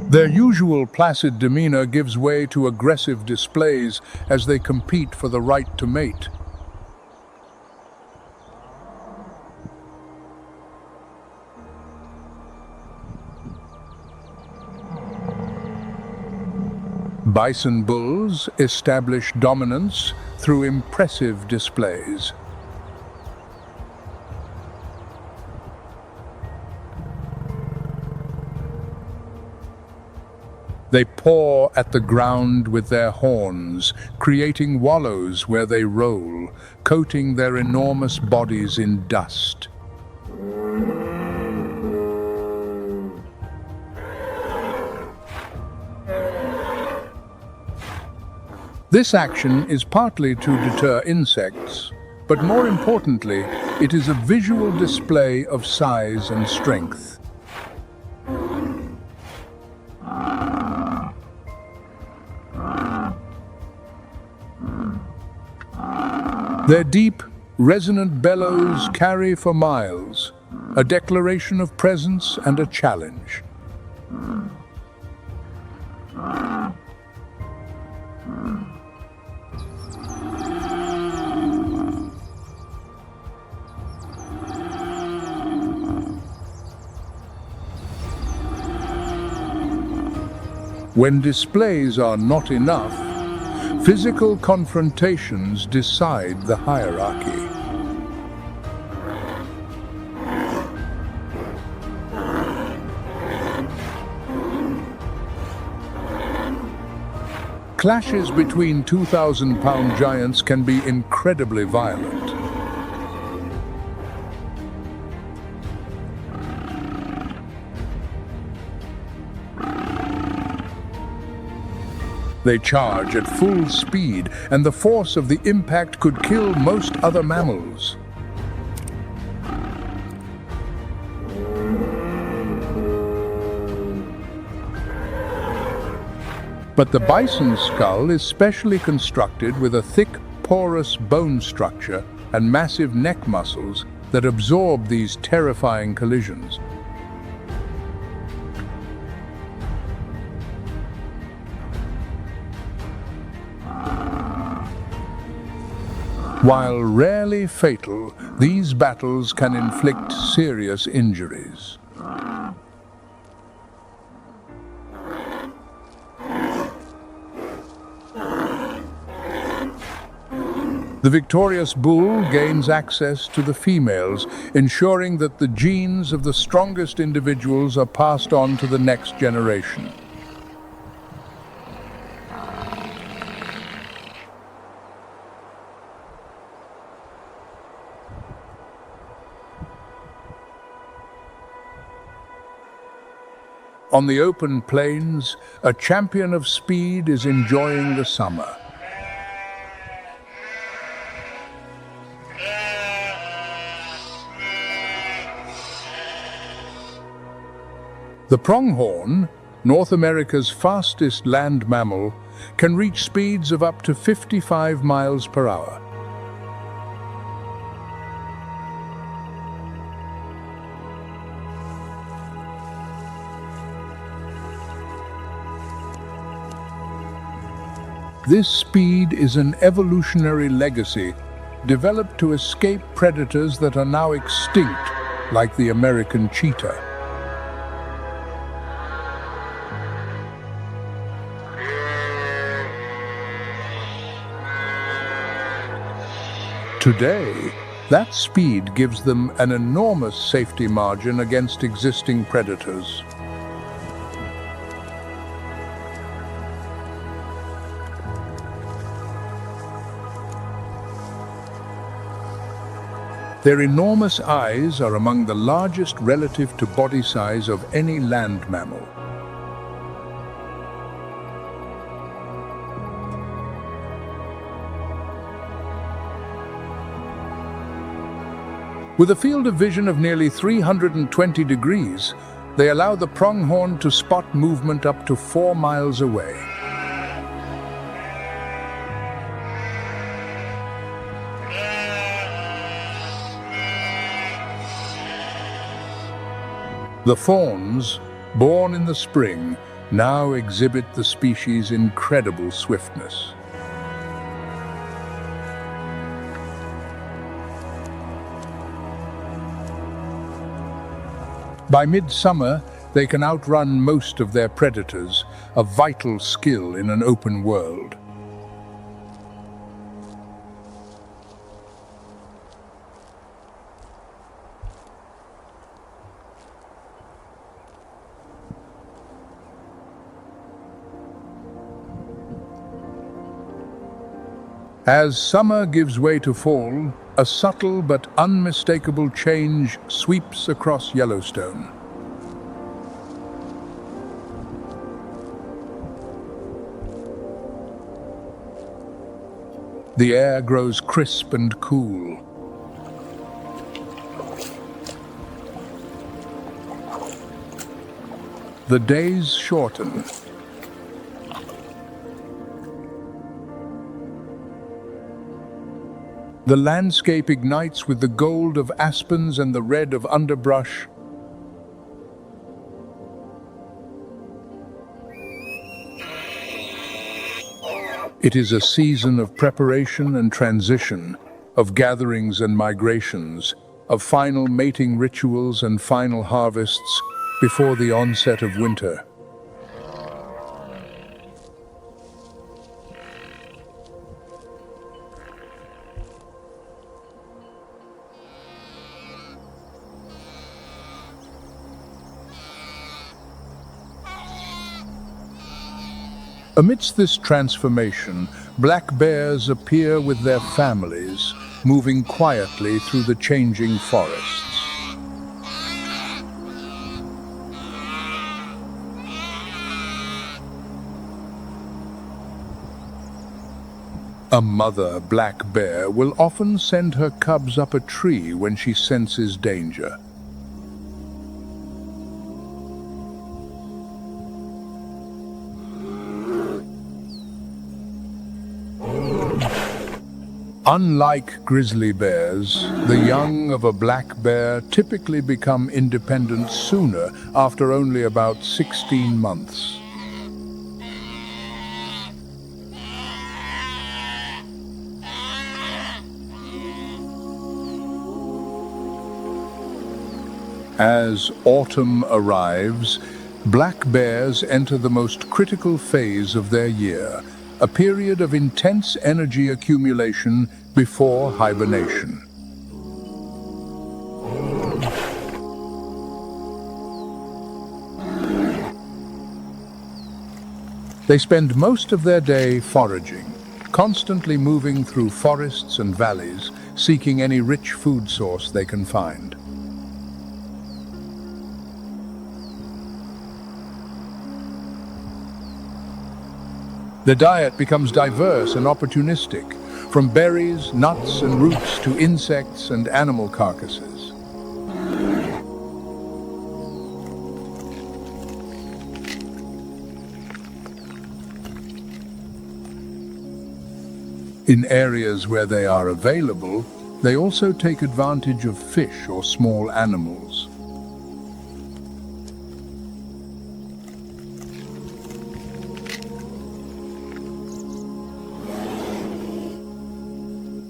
Their usual placid demeanor gives way to aggressive displays as they compete for the right to mate. Bison bulls establish dominance through impressive displays. They paw at the ground with their horns, creating wallows where they roll, coating their enormous bodies in dust. This action is partly to deter insects, but more importantly, it is a visual display of size and strength. Their deep, resonant bellows carry for miles, a declaration of presence and a challenge. When displays are not enough, physical confrontations decide the hierarchy. Clashes between 2,000-pound giants can be incredibly violent. They charge at full speed, and the force of the impact could kill most other mammals. But the bison's skull is specially constructed with a thick, porous bone structure and massive neck muscles that absorb these terrifying collisions. While rarely fatal, these battles can inflict serious injuries. The victorious bull gains access to the females, ensuring that the genes of the strongest individuals are passed on to the next generation. On the open plains, a champion of speed is enjoying the summer. The pronghorn, North America's fastest land mammal, can reach speeds of up to 55 miles per hour. This speed is an evolutionary legacy developed to escape predators that are now extinct, like the American cheetah. Today, that speed gives them an enormous safety margin against existing predators. Their enormous eyes are among the largest relative to body size of any land mammal. With a field of vision of nearly 320 degrees, they allow the pronghorn to spot movement up to 4 miles away. The fawns, born in the spring, now exhibit the species' incredible swiftness. By midsummer, they can outrun most of their predators, a vital skill in an open world. As summer gives way to fall, a subtle but unmistakable change sweeps across Yellowstone. The air grows crisp and cool. The days shorten. The landscape ignites with the gold of aspens and the red of underbrush. It is a season of preparation and transition, of gatherings and migrations, of final mating rituals and final harvests before the onset of winter. Amidst this transformation, black bears appear with their families, moving quietly through the changing forests. A mother black bear will often send her cubs up a tree when she senses danger. Unlike grizzly bears, the young of a black bear typically become independent sooner, after only about 16 months. As autumn arrives, black bears enter the most critical phase of their year, a period of intense energy accumulation before hibernation. They spend most of their day foraging, constantly moving through forests and valleys, seeking any rich food source they can find. The diet becomes diverse and opportunistic, from berries, nuts, and roots to insects and animal carcasses. In areas where they are available, they also take advantage of fish or small animals.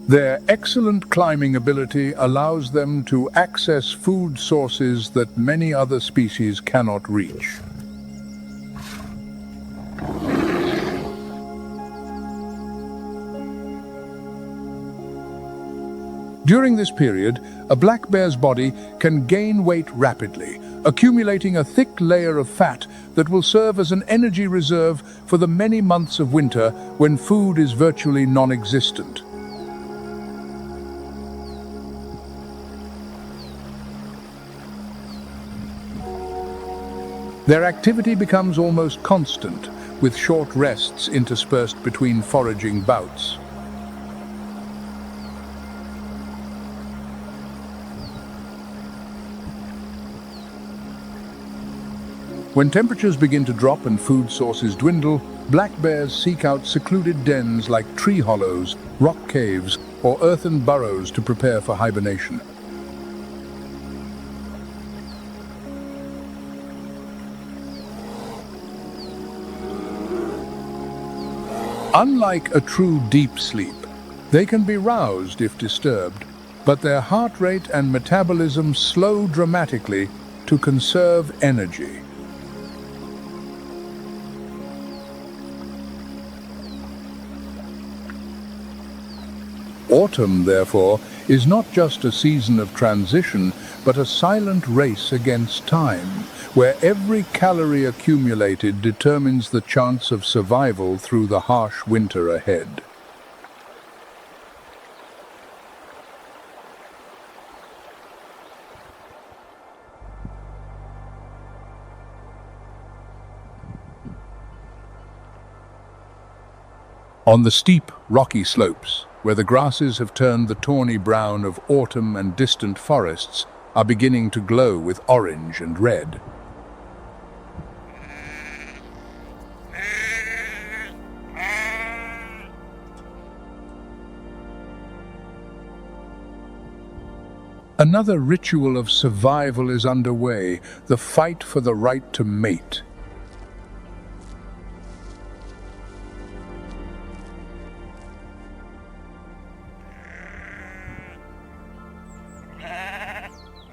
Their excellent climbing ability allows them to access food sources that many other species cannot reach. During this period, a black bear's body can gain weight rapidly, accumulating a thick layer of fat that will serve as an energy reserve for the many months of winter when food is virtually non-existent. Their activity becomes almost constant, with short rests interspersed between foraging bouts. When temperatures begin to drop and food sources dwindle, black bears seek out secluded dens like tree hollows, rock caves, or earthen burrows to prepare for hibernation. Unlike a true deep sleep, they can be roused if disturbed, but their heart rate and metabolism slow dramatically to conserve energy. Autumn, therefore, is not just a season of transition, but a silent race against time, where every calorie accumulated determines the chance of survival through the harsh winter ahead. On the steep, rocky slopes, where the grasses have turned the tawny brown of autumn and distant forests, are beginning to glow with orange and red. Another ritual of survival is underway, the fight for the right to mate.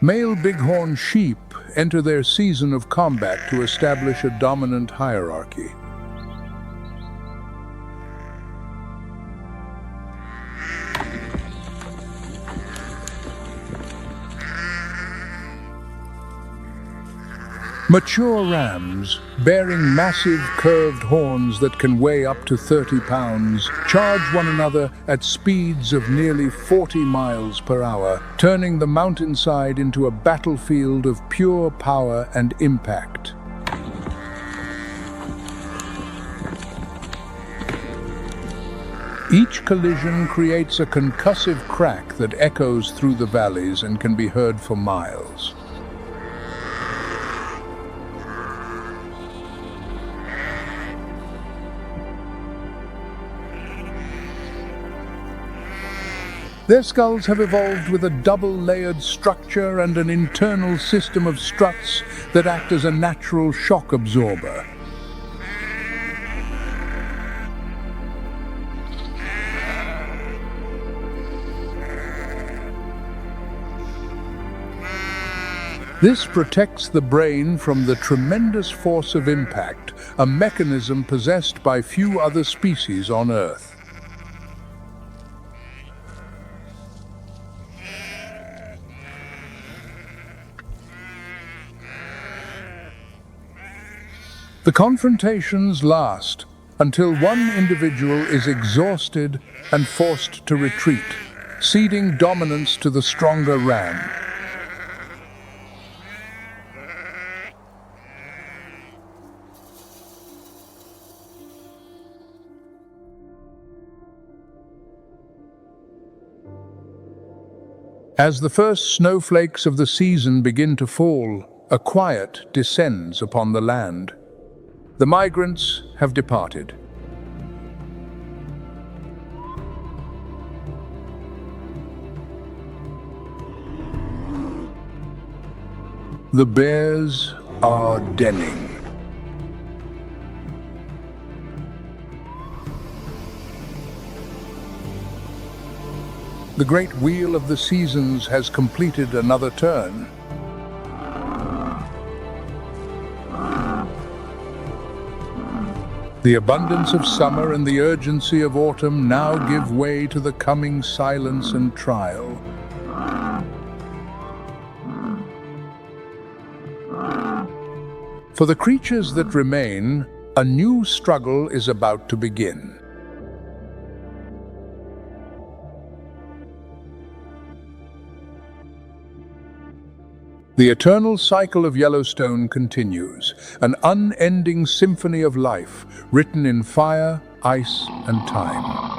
Male bighorn sheep enter their season of combat to establish a dominant hierarchy. Mature rams, bearing massive curved horns that can weigh up to 30 pounds, charge one another at speeds of nearly 40 miles per hour, turning the mountainside into a battlefield of pure power and impact. Each collision creates a concussive crack that echoes through the valleys and can be heard for miles. Their skulls have evolved with a double-layered structure and an internal system of struts that act as a natural shock absorber. This protects the brain from the tremendous force of impact, a mechanism possessed by few other species on Earth. The confrontations last until one individual is exhausted and forced to retreat, ceding dominance to the stronger ram. As the first snowflakes of the season begin to fall, a quiet descends upon the land. The migrants have departed. The bears are denning. The great wheel of the seasons has completed another turn. The abundance of summer and the urgency of autumn now give way to the coming silence and trial. For the creatures that remain, a new struggle is about to begin. The eternal cycle of Yellowstone continues, an unending symphony of life, written in fire, ice, and time.